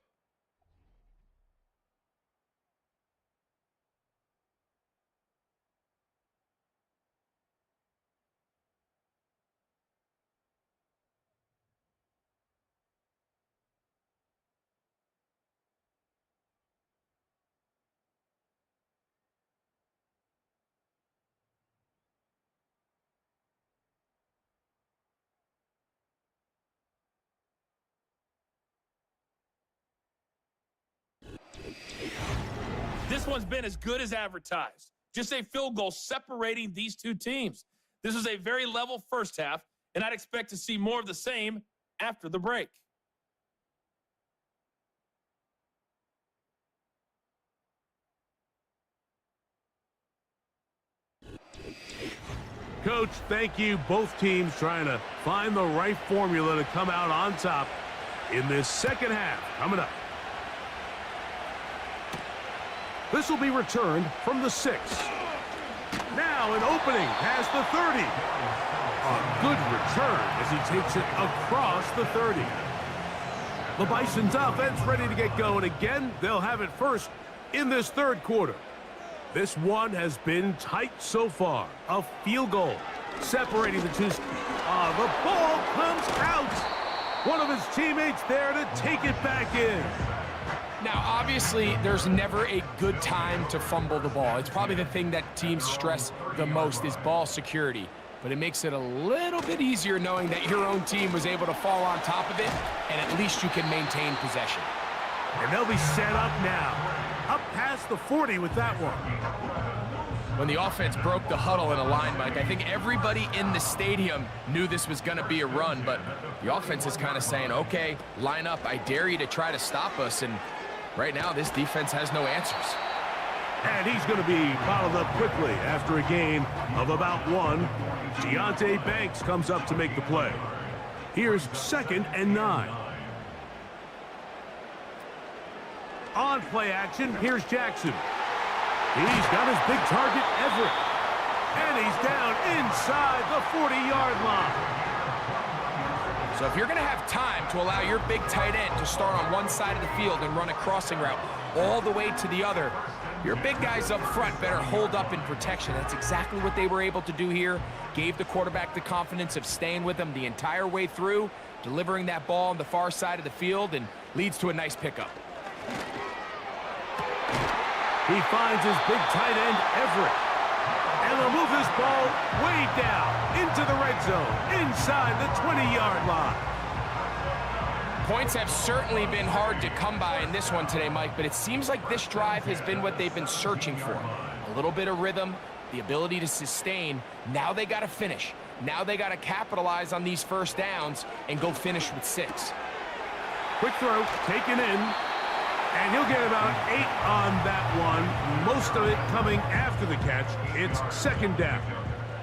This one's been as good as advertised. Just a field goal separating these two teams. This was a very level first half, and I'd expect to see more of the same after the break. Coach, thank you. Both teams trying to find the right formula to come out on top in this second half. Coming up. This will be returned from the 6. Now an opening past the 30. A good return as he takes it across the 30. The Bison's offense ready to get going again. They'll have it first in this 3rd quarter. This one has been tight so far. A field goal separating the two. The ball comes out. One of his teammates there to take it back in. Now, obviously, there's never a good time to fumble the ball. It's probably the thing that teams stress the most is ball security. But it makes it a little bit easier knowing that your own team was able to fall on top of it, and at least you can maintain possession. And they'll be set up now. Up past the 40 with that one. When the offense broke the huddle in a line, Mike, I think everybody in the stadium knew this was going to be a run, but the offense is kind of saying, okay, line up. I dare you to try to stop us, and right now this defense has no answers. And he's going to be bottled up quickly after a gain of about 1. Deontay Banks comes up to make the play. Here's 2nd and 9. On play action, here's Jackson. He's got his big target, Everett. And he's down inside the 40-yard line. So if you're going to have time to allow your big tight end to start on one side of the field and run a crossing route all the way to the other, your big guys up front better hold up in protection. That's exactly what they were able to do here. Gave the quarterback the confidence of staying with him the entire way through, delivering that ball on the far side of the field, and leads to a nice pickup. He finds his big tight end, Everett. And they'll move this ball way down into the red zone, inside the 20-yard line. Points have certainly been hard to come by in this one today, Mike, but it seems like this drive has been what they've been searching for. A little bit of rhythm, the ability to sustain. Now they got to finish. Now they got to capitalize on these first downs and go finish with 6. Quick throw, taken in. And he'll get about 8 on that one. Most of it coming after the catch. It's second down.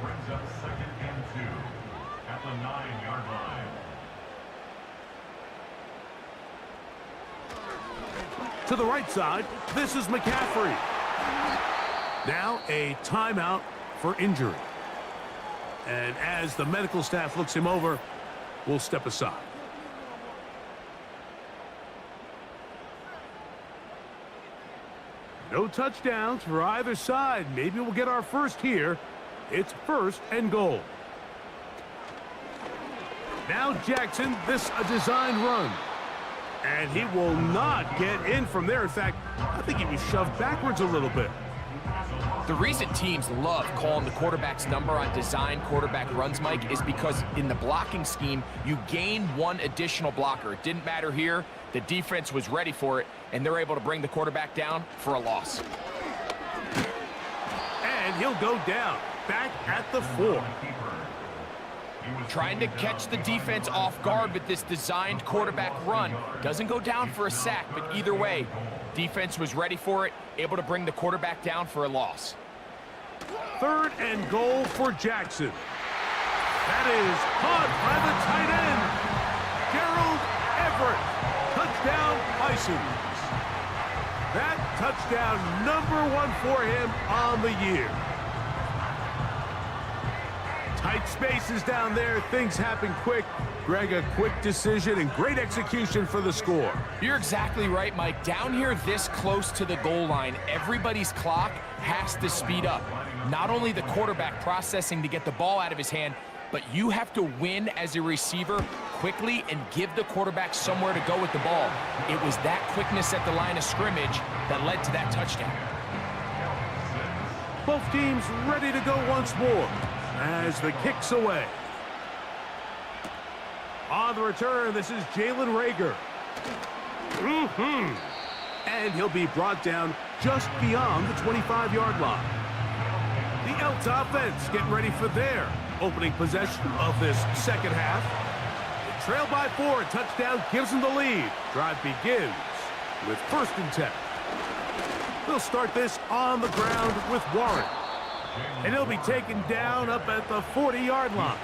Brings up 2nd and 2 at the 9-yard line. To the right side, this is McCaffrey. Now a timeout for injury. And as the medical staff looks him over, we'll step aside. No touchdowns for either side. Maybe we'll get our first here. It's 1st and goal. Now Jackson, this a designed run. And he will not get in from there. In fact, I think he was shoved backwards a little bit. The reason teams love calling the quarterback's number on designed quarterback runs, Mike, is because in the blocking scheme, you gain one additional blocker. It didn't matter here. The defense was ready for it, and they're able to bring the quarterback down for a loss. And he'll go down, back at the 4. Trying to catch the defense off guard with this designed quarterback run. Doesn't go down for a sack, but either way, defense was ready for it, able to bring the quarterback down for a loss. 3rd and goal for Jackson. That is caught by the tight end, Gerald Everett. Touchdown, Bisons. That touchdown number 1 for him on the year. Tight spaces down there. Things happen quick. Greg, a quick decision and great execution for the score. You're exactly right, Mike. Down here this close to the goal line, everybody's clock has to speed up. Not only the quarterback processing to get the ball out of his hand, but you have to win as a receiver quickly and give the quarterback somewhere to go with the ball. It was that quickness at the line of scrimmage that led to that touchdown. Both teams ready to go once more as the kick's away. On the return, this is Jalen Reagor. And he'll be brought down just beyond the 25-yard line. The Elks offense getting ready for their opening possession of this second half. They trail by 4. A touchdown gives them the lead. Drive begins with 1st and 10. They'll start this on the ground with Warren. And he'll be taken down up at the 40-yard line.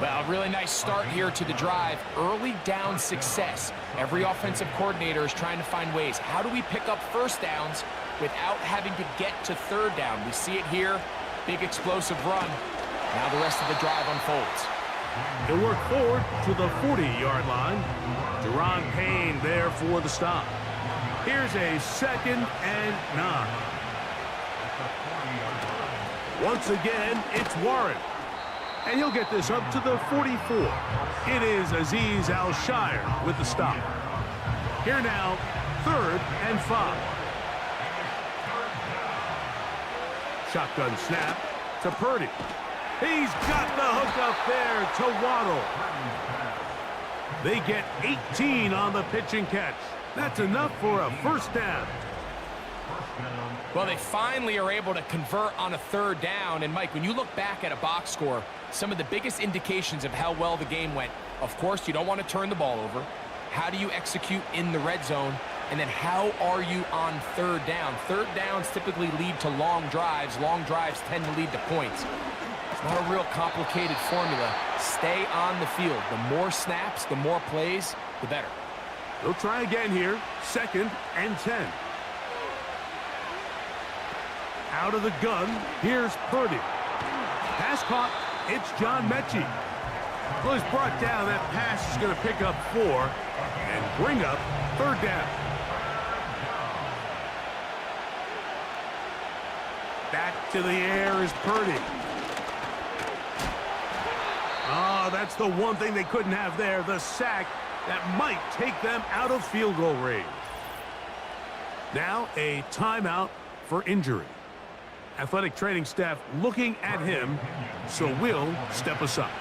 Well, really nice start here to the drive. Early down success. Every offensive coordinator is trying to find ways. How do we pick up first downs without having to get to 3rd down? We see it here. Big explosive run. Now the rest of the drive unfolds. He'll work forward to the 40-yard line. Deron Payne there for the stop. Here's a 2nd and 9. Once again, it's Warren. And he'll get this up to the 44. It is Aziz Al-Shire with the stop. Here now, 3rd and 5. Shotgun snap to Purdy. He's got the hook up there to Waddle. They get 18 on the pitch and catch. That's enough for a 1st down. Well, they finally are able to convert on a 3rd down. And, Mike, when you look back at a box score, some of the biggest indications of how well the game went, of course, you don't want to turn the ball over. How do you execute in the red zone? And then how are you on 3rd down? 3rd downs typically lead to long drives. Long drives tend to lead to points. It's not a real complicated formula. Stay on the field. The more snaps, the more plays, the better. They'll try again here. 2nd and 10. Out of the gun, here's Purdy. Pass caught, it's John Mechie. Well, he's brought down. That pass is going to pick up 4 and bring up 3rd down. Back to the air is Purdy. Oh, that's the one thing they couldn't have there, the sack that might take them out of field goal range. Now a timeout for injury. Athletic training staff looking at him, so we'll step aside.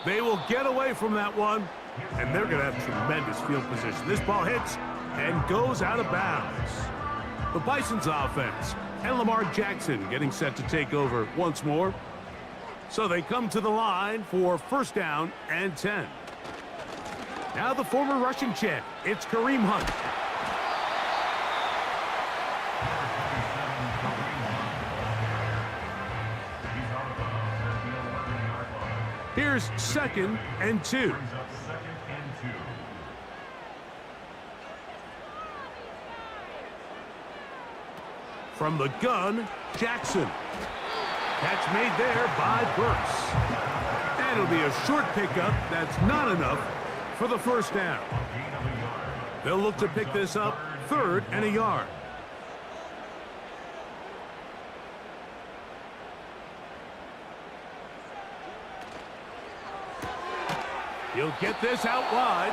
They will get away from that one, and they're going to have tremendous field position. This ball hits and goes out of bounds. The Bison's offense and Lamar Jackson getting set to take over once more. So they come to the line for 1st down and 10. Now the former rushing champ, it's Kareem Hunt. Here's 2nd and 2. From the gun, Jackson. Catch made there by Burks. And it'll be a short pickup. That's not enough for the 1st down. They'll look to pick this up 3rd and a yard. He'll get this out wide,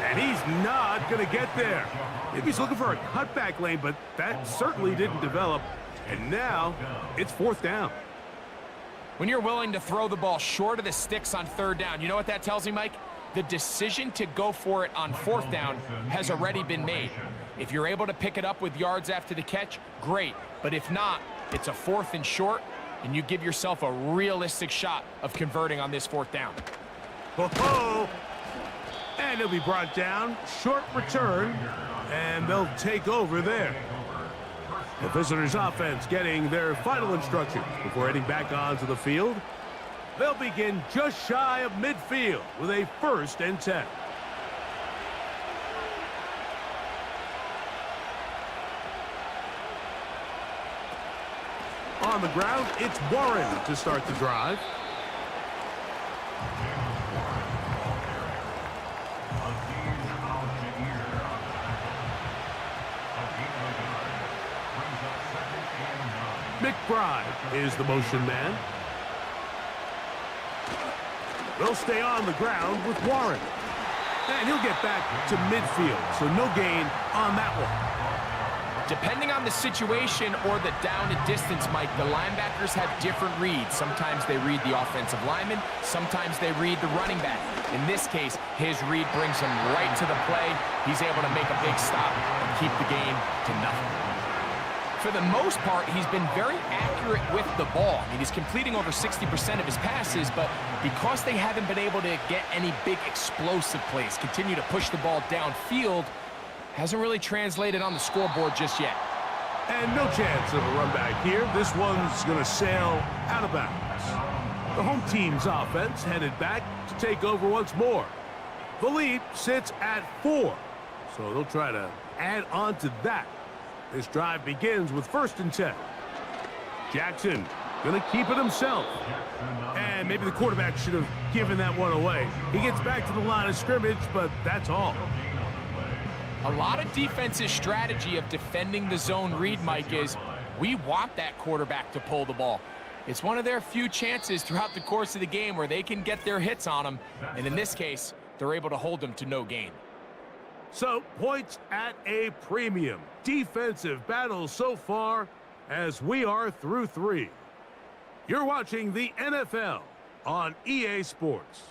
and he's not going to get there. Maybe he's looking for a cutback lane, but that certainly didn't develop. And now it's 4th down. When you're willing to throw the ball short of the sticks on 3rd down, you know what that tells me, Mike? The decision to go for it on 4th down has already been made. If you're able to pick it up with yards after the catch, great. But if not, it's a 4th and short, and you give yourself a realistic shot of converting on this 4th down. Oh, and he'll be brought down. Short return, and they'll take over there. The visitors' offense getting their final instructions before heading back onto the field. They'll begin just shy of midfield with a 1st and 10. On the ground, it's Warren to start the drive. McBride is the motion man. They'll stay on the ground with Warren. And he'll get back to midfield, so no gain on that one. Depending on the situation or the down and distance, Mike, the linebackers have different reads. Sometimes they read the offensive lineman. Sometimes they read the running back. In this case, his read brings him right to the play. He's able to make a big stop and keep the game to nothing. For the most part, he's been very accurate with the ball. I mean, he's completing over 60% of his passes, but because they haven't been able to get any big explosive plays, continue to push the ball downfield, hasn't really translated on the scoreboard just yet. And no chance of a run back here. This one's going to sail out of bounds. The home team's offense headed back to take over once more. The lead sits at 4, so they'll try to add on to that. This drive begins with 1st and 10. Jackson going to keep it himself. And maybe the quarterback should have given that one away. He gets back to the line of scrimmage, but that's all. A lot of defense's strategy of defending the zone read, Mike, is we want that quarterback to pull the ball. It's one of their few chances throughout the course of the game where they can get their hits on him. And in this case, they're able to hold him to no gain. So, points at a premium. Defensive battle so far as we are through 3. You're watching the NFL on EA Sports.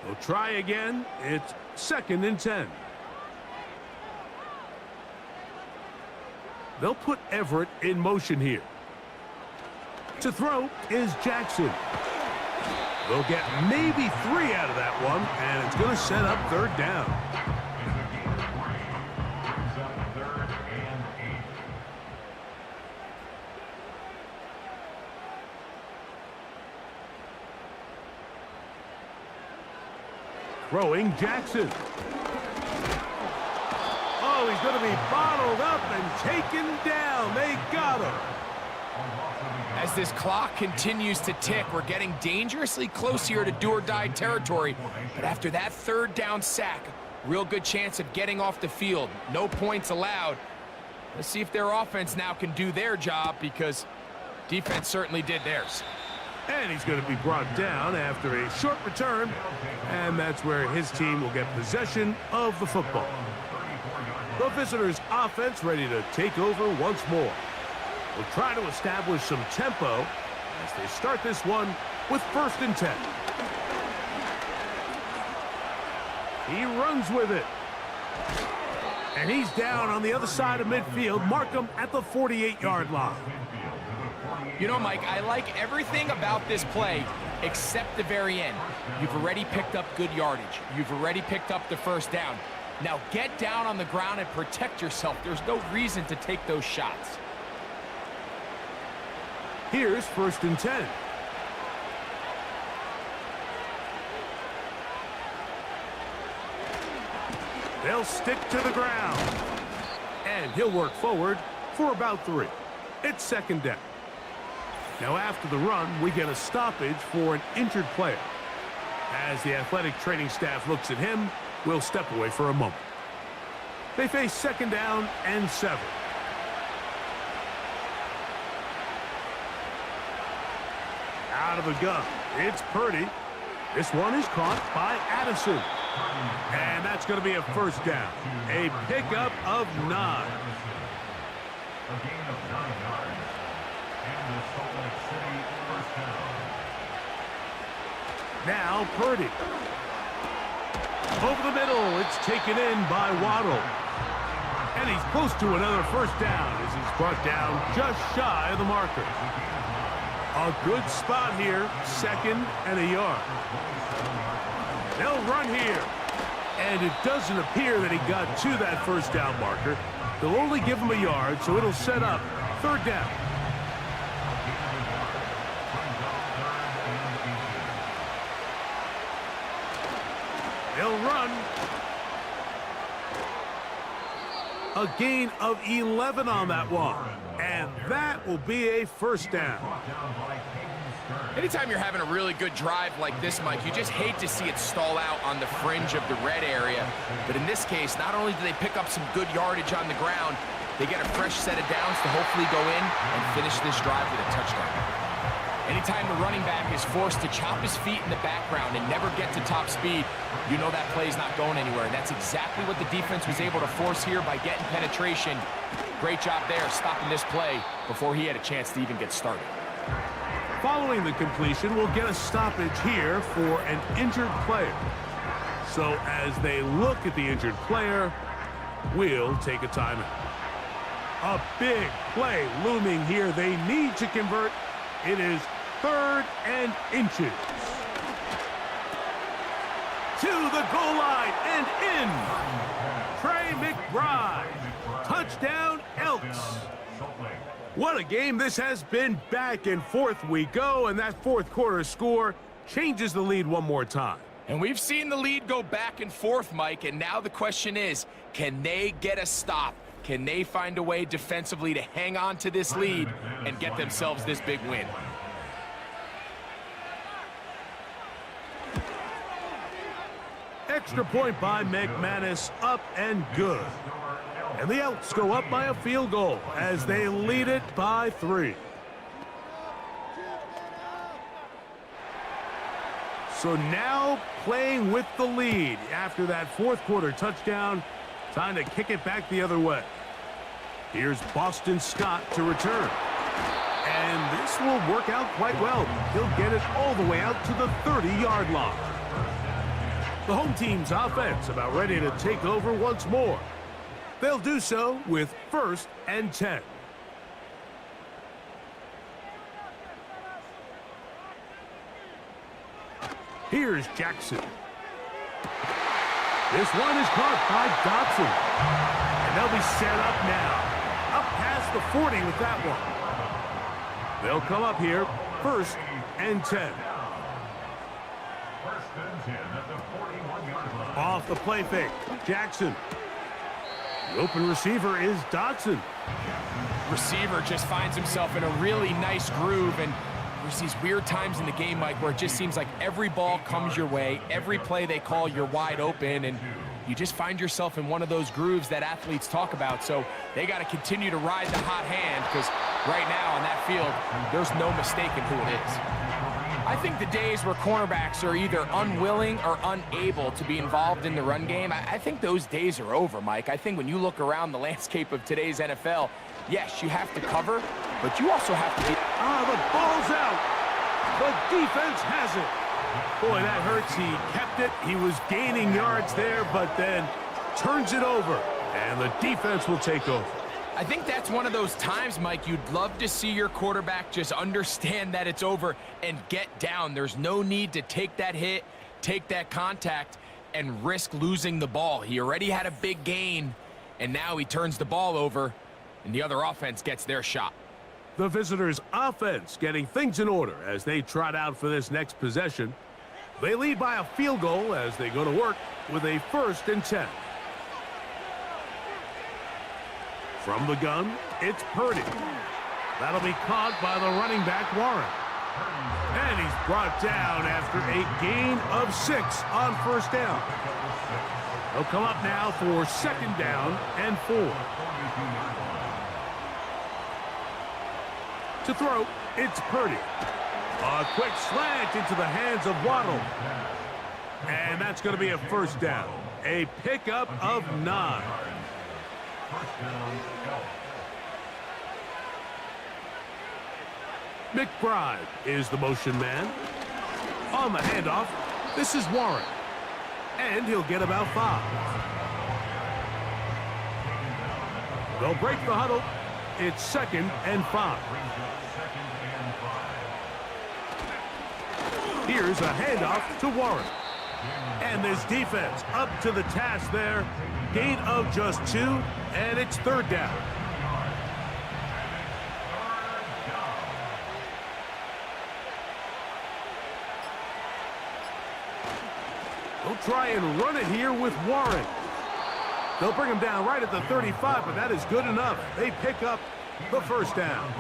We'll try again. It's 2nd and 10. They'll put Everett in motion here. To throw is Jackson. They'll get maybe 3 out of that one, and it's going to set up 3rd down. Throwing Jackson. going to be bottled up and taken down. They got him. As this clock continues to tick, we're getting dangerously close here to do-or-die territory. But after that third down sack, real good chance of getting off the field. No points allowed. Let's see if their offense now can do their job, because defense certainly did theirs. And he's going to be brought down after a short return, and that's where his team will get possession of the football. The visitors' offense ready to take over once more. We'll try to establish some tempo as they start this one with 1st and 10. He runs with it. And he's down on the other side of midfield. Mark him at the 48-yard line. You know, Mike, I like everything about this play except the very end. You've already picked up good yardage. You've already picked up the 1st down. Now get down on the ground and protect yourself. There's no reason to take those shots. Here's 1st and 10. They'll stick to the ground. And he'll work forward for about 3. It's 2nd down. Now after the run, we get a stoppage for an injured player. As the athletic training staff looks at him, we'll step away for a moment. They face 2nd down and 7. Out of the gun, it's Purdy. This one is caught by Addison. And that's going to be a 1st down. A pickup of 9. A gain of 9 yards. And the Salt Lake City 1st down. Now Purdy. Over the middle, it's taken in by Waddle. And he's close to another 1st down as he's brought down just shy of the marker. A good spot here, 2nd and a yard. They'll run here. And it doesn't appear that he got to that 1st down marker. They'll only give him a yard, so it'll set up 3rd down. They'll run. A gain of 11 on that one. And that will be a 1st down. Anytime you're having a really good drive like this, Mike, you just hate to see it stall out on the fringe of the red area. But in this case, not only do they pick up some good yardage on the ground, they get a fresh set of downs to hopefully go in and finish this drive with a touchdown. Anytime the running back is forced to chop his feet in the background and never get to top speed, you know that play's not going anywhere. And that's exactly what the defense was able to force here by getting penetration. Great job there stopping this play before he had a chance to even get started. Following the completion, we'll get a stoppage here for an injured player. So as they look at the injured player, we'll take a timeout. A big play looming here. They need to convert. It is 3rd and inches. To the goal line and in. Trey McBride. Touchdown, Elks. What a game this has been. Back and forth we go, and that 4th quarter score changes the lead one more time. And we've seen the lead go back and forth, Mike, and now the question is, can they get a stop? Can they find a way defensively to hang on to this lead and get themselves this big win? Extra point by McManus, up and good. And the Elks go up by a field goal as they lead it by 3. So now playing with the lead after that 4th quarter touchdown, time to kick it back the other way. Here's Boston Scott to return. And this will work out quite well. He'll get it all the way out to the 30-yard line. The home team's offense about ready to take over once more. They'll do so with 1st and 10. Here's Jackson. This one is caught by Dotson. And they'll be set up now. Up past the 40 with that one. They'll come up here, 1st and 10. Off the play fake, Jackson. The open receiver is Dotson. Receiver just finds himself in a really nice groove, and there's these weird times in the game, Mike, where it just seems like every ball comes your way, every play they call, you're wide open, and you just find yourself in one of those grooves that athletes talk about. So they got to continue to ride the hot hand, because right now on that field, there's no mistaking who it is. I think the days where cornerbacks are either unwilling or unable to be involved in the run game, I think those days are over, Mike. I think when you look around the landscape of today's NFL, yes, you have to cover, but you also have to be... The ball's out. The defense has it. Boy, that hurts. He kept it. He was gaining yards there, but then turns it over, and the defense will take over. I think that's one of those times, Mike, you'd love to see your quarterback just understand that it's over and get down. There's no need to take that hit, take that contact, and risk losing the ball. He already had a big gain, and now he turns the ball over, and the other offense gets their shot. The visitors' offense getting things in order as they trot out for this next possession. They lead by a field goal as they go to work with a 1st and 10. From the gun, it's Purdy. That'll be caught by the running back, Warren. And he's brought down after a gain of 6 on 1st down. He'll come up now for 2nd down and 4. To throw, it's Purdy. A quick slant into the hands of Waddle. And that's going to be a 1st down. A pickup of 9. McBride is the motion man. On the handoff, this is Warren. And he'll get about 5. They'll break the huddle. It's 2nd and 5. Here's a handoff to Warren. And this defense up to the task there. Gain of just 2, and it's 3rd down. They'll try and run it here with Warren. They'll bring him down right at the 35, but that is good enough. They pick up the 1st down.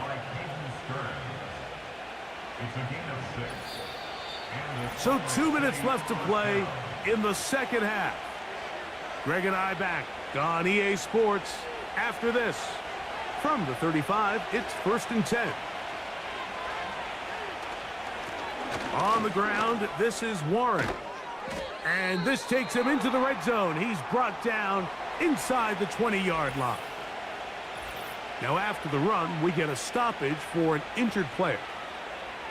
So 2 minutes left to play in the 2nd half. Greg and I back on EA Sports after this. From the 35, it's 1st and 10. On the ground, this is Warren. And this takes him into the red zone. He's brought down inside the 20-yard line. Now after the run, we get a stoppage for an injured player.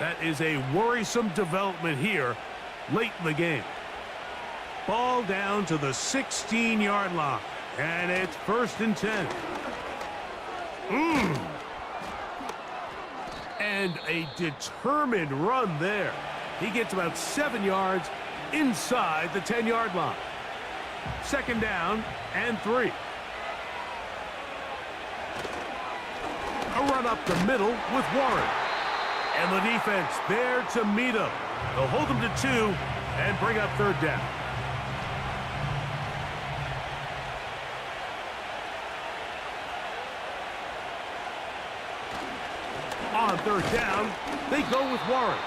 That is a worrisome development here late in the game. Ball down to the 16-yard line, and it's 1st and 10. And a determined run there. He gets about 7 yards inside the 10-yard line. 2nd down and 3. A run up the middle with Warren. And the defense there to meet him. They'll hold him to 2 and bring up 3rd down. On 3rd down, they go with Warren.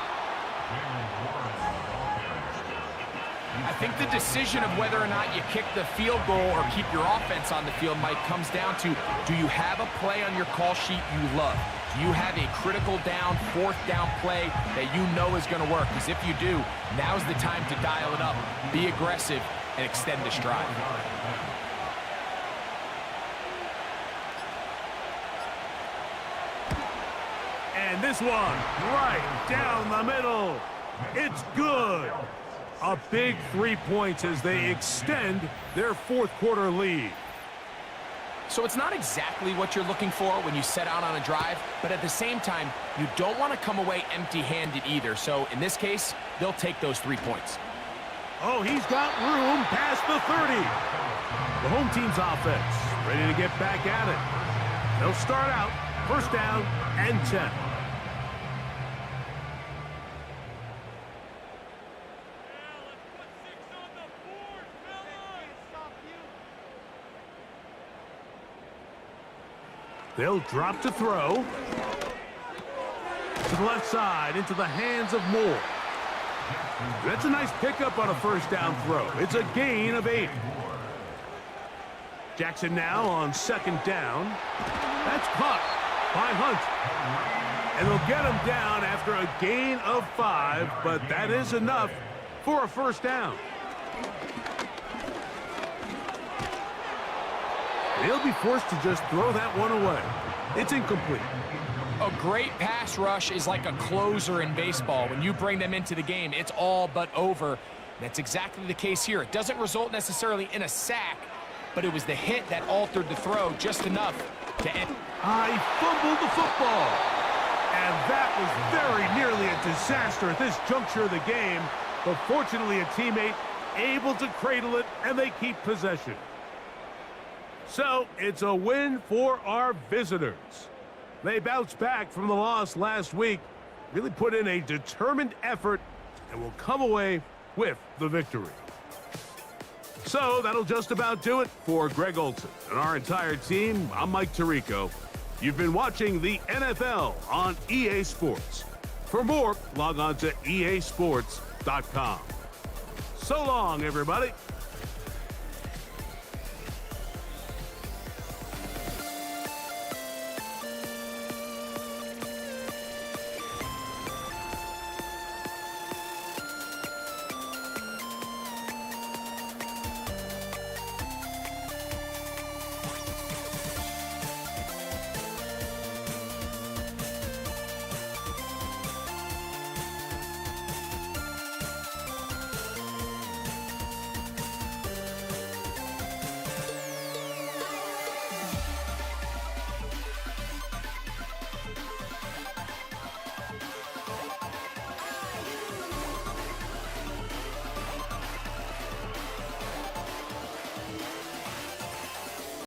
I think the decision of whether or not you kick the field goal or keep your offense on the field, Mike, comes down to, do you have a play on your call sheet you love? Do you have a critical down, 4th down play that you know is going to work? Because if you do, now's the time to dial it up, be aggressive, and extend this drive. And this one, right down the middle. It's good. A big 3 points as they extend their 4th quarter lead. So it's not exactly what you're looking for when you set out on a drive, but at the same time, you don't want to come away empty-handed either. So in this case, they'll take those 3 points. Oh, he's got room past the 30. The home team's offense ready to get back at it. They'll start out 1st down and 10. They'll drop to throw. To the left side, into the hands of Moore. That's a nice pickup on a first down throw. It's a gain of 8. Jackson now on second down. That's caught by Hunt. And they'll get him down after a gain of 5, but that is enough for a first down. They'll be forced to just throw that one away. It's incomplete. A great pass rush is like a closer in baseball. When you bring them into the game, it's all but over. That's exactly the case here. It doesn't result necessarily in a sack, but it was the hit that altered the throw just enough to end. He fumbled the football. And that was very nearly a disaster at this juncture of the game. But fortunately, a teammate able to cradle it, and they keep possession. So it's a win for our visitors. They bounced back from the loss last week, really put in a determined effort, and will come away with the victory. So that'll just about do it for Greg Olson and our entire team. I'm Mike Tirico. You've been watching the NFL on EA Sports. For more, log on to easports.com. So long, everybody.